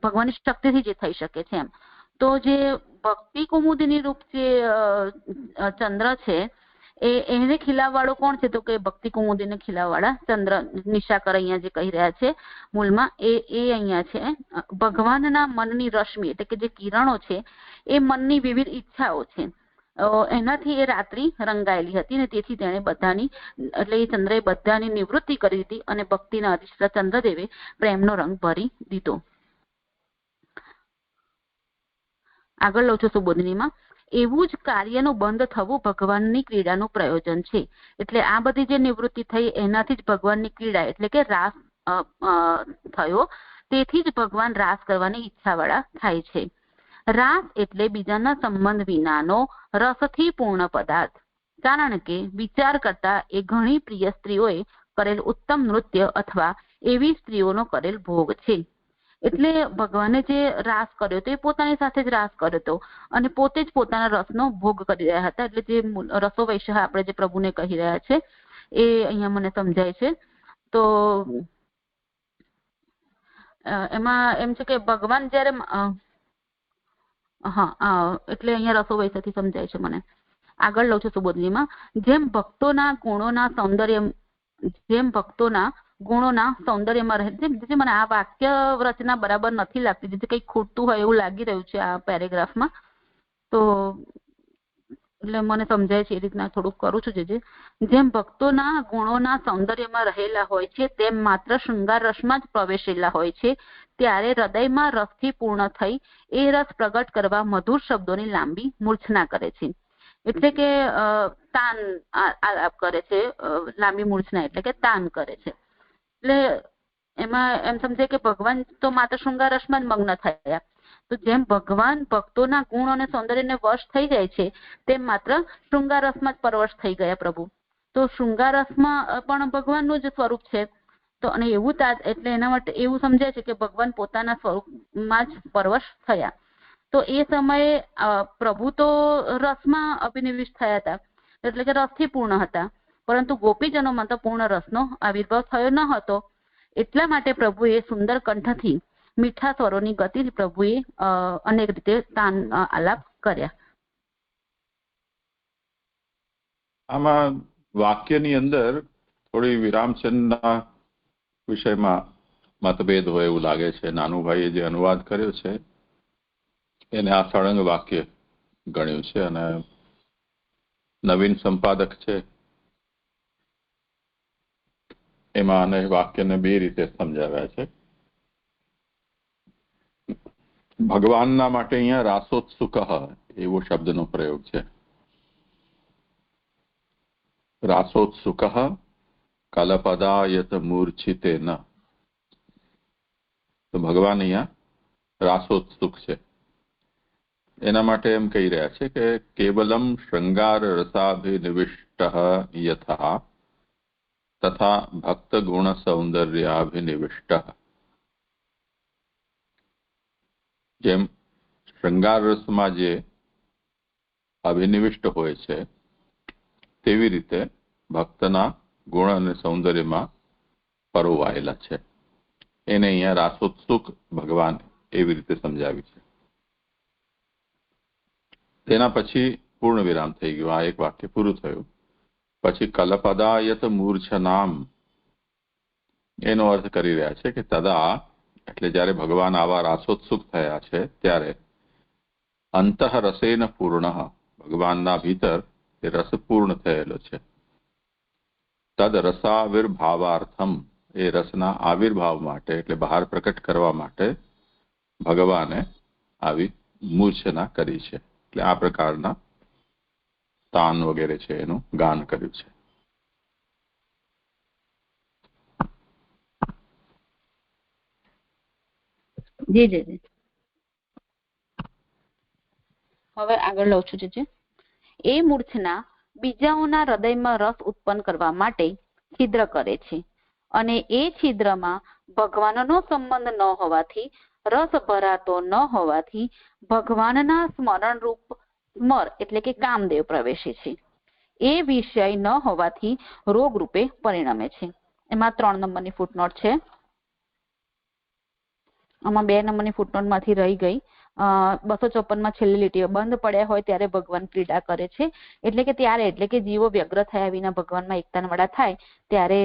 ભગવાનની શક્તિથી જે થઈ શકે છે એમ. તો જે ભક્તિ કુમુદિની રૂપ જે ચંદ્ર છે એને ખીલાવવાળો કોણ છે? તો કે ભક્તિ કુમુદીને ખીલાવવાળા ચંદ્ર નિશાકર અહીંયા જે કહી રહ્યા છે મૂળમાં એ અહીંયા છે ભગવાનના મનની રશ્મિ એટલે કે જે કિરણો છે એ મનની વિવિધ ઈચ્છાઓ છે. એનાથી એ રાત્રિ રંગાયેલી હતી ને તેથી તેણે બધાની એટલે એ ચંદ્રએ બધાની નિવૃત્તિ કરી દીધી અને ભક્તિના અધિષ્ઠા ચંદ્રદેવે પ્રેમનો રંગ ભરી દીધો. આગળ લઉં છું સુબોધિનીમાં. એવું જ કાર્યનું બંધ થવું ભગવાનની ક્રીડાનું પ્રયોજન છે. એટલે આ બધી જે નિવૃત્તિ થઈ એનાથી જ ભગવાનની ક્રીડા એટલે કે રાસ થયો. તેથી જ ભગવાન રાસ કરવાની ઈચ્છાવાળા થાય છે. રાસ એટલે બીજાના સંબંધ વિનાનો રસથી પૂર્ણ પદાર્થ. કારણ કે વિચાર કરતા એ ઘણી પ્રિય સ્ત્રીઓએ કરેલ ઉત્તમ નૃત્ય અથવા એવી સ્ત્રીઓનો કરેલ ભોગ છે. એટલે ભગવાને જે રાસ કર્યો હતો એ પોતાની સાથે જ રાસ કર્યો હતો અને પોતે જ પોતાના રસનો ભોગ કરી રહ્યા હતા. એટલે જે રસો વૈશ્ય આપણે જે પ્રભુને કહી રહ્યા છે એ અહીંયા મને સમજાય છે. તો એમાં એમ છે કે ભગવાન જયારે એટલે અહીંયા રસો વૈશ્યથી સમજાય છે મને. આગળ લઉં છું સુબોધિનીમાં. જેમ ભક્તોના ગુણોના સૌંદર્યમાં રહે છે. મને આ વાક્ય રચના બરાબર નથી લાગતી, જે કંઈક ખૂટતું હોય એવું લાગી રહ્યું છે આ પેરેગ્રાફમાં. તો એટલે મને સમજાય છે એ રીતના થોડુંક કરું છું. જેમ ભક્તોના ગુણોના સૌંદર્યમાં રહેલા હોય છે તેમ માત્ર શૃંગાર રસમાં જ પ્રવેશેલા હોય છે. ત્યારે હૃદયમાં રસથી પૂર્ણ થઈ એ રસ પ્રગટ કરવા મધુર શબ્દોની લાંબી મૂર્છના કરે છે. એટલે કે તાન આલાપ કરે છે. લાંબી મૂર્છના એટલે કે તાન કરે છે. એટલે એમાં એમ સમજે કે ભગવાન તો માત્ર શૃંગાર રસમાં જ મગ્ન થયા. તો જેમ ભગવાન ભક્તોના ગુણ અને સૌંદર્યને વશ થઈ જાય છે તેમ માત્ર શૃંગાર રસમાં જ પરવશ થઈ ગયા પ્રભુ. તો શૃંગાર રસમાં પણ ભગવાનનું જ સ્વરૂપ છે. તો અને એવું એટલે એના માટે એવું સમજાય છે કે ભગવાન પોતાના સ્વરૂપમાં જ પરવશ થયા. તો એ સમયે પ્રભુ તો રસમાં અભિનિવિષ્ટ થયા હતા એટલે કે રસથી પૂર્ણ હતા. પરંતુ ગોપીજનોમાં તો પૂર્ણ રસનો આવિર્ભાવ થયો ન હતો. એટલા માટે પ્રભુએ સુંદર કંઠથી મીઠા સ્વરોની ગતિથી પ્રભુએ અનેક રીતે તાન આલાપ કર્યા. આમાં વાક્યની અંદર થોડી વિરામચંદના વિષયમાં મતભેદ હોય એવું લાગે છે. નાનુભાઈએ જે અનુવાદ કર્યો છે એને આ સળંગ વાક્ય ગણ્યું છે અને નવીન સંપાદક છે એમાં આને વાક્યને બે રીતે સમજાવ્યા છે. ભગવાનના માટે અહીંયા રાસોત્સુક એવો શબ્દનો પ્રયોગ છે. રાસોત્સુક કલપદાયત મૂર્છિતેન. તો ભગવાન અહીંયા રાસોત્સુક છે. એના માટે એમ કહી રહ્યા છે કે કેવલમ શૃંગાર રસાભિનિવિષ્ટ યથા તથા ભક્ત ગુણ સૌંદર્યાભિનિવિષ્ટ. જેમ શૃંગાર રસમાં જે અભિનિવિષ્ટ હોય છે તેવી રીતે ભક્તના ગુણ અને સૌંદર્યમાં પરોવાયેલા છે. એને અહીંયા રાસોત્સુક ભગવાન એવી રીતે સમજાવી છે. તેના પછી પૂર્ણ વિરામ થઈ ગયું. આ એક વાક્ય પૂરું થયું. પછી કલપદાયત મૂર્છનામ એનો અર્થ કરી રહ્યા છે કે તદા એટલે જયારે ભગવાન આવા રાસોત્સુક થયા છે ત્યારે અંતઃ રસેન પૂર્ણ ભગવાનના ભીતર એ રસ પૂર્ણ થયેલો છે. તદ રસાવિર્ભાવાર્થમ એ રસના આવિર્ભાવ માટે એટલે બહાર પ્રકટ કરવા માટે ભગવાને આવી મૂર્છના કરી છે. એટલે આ પ્રકારના તાન વગેરે છે એનું ગાન કર્યું છે. જી જી. હવે આગળ લઉં છું. એ મૂર્છના બીજાઓના હૃદયમાં રસ ઉત્પન્ન કરવા માટે છિદ્ર કરે છે અને એ છિદ્રમાં ભગવાનનો સંબંધ ન હોવાથી રસ ભરાતો ન હોવાથી ભગવાનના સ્મરણ રૂપ સ્મર એટલે કે કામદેવ પ્રવેશે છે. એ વિષય ન હોવાથી રોગ રૂપે પરિણમે છે. એમાં 3 નંબરની ફૂટનોટ છે. આમાં 2 નંબરની ફૂટનોટમાંથી રહી ગઈ. 254 છેલ્લી લીટીઓ બંધ પડ્યા હોય ત્યારે ભગવાન ક્રીડા કરે છે. એટલે કે ત્યારે એટલે કે જીવો વ્યગ્ર થયા વિના ભગવાનમાં એકતાનવાળા થાય ત્યારે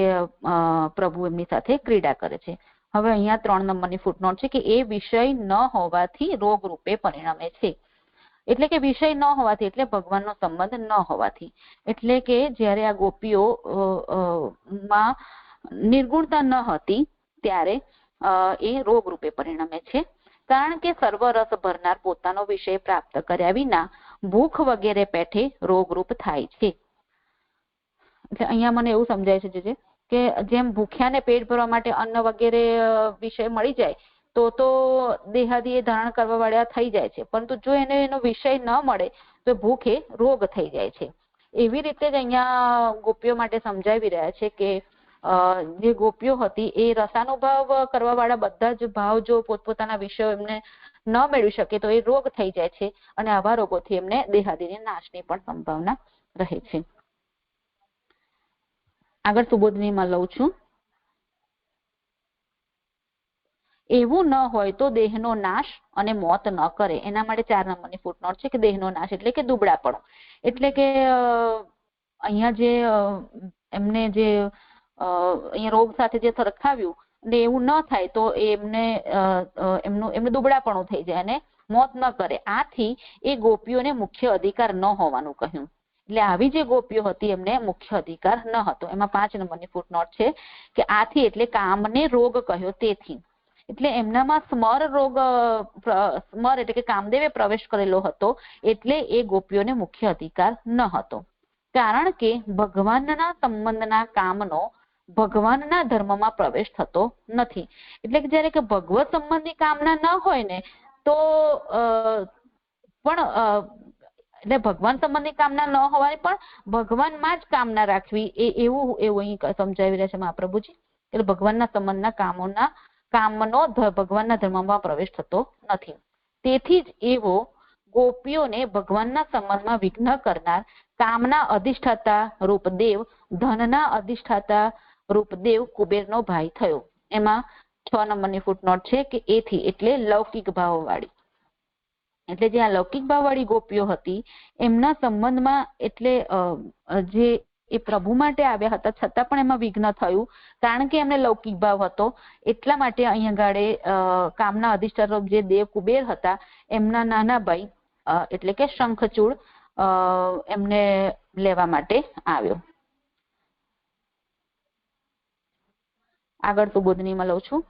પ્રભુ એમની સાથે ક્રીડા કરે છે. હવે અહીંયા 3 નંબરની ફૂટનોટ છે કે એ વિષય ન હોવાથી રોગ રૂપે પરિણમે છે. એટલે કે વિષય ન હોવાથી, એટલે ભગવાનનો સંબંધ ન હોવાથી. એટલે કે જ્યારે આ ગોપીઓ માં નિર્ગુણતા ન હતી ત્યારે એ રોગ રૂપે પરિણમે છે. કારણ કે સર્વરસ ભરનાર પોતાનો વિષય પ્રાપ્ત કર્યા વિના ભૂખ વગેરે પેઠે રોગરૂપ થાય છે. એટલે અહીંયા મને એવું સમજાય છે કે જેમ ભૂખ્યાને પેટ ભરવા માટે અન્ન વગેરે વિષય મળી જાય તો દેહાદી એ ધારણ કરવા વાળા થઈ જાય છે, પરંતુ જો એને એનો વિષય ન મળે તો ભૂખ એ રોગ થઈ જાય છે. એવી રીતે જ અહીંયા ગોપીઓ માટે સમજાવી રહ્યા છે કે જે ગોપીઓ હતી એ રસાનુભાવ કરવા વાળા બધા જ ભાવ જો પોતપોતાના વિષયો એમને ન મેળવી શકે તો એ રોગ થઈ જાય છે અને આવા રોગોથી એમને દેહાદીની નાશની પણ સંભાવના રહે છે. આગળ સુબોધનીમાં લઉં છું. એવું ન હોય તો દેહનો નાશ અને મોત ન કરે. એના માટે 4 નંબરની ફૂટનોટ છે કે દેહનો નાશ એટલે કે દુબળાપણું. એટલે કે અહીંયા જે એમને જે અહીંયા રોગ સાથે જે સરખાવ્યું અને એવું ન થાય તો એમનું દુબળાપણું થઈ જાય અને મોત ન કરે. આથી એ ગોપીઓને મુખ્ય અધિકાર ન હોવાનું કહ્યું. એટલે આવી જે ગોપીઓ હતી એમને મુખ્ય અધિકાર ન હતો. એમાં 5 નંબરની ફૂટનોટ છે કે આથી એટલે કામને રોગ કહ્યો તેથી. એટલે એમનામાં સ્મર એટલે કે કામદેવે પ્રવેશ કરેલો હતો એટલે એ ગોપીઓને મુખ્ય અધિકાર ન હતો. કારણ કે ભગવાનના સંબંધના કામનો ભગવાનના ધર્મમાં પ્રવેશ થતો નથી. એટલે કે જયારે કે ભગવત સંબંધી કામના ન હોય ને તો પણ એટલે ભગવાન સંબંધી કામના ન હોવાની પણ ભગવાનમાં જ કામના રાખવી એવું અહીં સમજાવી રહ્યા છે મહાપ્રભુજી. એટલે ભગવાનના સંબંધના કામનો ભગવાનના ધર્મમાં પ્રવેશ થતો નથી. તેથી જ એવો ગોપીઓને ભગવાનના સંબંધમાં વિઘ્ન કરનાર કામના અધિષ્ઠાતા રૂપદેવ, ધનના અધિષ્ઠાતા રૂપદેવ કુબેરનો ભાઈ થયો. એમાં 6 નંબરની ફૂટનોટ છે કે એથી એટલે લૌકિક ભાવવાળી. એટલે જે આ લૌકિક ભાવવાળી ગોપીઓ હતી એમના સંબંધમાં એટલે જે એ પ્રભુ માટે આવ્યા હતા છતાં પણ એમાં વિઘ્ન થયું. કારણ કે એમને લૌકિક ભાવ હતો એટલા માટે અહીંયા ગાડે કામના અધિષ્ઠાતા જે દેવ કુબેર હતા એમના નાના ભાઈ એટલે કે શંખચૂડ એમને લેવા માટે આવ્યો. આગળ સુબોધનીમાં લઉં છું.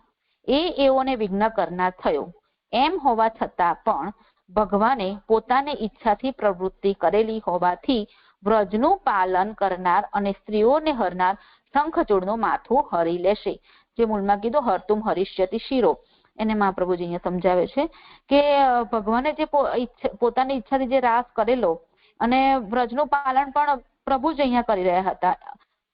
એઓને વિઘ્ન કરનાર થયો. એમ હોવા છતાં પણ ભગવાને પોતાની ઈચ્છાથી પ્રવૃત્તિ કરેલી હોવાથી વ્રજનું પાલન કરનાર અને સ્ત્રીઓને હરનાર શંખચૂડનું માથું હરી લેશે. જે મૂળમાં કીધું હરતુમ હરિષ્યતિ શિરો. એને મહાપ્રભુજી અહીંયા સમજાવે છે કે ભગવાને જે પોતાની ઈચ્છાથી જે રાસ કરેલો અને વ્રજનું પાલન પણ પ્રભુ જ અહીંયા કરી રહ્યા હતા.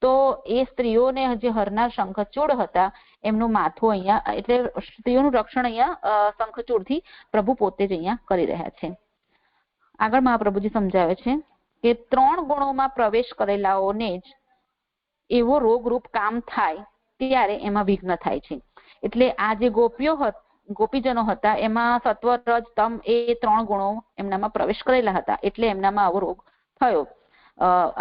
તો એ સ્ત્રીઓને જે હરનાર શંખચૂડ હતા એમનું માથું અહીંયા એટલે સ્ત્રીઓનું રક્ષણ અહીંયા શંખચૂડથી પ્રભુ પોતે જ અહીંયા કરી રહ્યા છે. આગળ મહાપ્રભુજી સમજાવે છે કે 3 ગુણોમાં પ્રવેશ કરેલાઓને જ એવો રોગરૂપ કામ થાય ત્યારે એમાં વિઘ્ન થાય છે. એટલે આ જે ગોપીજનો હતા એમાં સત્વ, રજ, તમ એ 3 ગુણો એમનામાં પ્રવેશ કરેલા હતા એટલે એમનામાં આવો રોગ થયો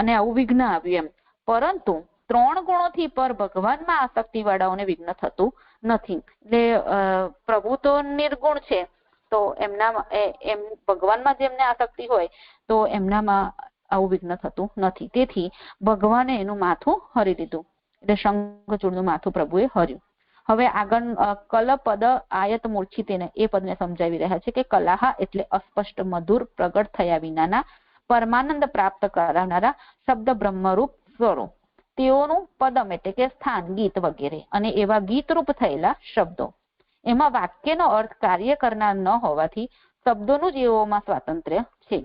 અને આવું વિઘ્ન આવ્યું એમ. પરંતુ 3 ગુણોથી પર ભગવાનમાં આસક્તિ વાળાઓને વિઘ્ન થતું નથી. એટલે પ્રભુ તો નિર્ગુણ છે તો એમનામાં એમ ભગવાનમાં જેમને આસક્તિ હોય તો એમનામાં આવું વિઘ્ન થતું નથી. તેથી ભગવાને એનું માથું હરી લીધું. એટલે શંખચૂડનું માથું પ્રભુએ હર્યું. હવે આગળ કલપદ આયત મૂર્છિતેને એ પદને સમજાવી રહ્યા છે કે કલાહા એટલે અસ્પષ્ટ મધુર પ્રગટ થયા વિનાના પરમાનંદ પ્રાપ્ત કરાવનારા શબ્દ બ્રહ્મરૂપ સ્વરો. તેઓનું પદમ એટલે કે સ્થાન, ગીત વગેરે અને એવા ગીતરૂપ થયેલા શબ્દો. એમાં વાક્યનો અર્થ કાર્ય કરનાર ન હોવાથી શબ્દોનું જ એઓમાં સ્વાતંત્ર્ય છે.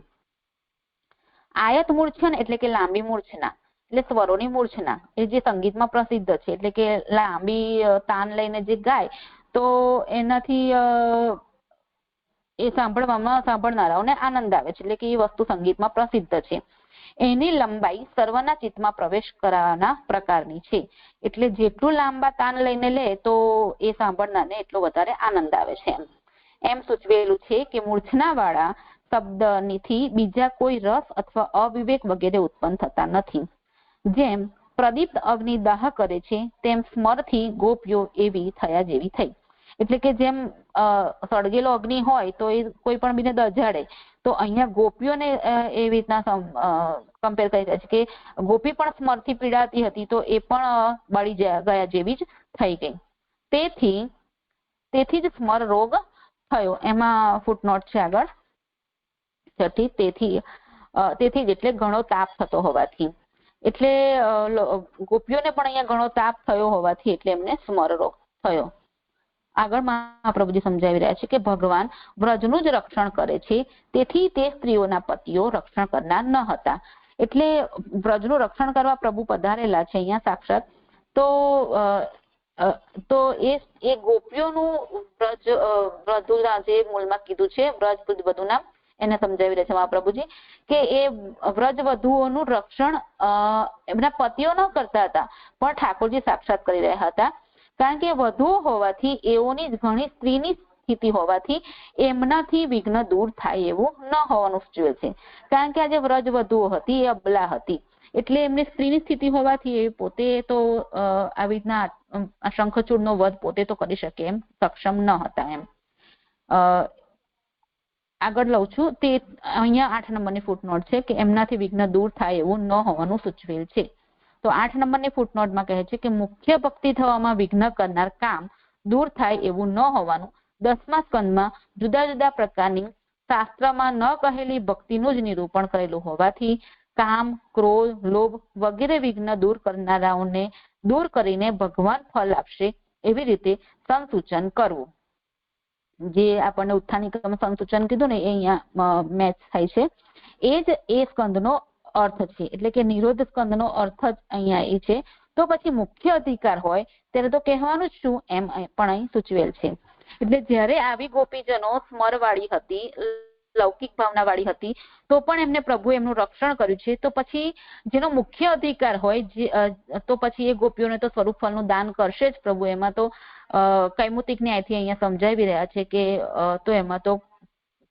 આયત મૂર્છન એટલે કે લાંબી મૂર્છના એટલે સ્વરોની મૂર્છના એ જે સંગીતમાં પ્રસિદ્ધ છે. એટલે કે લાંબી તાન લઈને જે ગાય તો એનાથી એ સાંભળનારાઓને આનંદ આવે છે. એટલે કે એ વસ્તુ સંગીતમાં પ્રસિદ્ધ છે. એની લંબાઈ સર્વના ચિત્તમાં પ્રવેશ કરવાના પ્રકારની છે. એટલે જેટલું લાંબા તાન લઈને લે તો એ સાંભળનારને એટલો વધારે આનંદ આવે છે. એમ સૂચવેલું છે કે મૂર્છના વાળા શબ્દથી બીજા કોઈ રસ અથવા અવિવેક વગેરે ઉત્પન્ન થતા નથી. જેમ પ્રદીપ્ત અગ્નિ દાહ કરે છે તેમ સ્મરથી ગોપીઓ એવી થયા જેવી થઈ. એટલે કે જેમ સળગેલો અગ્નિ હોય તો એ કોઈ પણ બીને દજાડે, તો અહીંયા ગોપીઓને એવી રીતના કમ્પેર કરી રહ્યા છે કે ગોપી પણ સ્મરથી પીડાતી હતી તો એ પણ બળી ગયા જેવી જ થઈ ગઈ. તેથી જ સ્મર રોગ થયો. એમાં ફૂટનોટ છે આગળ તેથી જ એટલે ઘણો તાપ થતો હોવાથી, એટલે ગોપીઓને પણ અહીંયા ઘણો તાપ થયો હોવાથી એટલે એમને સ્મર રોગ થયો. આગળ મહાપ્રભુજી સમજાવી રહ્યા છે કે ભગવાન વ્રજનું જ રક્ષણ કરે છે, તેથી તે સ્ત્રીઓના પતિઓ રક્ષણ કરનાર ન હતા. એટલે વ્રજનું રક્ષણ કરવા પ્રભુ પધારેલા છે અહીંયા સાક્ષાત. તો એ ગોપીઓનું વ્રજના જે મૂળમાં કીધું છે વ્રજ વધુ નામ, એને સમજાવી રહ્યા છે મહાપ્રભુજી કે એ વ્રજ વધુઓનું રક્ષણ એમના પતિઓ ન કરતા હતા પણ ઠાકોરજી સાક્ષાત કરી રહ્યા હતા. કારણ કે વધુઓ હોવાથી એઓની ઘણી સ્ત્રીની સ્થિતિ હોવાથી એમનાથી વિઘ્ન દૂર થાય એવું ન હોવાનું સૂચવે છે. કારણ કે આ જે વ્રજ વધુઓ હતી એ અબલા હતી, એટલે એમની સ્ત્રીની સ્થિતિ હોવાથી એ પોતે તો આવી રીતના શંખચૂડનો વધ પોતે તો કરી શકે એમ સક્ષમ ન હતા. એમ આગળ લઉં છું, તે અહીંયા 8 નંબરની ફૂટનોટ છે કે એમનાથી વિઘ્ન દૂર થાય એવું ન હોવાનું સૂચવેલ છે. તો 8 નંબરની ફૂટનોટમાં કહે છે કે મુખ્ય ભક્તિ થવામાં વિઘ્ન કરનાર કામ દૂર થાય એવું ન હોવાનું 10મા સ્કંદમાં જુદા જુદા પ્રકારની શાસ્ત્રમાં ન કહેલી ભક્તિનું જ નિરૂપણ કરેલું હોવાથી કામ, ક્રોધ, લોભ વગેરે વિઘ્ન દૂર કરનારાઓને દૂર કરીને ભગવાન ફળ આપશે એવી રીતે સંસૂચન કરવું. જે આપણને ઉત્થાનિકમાં સંસૂચન કીધું ને એ અહીંયા મેચ થાય છે. એ જ એ સ્કંદનો અર્થ છે. એટલે કે નિરોધ સ્કંદનો અર્થ જ અહીંયા એ છે. તો પછી મુખ્ય અધિકાર હોય ત્યારે તો કહેવાનું જ શું એમ પણ અહીં સૂચવેલ છે. એટલે જ્યારે આવી ગોપીજનો સ્મરવાળી હતી, લૌકિક ભાવનાવાળી હતી, તો પણ એમને પ્રભુ એમનું રક્ષણ કર્યું છે. તો પછી જેનો મુખ્ય અધિકાર હોય તો પછી એ ગોપીઓને તો સ્વરૂપ ફળનું દાન કરશે જ પ્રભુ. એમાં તો કૈમુતિક ન્યાયથી અહીંયા સમજાવી રહ્યા છે કે તો એમાં તો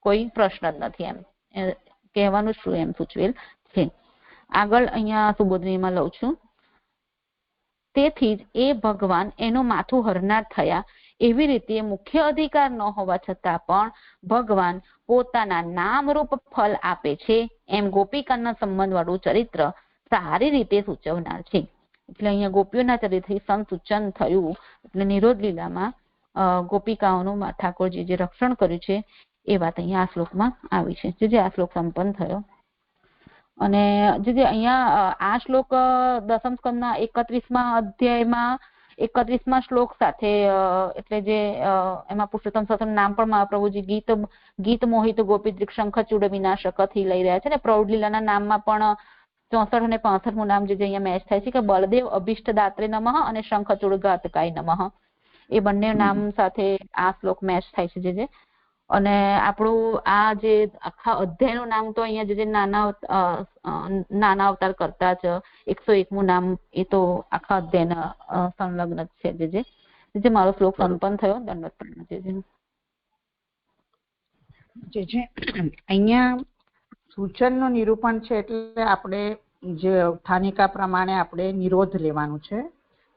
કોઈ પ્રશ્ન જ નથી. એમ કહેવાનું શું એમ સૂચવેલ છે. આગળ અહીંયા સુબોધનીમાં લઉં છું. તેથી જ એ ભગવાન એનું માથું હરનાર થયા. એવી રીતે મુખ્ય અધિકાર ન હોવા છતાં પણ ભગવાન પોતાના નામરૂપ ફળ આપે છે એમ ગોપિકાના સંબંધ વાળું ચરિત્ર સારી રીતે સૂચવનાર છે. એટલે અહીંયા ગોપીઓના ચરિત્રથી સંસૂચન થયું. એટલે નિરોધ લીલામાં ગોપિકાઓનું ઠાકોરજી જે રક્ષણ કર્યું છે એ વાત અહીંયા આ શ્લોકમાં આવી છે. જે આ શ્લોક સંપન્ન થયો. અને જે અહીંયા આ શ્લોક 10મ સ્કંદના 31મા અધ્યાયમાં 31મા શ્લોક સાથે એટલે જે એમાં પુરુષોત્તમ સતનું નામ પણ મહાપ્રભુજી ગીત મોહિત ગોપી શંખચૂડ વિનાશકથી લઈ રહ્યા છે ને. પ્રૌઢ લીલાના નામમાં પણ 64 અને 65મું નામ જે અહીંયા મેચ થાય છે કે બળદેવ અભિષ્ટ દાત્રે નમઃ અને શંખચૂડ ઘાતકાય નમઃ. એ બંને નામ સાથે આ શ્લોક મેચ થાય છે. જે અને આપણું આ જે આખા અધ્યાયનું નામ તો અહીંયા જે નાના અવતાર કરતા જ 101મું નામ એ તો આખા અધ્યાયના સંલગ્ન જ છે. જે મારો શ્લોક સંપન્ન થયો. દંડવત પ્રણામ. જે અહીંયા સૂચનનું નિરૂપણ છે એટલે આપણે જે ઉત્થાનિકા પ્રમાણે આપણે નિરોધ લેવાનું છે.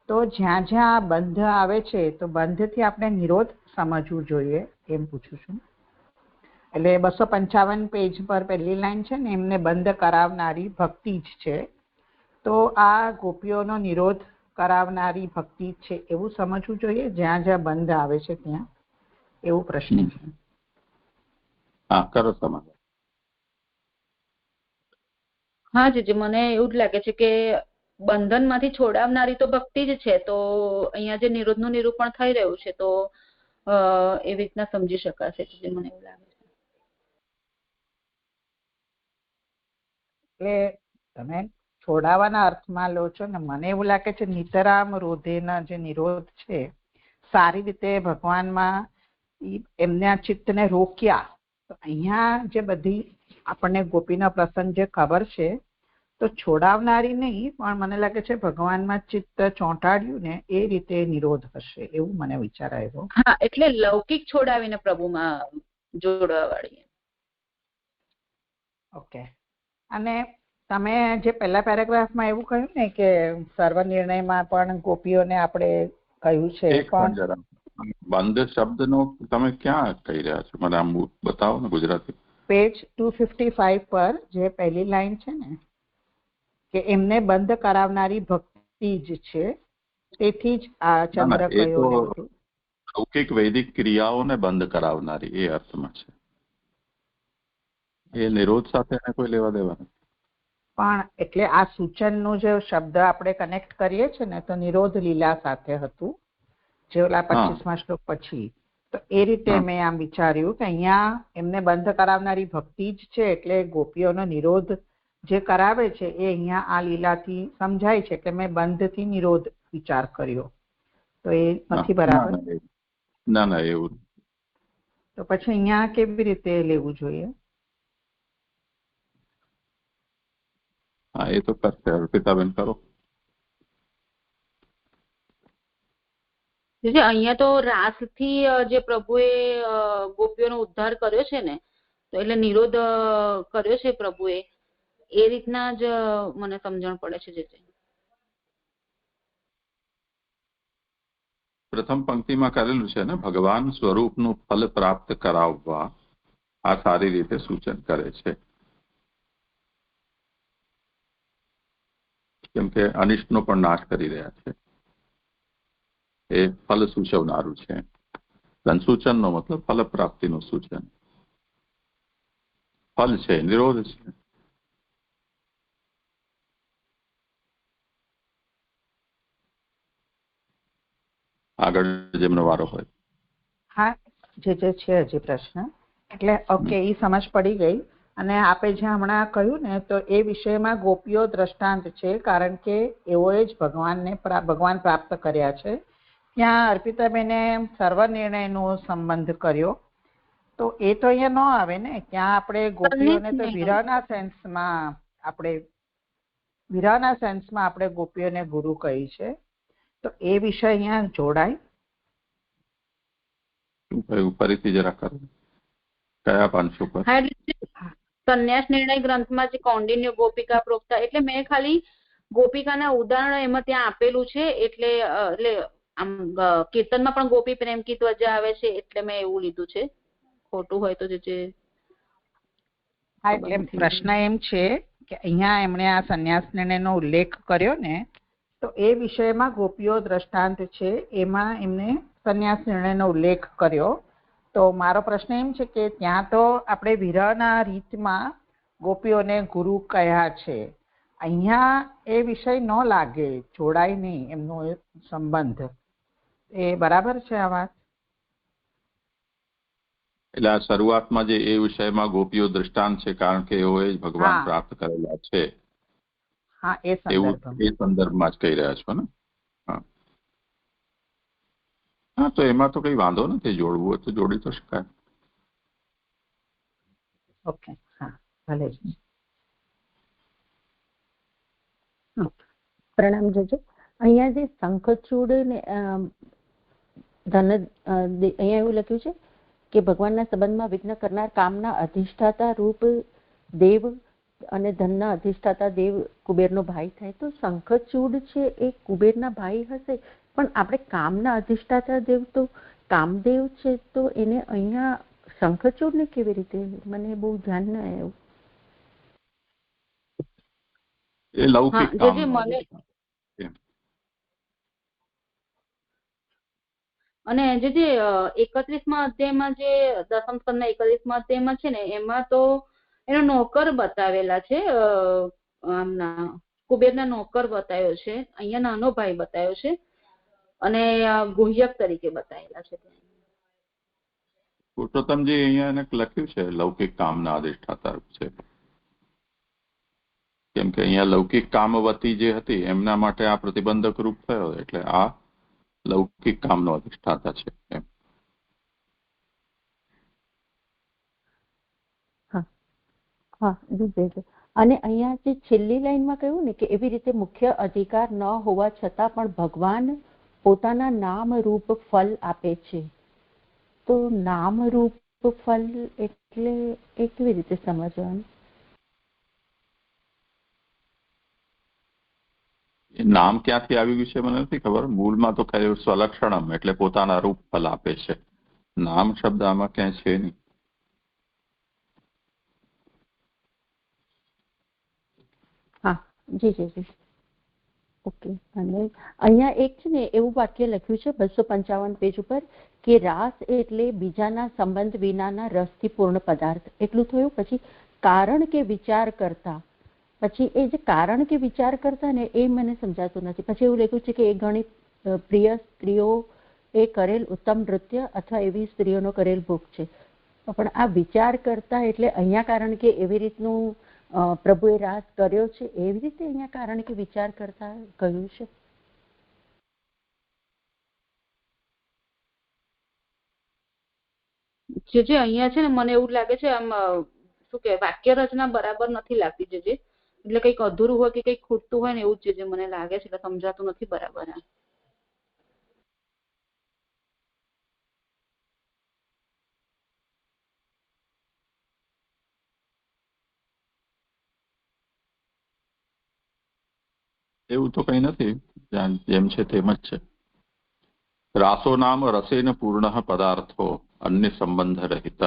તો જ્યાં જ્યાં બંધ આવે છે તો બંધથી આપણે નિરોધ સમજવું જોઈએ એમ પૂછું છું. એટલે 255 પેજ પર પહેલી લાઈન છે ને, એમને બંધ કરાવનારી ભક્તિ જ છે. તો આ ગોપીઓનો નિરોધ કરાવનારી ભક્તિ જ છે એવું સમજવું જોઈએ જ્યાં જ્યાં બંધ આવે છે ત્યાં, એવું પ્રશ્ન છે. હા, કરો સમાધાન. હા જી, મને એવું જ લાગે છે કે બંધનમાંથી છોડાવનારી તો ભક્તિ જ છે. તો અહીંયા જે નિરોધનું નિરૂપણ થઈ રહ્યું છે તો એવી રીતના સમજી શકાશે. મને એવું લાગે છે. એટલે તમે છોડાવવાના અર્થમાં લો છો ને. મને એવું લાગે છે નિતરામ રોધેના જે નિરોધ છે સારી રીતે ભગવાનમાં એમના ચિત્તને રોક્યા. તો અહીંયા જે બધી આપણને ગોપીના પ્રસંગ જે ખબર છે તો છોડાવનારી નહીં પણ મને લાગે છે ભગવાનમાં ચિત્ત ચોંટાડ્યું ને એ રીતે નિરોધ હશે એવું મને વિચાર આવ્યો. હા, એટલે લૌકિક છોડાવીને પ્રભુમાં જોડવા વાળી. ઓકે. અને તમે જે પહેલા પેરેગ્રાફમાં એવું કહ્યું ને કે સર્વ નિર્ણયમાં પણ ગોપીઓને આપણે કહ્યું છે, પણ બંધ શબ્દનો તમે ક્યાં કહી રહ્યા છો? મને આમ બતાવો ને ગુજરાતી. પેજ 255 પર જે પહેલી લાઈન છે ને, કે એમને બંધ કરાવનારી ભક્તિ જ છે, તેથી જ આ ચંદ્ર કયો ને બધું. લૌકિક વૈદિક ક્રિયાઓને બંધ કરાવનારી એ અર્થમાં છે. એ નિરોધ સાથે એને કોઈ લેવા દેવા નથી. પણ એટલે આ સૂચનનું જે શબ્દ આપણે કનેક્ટ કરીએ છીએ ને, તો નિરોધ લીલા સાથે હતું, જે ઓલા 25મા શ્લોક પછી. તો એ રીતે મેં આમ વિચાર્યું કે અહીંયા એમને બંધ કરાવનારી ભક્તિ જ છે, એટલે ગોપીઓનો નિરોધ જે કરાવે છે એ અહીંયા આ લીલાથી સમજાય છે, એટલે મેં બંધથી નિરોધ વિચાર કર્યો. તો એ નથી બરાબર? ના ના, એવું તો પછી અહીંયા કેવી રીતે લેવું જોઈએ? હા, એ તો કરશે. અર્પિતાબેન કરો. અહીંયા તો રાસથી જે પ્રભુએ ગોપીઓનો ઉદ્ધાર કર્યો છે ને, તો એટલે નિરોધ કર્યો છે પ્રભુએ, એ રીતના જ મને સમજણ પડે છે. જે પ્રથમ પંક્તિમાં કરેલું છે ને, ભગવાન સ્વરૂપનું ફલ પ્રાપ્ત કરાવવા, આ સારી રીતે સૂચન કરે છે. કેમ કે અનિષ્ટનો પણ નાશ કરી રહ્યા છે. એ ફલ સૂચવનારું છે. ધનસૂચનનો મતલબ ફલ પ્રાપ્તિનું સૂચન. ફલ છે, નિરોધ છે. આગળ જેમનો વારો હોય. હા, જે છે હજી પ્રશ્ન, એટલે ઓકે, એ સમજ પડી ગઈ. અને આપે જે હમણાં કહ્યું ને, તો એ વિષયમાં ગોપીઓ દ્રષ્ટાંત છે, કારણ કે એઓએ જ ભગવાન પ્રાપ્ત કર્યા છે. ત્યાં અર્પિતાબેને સર્વનિર્ણયનો સંબંધ કર્યો, તો એ તો અહીંયા ન આવે ને. ત્યાં આપણે ગોપીઓને તો વિરહના સેન્સમાં આપણે ગોપીઓને ગુરુ કહી છે, તો એ વિષય અહીંયા જોડાય. ફરીથી જરા કરો. કયા પાંચસો પર? સંન્યાસ નિર્ણય ગ્રંથમાં જે કૌંડિન્ય ગોપિકા પ્રોક્તા, એટલે મેં ખાલી ગોપિકાના ઉદાહરણો એમાં ત્યાં આપેલું છે. એટલે આમ કીર્તનમાં પણ ગોપી પ્રેમ કી ધ્વજા આવે છે, એટલે મેં એવું લીધું છે. ખોટું હોય તો જે હા, એટલે પ્રશ્ન એમ છે કે અહીંયા એમણે આ સંન્યાસ નિર્ણયનો ઉલ્લેખ કર્યો ને, તો એ વિષયમાં ગોપીઓ દ્રષ્ટાંત છે, એમાં એમને સંન્યાસ નિર્ણયનો ઉલ્લેખ કર્યો. તો મારો પ્રશ્ન એમ છે કે ત્યાં તો આપણે વિરહના રીતમાં ગોપીઓને ગુરુ કહ્યા છે, અહીંયા એ વિષય ન લાગે, જોડાય નહીં એમનો સંબંધ. એ બરાબર છે આ વાત? એટલે આ શરૂઆતમાં જે એ વિષયમાં ગોપીઓ દ્રષ્ટાંત છે, કારણ કે એઓએ જ ભગવાન પ્રાપ્ત કરેલા છે, હા, એ સંદર્ભમાં જ કહી રહ્યા છો ને? હા, તો એમાં તો કઈ વાંધો નથી. જોડવું હોય તો જોડી તો શકાય. ઓકે, હા, ભલે. પ્રણામ જોજો. અહીંયા જે શંખચૂડ ને અહીંયા એવું લખ્યું છે કે ભગવાનના સંબંધમાં વિઘ્ન કરનાર કામના અધિષ્ઠાતા રૂપ દેવ અને ધનના અધિષ્ઠાતા દેવ કુબેરનો ભાઈ થાય. તો શંખચૂડ છે એ કુબેરના ભાઈ હશે, પણ આપણે કામના અધિષ્ઠાતા દેવ તો કામદેવ છે, તો એને અહીંયા શંખચૂડ ને કેવી રીતે? મને બહુ ધ્યાન ના આવ્યું. એ લૌકિક કામ અને જે 31મા અધ્યાયમાં જે દસમ સ્કંદના 31મા અધ્યાયમાં છે ને, એમાં તો એનો નોકર બતાવેલા છે. આમના કુબેરના નોકર બતાવ્યો છે, અહીંયા નાનો ભાઈ બતાવ્યો છે, અને ગુહ્યક તરીકે બતાવેલા છે. પુરુષોત્તમજી અહીંયા એને લખ્યું છે લૌકિક કામના અધિષ્ઠાતા છે, કેમ કે અહીંયા લૌકિક કામવતી જે હતી એમના માટે આ પ્રતિબંધક રૂપ થયો, એટલે આ લૌકિક કામનો અધિષ્ઠાતા છે એમ. અને અહીંયા જે છેલ્લી લાઈનમાં કહ્યું ને કે એવી રીતે મુખ્ય અધિકાર ન હોવા છતાં પણ ભગવાન પોતાના નામ રૂપ ફલ આપે છે, તો નામ રૂપ ફલ એટલે એ કેવી રીતે સમજવાનું? એ નામ ક્યાંથી આવી ગયું છે મને નથી ખબર. મૂળમાં તો કહ્યું સ્વલક્ષણમ એટલે પોતાના રૂપ ફલ આપે છે. નામ શબ્દ આમાં ક્યાંય છે નહીં. હા જી જી જી ઓકે. અને અહીંયા એક છે ને એવું વાક્ય લખ્યું છે 255 પેજ ઉપર કે રાસ એટલે બીજાના સંબંધ વિનાના રસથી પૂર્ણ પદાર્થ. એટલું થયું. પછી કારણ કે વિચાર કરતા, પછી એ જે કારણ કે વિચાર કરતા ને એ મને સમજાતું નથી. પછી એવું લખ્યું છે કે એ ઘણી પ્રિય સ્ત્રીઓ એ કરેલ ઉત્તમ નૃત્ય અથવા એવી સ્ત્રીઓનો કરેલ ભોગ છે. પણ આ વિચાર કરતા એટલે અહીંયા કારણ કે એવી રીતનું પ્રભુએ રાસ કર્યો છે એવી રીતે અહીંયા કારણ કે વિચાર કરતા કહ્યું છે. જે અહીંયા છે ને મને એવું લાગે છે આમ શું કે વાક્ય રચના બરાબર નથી લાગતી. જે એટલે કંઈક અધૂરું હોય કે કંઈક ખૂટતું હોય ને એવું જ જે મને લાગે છે. એટલે સમજાતું નથી બરાબર. એવું તો કંઈ નથી, જેમ છે તેમ જ છે. રાસો નામ રસેન પૂર્ણ પદાર્થો અન્ય સંબંધ રહિત.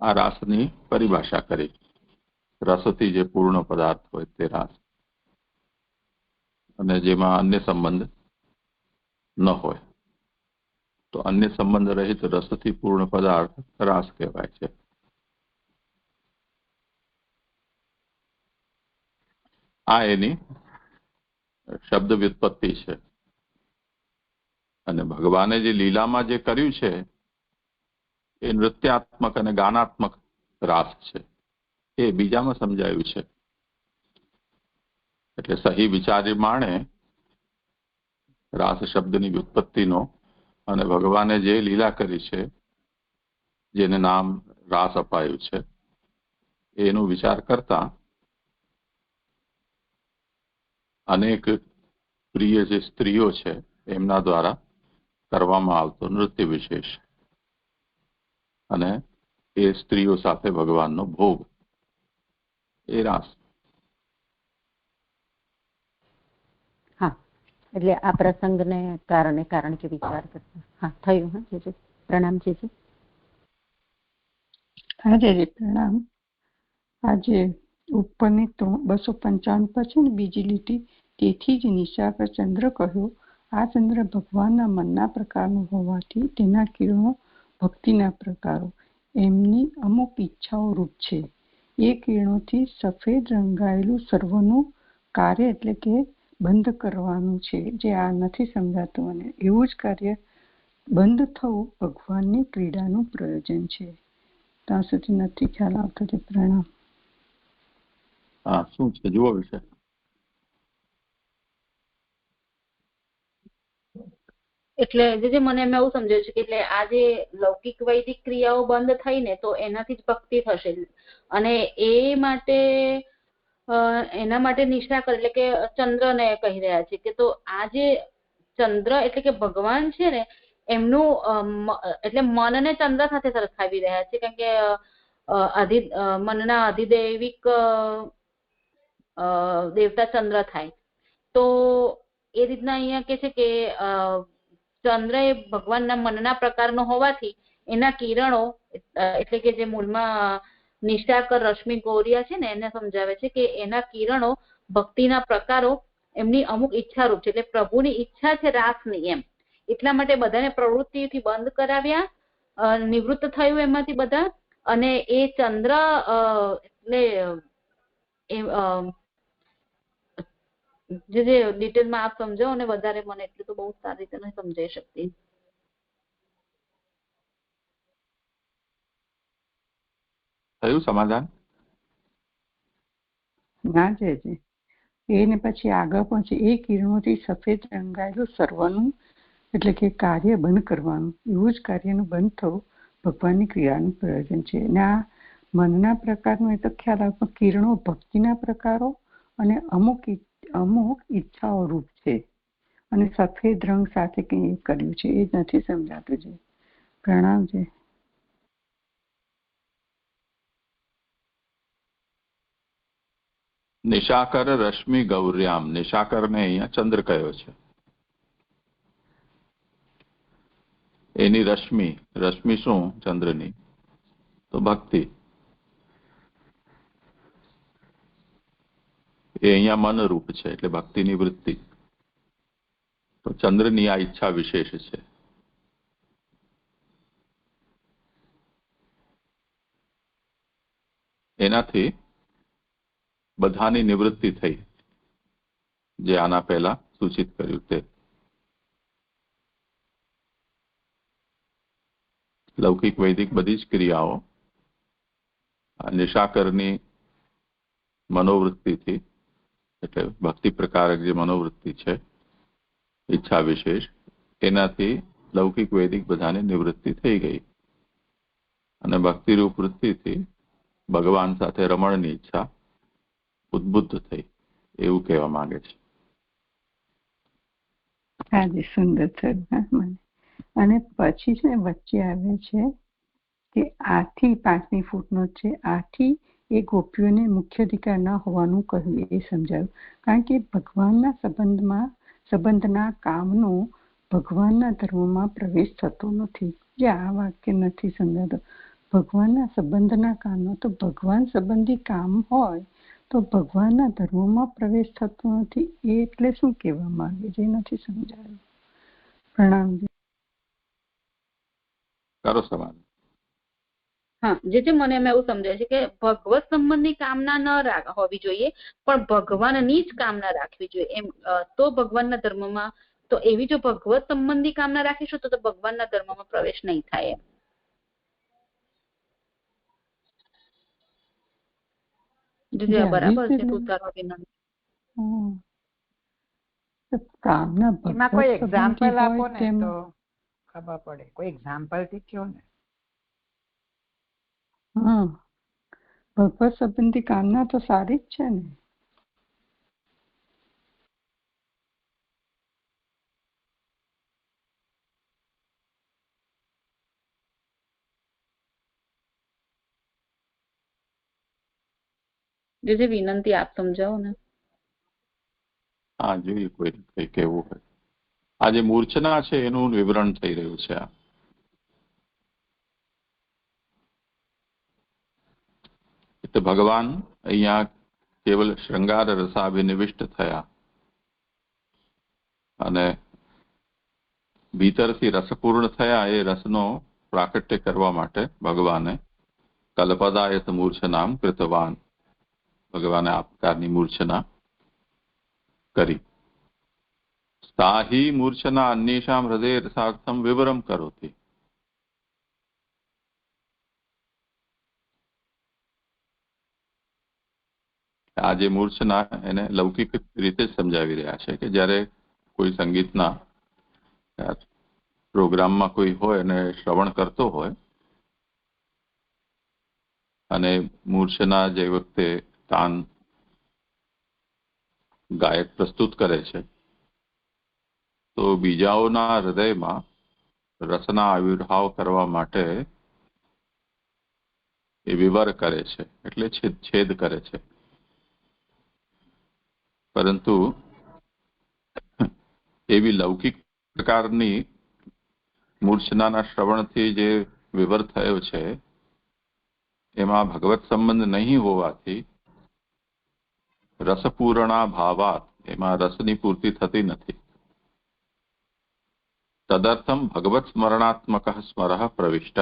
આ રાસની પરિભાષા કરી. રસથી જે પૂર્ણ પદાર્થ હોય તે રાસ, અને જેમાં અન્ય સંબંધ ન હોય તો અન્ય સંબંધ રહિત રસથી પૂર્ણ પદાર્થ રાસ કહેવાય છે. આ એની શબ્દ વ્યુત્પત્તિ છે. અને ભગવાને જે લીલામાં જે કર્યું છે એ નૃત્યાત્મક અને ગાનાત્મક રાસ છે. એ બીજામાં સમજાયું છે. એટલે સહી વિચારી માણે રાસ શબ્દની વ્યુત્પત્તિનો અને ભગવાને જે લીલા કરી છે જેને નામ રાસ અપાયું છે એનો વિચાર કરતા અનેક પ્રિય જે સ્ત્રીઓ છે એમના દ્વારા કરવામાં આવતો નૃત્ય વિશેષ અને એ સ્ત્રીઓ સાથે ભગવાનનો ભોગ એ રાસ. હા એટલે આ પ્રસંગને કારણે કારણ કે વિચાર કરતા. હા થયું. હા જી જી પ્રણામ જી. હા જી પ્રણામ. આજે ઉપરની 255 પર છે ને બીજી લીટી, તેથી જ નિશા પર ચંદ્ર કહ્યો. આ ચંદ્ર ભગવાનના મનના પ્રકારનો હોવાથી તેના કિરણો ભક્તિના પ્રકારો એમની અમુક ઈચ્છાઓ રૂપ છે. એ કિરણોથી સફેદ રંગાયેલું સર્વનું કાર્ય એટલે કે બંધ કરવાનું છે, જે આ નથી સમજાતું. અને એવું જ કાર્ય બંધ થવું ભગવાનની ક્રીડાનું પ્રયોજન છે. ત્યાં સુધી નથી ખ્યાલ આવતો. છે પ્રણામ. હા શું છે જુઓ વિશે. એટલે જે મને એમ એવું સમજાયું છે કે એટલે આ જે લૌકિક વૈદિક ક્રિયાઓ બંધ થઈ ને તો એનાથી જ ભક્તિ થશે. અને એ માટે એના માટે નિષ્ઠા કરે એટલે કે ચંદ્રને કહી રહ્યા છે કે તો આ જે ચંદ્ર એટલે કે ભગવાન છે ને એમનું એટલે મનને ચંદ્ર સાથે સરખાવી રહ્યા છે. કારણ કે મનના અધિદૈવિક દેવતા ચંદ્ર થાય. તો એ રીતના અહીંયા કે છે કે ચંદ્ર એ ભગવાનના મનના પ્રકારનો હોવાથી એના કિરણો એટલે કે જે મૂળમાં નિષ્ઠાકર રશ્મિ ગૌરિયા છે ને એને સમજાવે છે કે એના કિરણો ભક્તિના પ્રકારો એમની અમુક ઈચ્છારૂપ છે. એટલે પ્રભુની ઈચ્છા છે રાસની એમ. એટલા માટે બધાને પ્રવૃત્તિથી બંધ કરાવ્યા, નિવૃત્ત થયું એમાંથી બધા. અને એ ચંદ્ર એટલે જે ડિટેલમાં આપ સમજો અને વધારે મને એટલું તો બહુ સારી રીતે નહીં સમજાઈ શકતી. થયું સમાધાન? ના જયજી. એને પછી આગળ પણ છે, એ કિરણોથી સફેદ રંગાયેલું સર્વનું એટલે કે કાર્ય બંધ કરવાનું, એવું જ કાર્યનું બંધ થવું ભગવાનની ક્રિયાનું પ્રયોજન છે. અને આ મનના પ્રકારનો એ તો ખ્યાલ આવે, પણ કિરણો ભક્તિના પ્રકારો અને અમુક ઈચ્છાઓ રૂપ છે. અને સફેદ રંગ સાથે કંઈ કર્યું છે એ જ નથી સમજાતું. છે પ્રણામ છે. નિશાકર રશ્મિ ગૌર્યામ. નિશાકરને અહીંયા ચંદ્ર કયો છે. એની રશ્મિ, રશ્મિ શું ચંદ્રની? તો ભક્તિ. એ અહીંયા મન રૂપ છે એટલે ભક્તિની વૃત્તિ. તો ચંદ્રની આ ઈચ્છા વિશેષ છે. એનાથી બધાની નિવૃત્તિ થઈ, જે આના પહેલા સૂચિત કર્યું તે. લૌકિક વૈદિક બધી જ ક્રિયાઓ નિશાકરની મનોવૃત્તિથી, એટલે ભક્તિ પ્રકારક જે મનોવૃત્તિ છે, ઈચ્છા વિશેષ, એનાથી લૌકિક વૈદિક બધાની નિવૃત્તિ થઈ ગઈ અને ભક્તિરૂપ વૃત્તિથી ભગવાન સાથે રમણની ઈચ્છા ઉદ્બુદ્ધ થઈ, એવું કહેવા માંગે છે. હાજી, સુંદર થયું મને. અને પછી છે વચ્ચે આવે છે કે આથી 5મી ફૂટનોટ છે, આથી એ ગોપીઓને મુખ્ય અધિકાર ન હોવાનું કહ્યું, એ સમજાયું. કારણ કે ભગવાનના સંબંધના કામનો ભગવાનના ધર્મમાં પ્રવેશ થતો નથી. જે આ વાક્ય નથી સમજાતો. ભગવાનના સંબંધના કામનો, તો ભગવાન સંબંધી કામ હોય તો ભગવાનના ધર્મમાં પ્રવેશ થતો નથી. એ એટલે શું કહેવા માંગે છે, એ નથી સમજાયું. પ્રણામજી. કરો સવાલ. હા, જે મને એમ એવું સમજાય છે કે ભગવત સંબંધી કામના ન હોવી જોઈએ, પણ ભગવાનની જ કામના રાખવી જોઈએ. એમ તો ભગવાનના ધર્મમાં, તો એવી જો ભગવત સંબંધી કામના રાખીશું તો ભગવાનના ધર્મમાં પ્રવેશ નહીં થાય. એમ બરાબર છે. એમાં કોઈ એક્ઝામ્પલ આપો ને તો ખબર પડે. કોઈ એક્ઝામ્પલ થી કયો ને. હા, ભગવત સંબંધી કામના તો સારી જ છે ને. જે વિનંતી આપ સમજાવો ને. હા, જોઈએ કોઈ કઈ કેવું હોય. આ જે મૂર્છના છે એનું વિવરણ થઈ રહ્યું છે. એટલે ભગવાન અહીંયા કેવલ શૃંગાર રસાભિનિવિષ્ટ થયા અને ભીતરથી રસપૂર્ણ થયા. એ રસનો પ્રાકટ્ય કરવા માટે ભગવાને કલ્પદાયત મૂર્છનામ કૃતવાન, ભગવાને આ પ્રકારની મૂર્છના કરી. સાહી મૂર્છના અન્યેષામ હૃદય રસાર્થમ વિવરમ કરોતિ. આ જે મૂર્છના એને લૌકિક રીતે જ સમજાવી રહ્યા છે કે જ્યારે કોઈ સંગીતના પ્રોગ્રામમાં કોઈ હોય અને શ્રવણ કરતો હોય અને મૂર્છના જે વખતે તાન ગાયક પ્રસ્તુત કરે છે તો બીજાઓના હૃદયમાં રસના આવિર્ભાવ કરવા માટે એ વિવર કરે છે, એટલે છેદ કરે છે. પરંતુ એવી લૌકિક પ્રકારની મૂર્છનાના શ્રવણથી જે વિવર થયો છે એમાં ભગવત સંબંધ નહીં હોવાથી રસપૂર્ણા ભાવાત, એમાં રસની પૂર્તિ થતી નથી. તદર્થમ ભગવત સ્મરણાત્મક સ્મરઃ પ્રવિષ્ટ.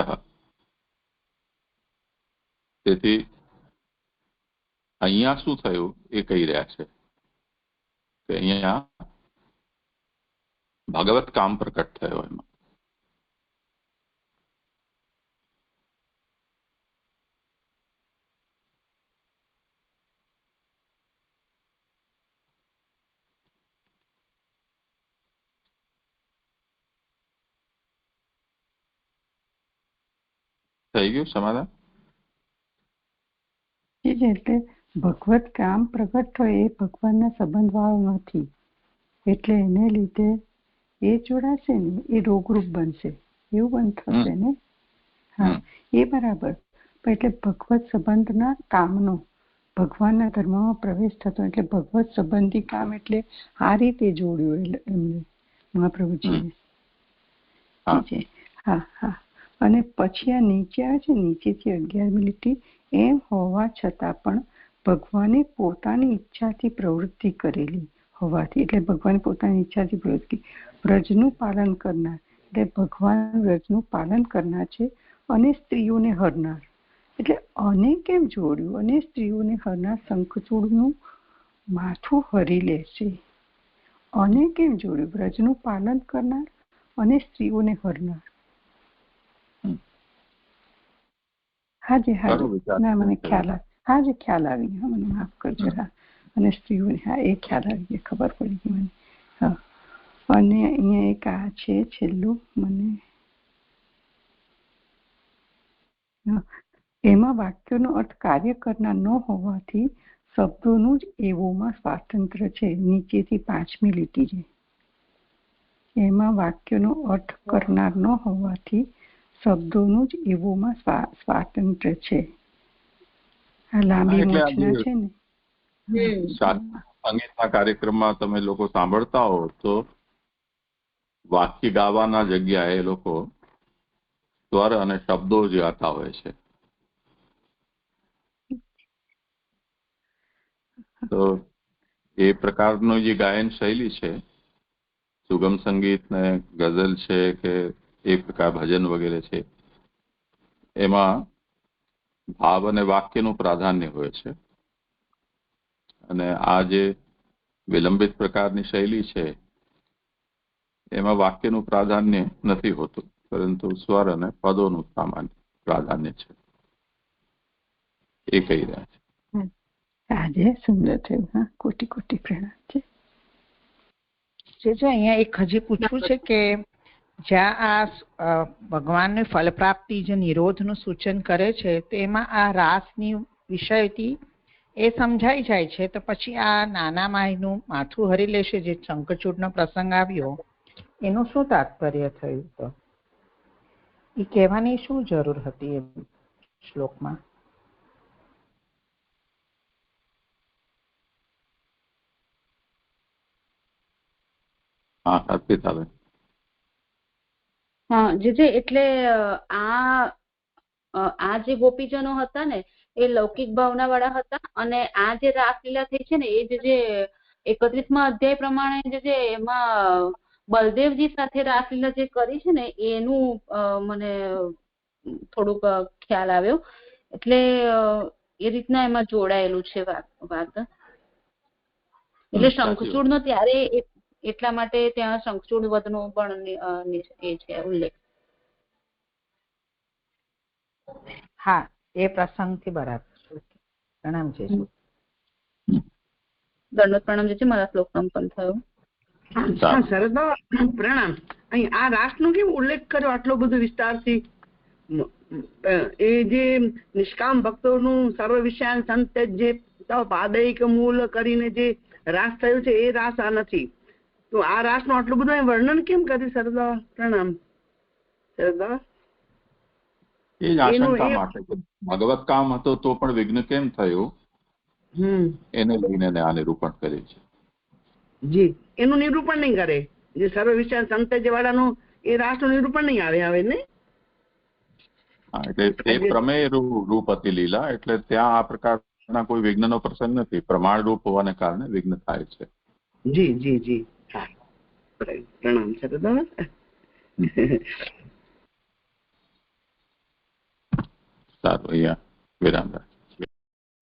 તેથી અહીંયા શું થયું એ કહી રહ્યા છે કે અહીંયા ભાગવત કામ પ્રકટ થયો. એમાં થઈ ગયું સમાધાન. એટલે ભગવત કામ પ્રગટ થયો એ ભગવાનના સંબંધ વાળો નથી, એટલે એને લીધે એ જોડાશે ને એ રોગરૂપ બનશે, એવું બંધ થશે ને. હા, એ બરાબર. એટલે ભગવત સંબંધના કામનો ભગવાનના ધર્મમાં પ્રવેશ થતો, એટલે ભગવત સંબંધી કામ એટલે આ રીતે જોડ્યું એમને મહાપ્રભુજીને. હા હા. અને પછી આ નીચે આવે છે, નીચેથી 11મી લીટી, એમ હોવા છતાં પણ ભગવાને પોતાની ઈચ્છાથી પ્રવૃત્તિ કરેલી હોવાથી, એટલે ભગવાન પોતાની ઈચ્છાથી પ્રવૃત્તિ, વ્રજનું પાલન કરનાર, એટલે ભગવાન વ્રજનું પાલન કરનાર છે અને સ્ત્રીઓને હરનાર. એટલે અને કેમ જોડ્યું? અને સ્ત્રીઓને હરનાર શંખચૂડનું માથું હરી લેશે. અને કેમ જોડ્યું? વ્રજનું પાલન કરનાર અને સ્ત્રીઓને હરનાર. હાજી હાજી, ના મને ખ્યાલ આવી ગયો, મને માફ કરજો. હા, અને સ્ત્રીઓને, હા એ ખ્યાલ આવી ગયો, ખબર પડી ગઈ મને. હા, અને અહીંયા એક આ છે છેલ્લું, મને એમાં વાક્યનો અર્થ કાર્ય કરનાર ન હોવાથી શબ્દોનું જ એવોમાં સ્વાતંત્ર્ય છે. નીચેથી 5મી લીટી છે. એમાં વાક્યનો અર્થ કરનાર ન હોવાથી શબ્દોનું જ એવોમાં સ્વાતંત્ર્ય છે. આ લાંબી મોચના છે ને. સંગીતના કાર્યક્રમમાં તમે લોકો સાંભળતા હો તો વાક્ય ગાવાના જગ્યાએ એ લોકો સ્વર અને શબ્દો જ ગાતા હોય છે. તો એ પ્રકારનો જે ગાયન શૈલી છે, સુગમ સંગીત ને ગઝલ છે કે એ પ્રકાર ભજન વગેરે છે, એમાં ભાવ અને વાક્યનું પ્રાધાન્ય હોય છે. અને આ જે વિલંબિત પ્રકારની શૈલી છે એમાં વાક્યનું પ્રાધાન્ય નથી હોતું, પરંતુ સ્વર અને પદોનું સામાન્ય પ્રાધાન્ય છે. એ કહી રહ્યા છે. આજે સુંદર થયું. હા, કોટી કોટી પ્રણામ છે. અહીંયા એક હજી પૂછવું છે કે જ્યાં આ ભગવાનની ફલ પ્રાપ્તિ જે નિરોધનું સૂચન કરે છે, તો એમાં આ રાસની વિષયથી એ સમજાઈ જાય છે, તો પછી આ નાના માહીનું માથું હરી લેશે જે શંખચૂડનો પ્રસંગ આવ્યો, એનું શું તાત્પર્ય થયું? તો એ કહેવાની શું જરૂર હતી એ શ્લોકમાં? હા, અર્પિતાબેન. હા જીજી, એટલે આ જે ગોપીજનો હતા ને એ લૌકિક ભાવના વાળા હતા, અને આ જે રાસલીલા થઈ છે ને એ જે 31મા અધ્યાય પ્રમાણે જે એમાં બલદેવજી સાથે રાસલીલા જે કરી છે ને એનું મને થોડુંક ખ્યાલ આવ્યો. એટલે એ રીતના એમાં જોડાયેલું છે વાત. એટલે શંખચૂડ નો ત્યારે એટલા માટે ત્યાં શંખચૂડ વધનો પણ એ છે ઉલ્લેખ. હા, એ પ્રસંગથી બરાબર. પ્રણામ છે. દંડવત પ્રણામ છે. મારા શ્લોક સંપન્ન થયો. સરદા પ્રણામ. અહીં આ રાસનો કેમ ઉલ્લેખ કર્યો આટલો બધો વિસ્તારથી? એ જે નિષ્કામ ભક્તોનું સર્વ વિષયાન સંત જે પાદૈક મૂલ કરીને જે રાસ થયો છે એ રાસ આ નથી. તો આ રાસનું આટલું બધું વર્ણન કેમ કર્યું સરદા? પ્રણામ સરદા. એ જ આશંકા માટે ભગવત કામ હતો તો પણ વિઘ્ન કેમ થયું એને લઈને આ નિરૂપણ કરે છે. જી, એનું નિરૂપણ નહીં કરે. જે સર્વ વિષય સંત જે વાળાનું એ રાસનું નિરૂપણ નહીં આવે ને. હા, એટલે એ પ્રમેય રૂપ હતી લીલા, એટલે ત્યાં આ પ્રકારના કોઈ વિઘ્નનો પ્રસંગ નથી. પ્રમાણ રૂપ હોવાને કારણે વિઘ્ન થાય છે. જી જી જી. હા, પ્રણામ છે દાદા. સારું, અહીંયા વિરામ રાખીએ.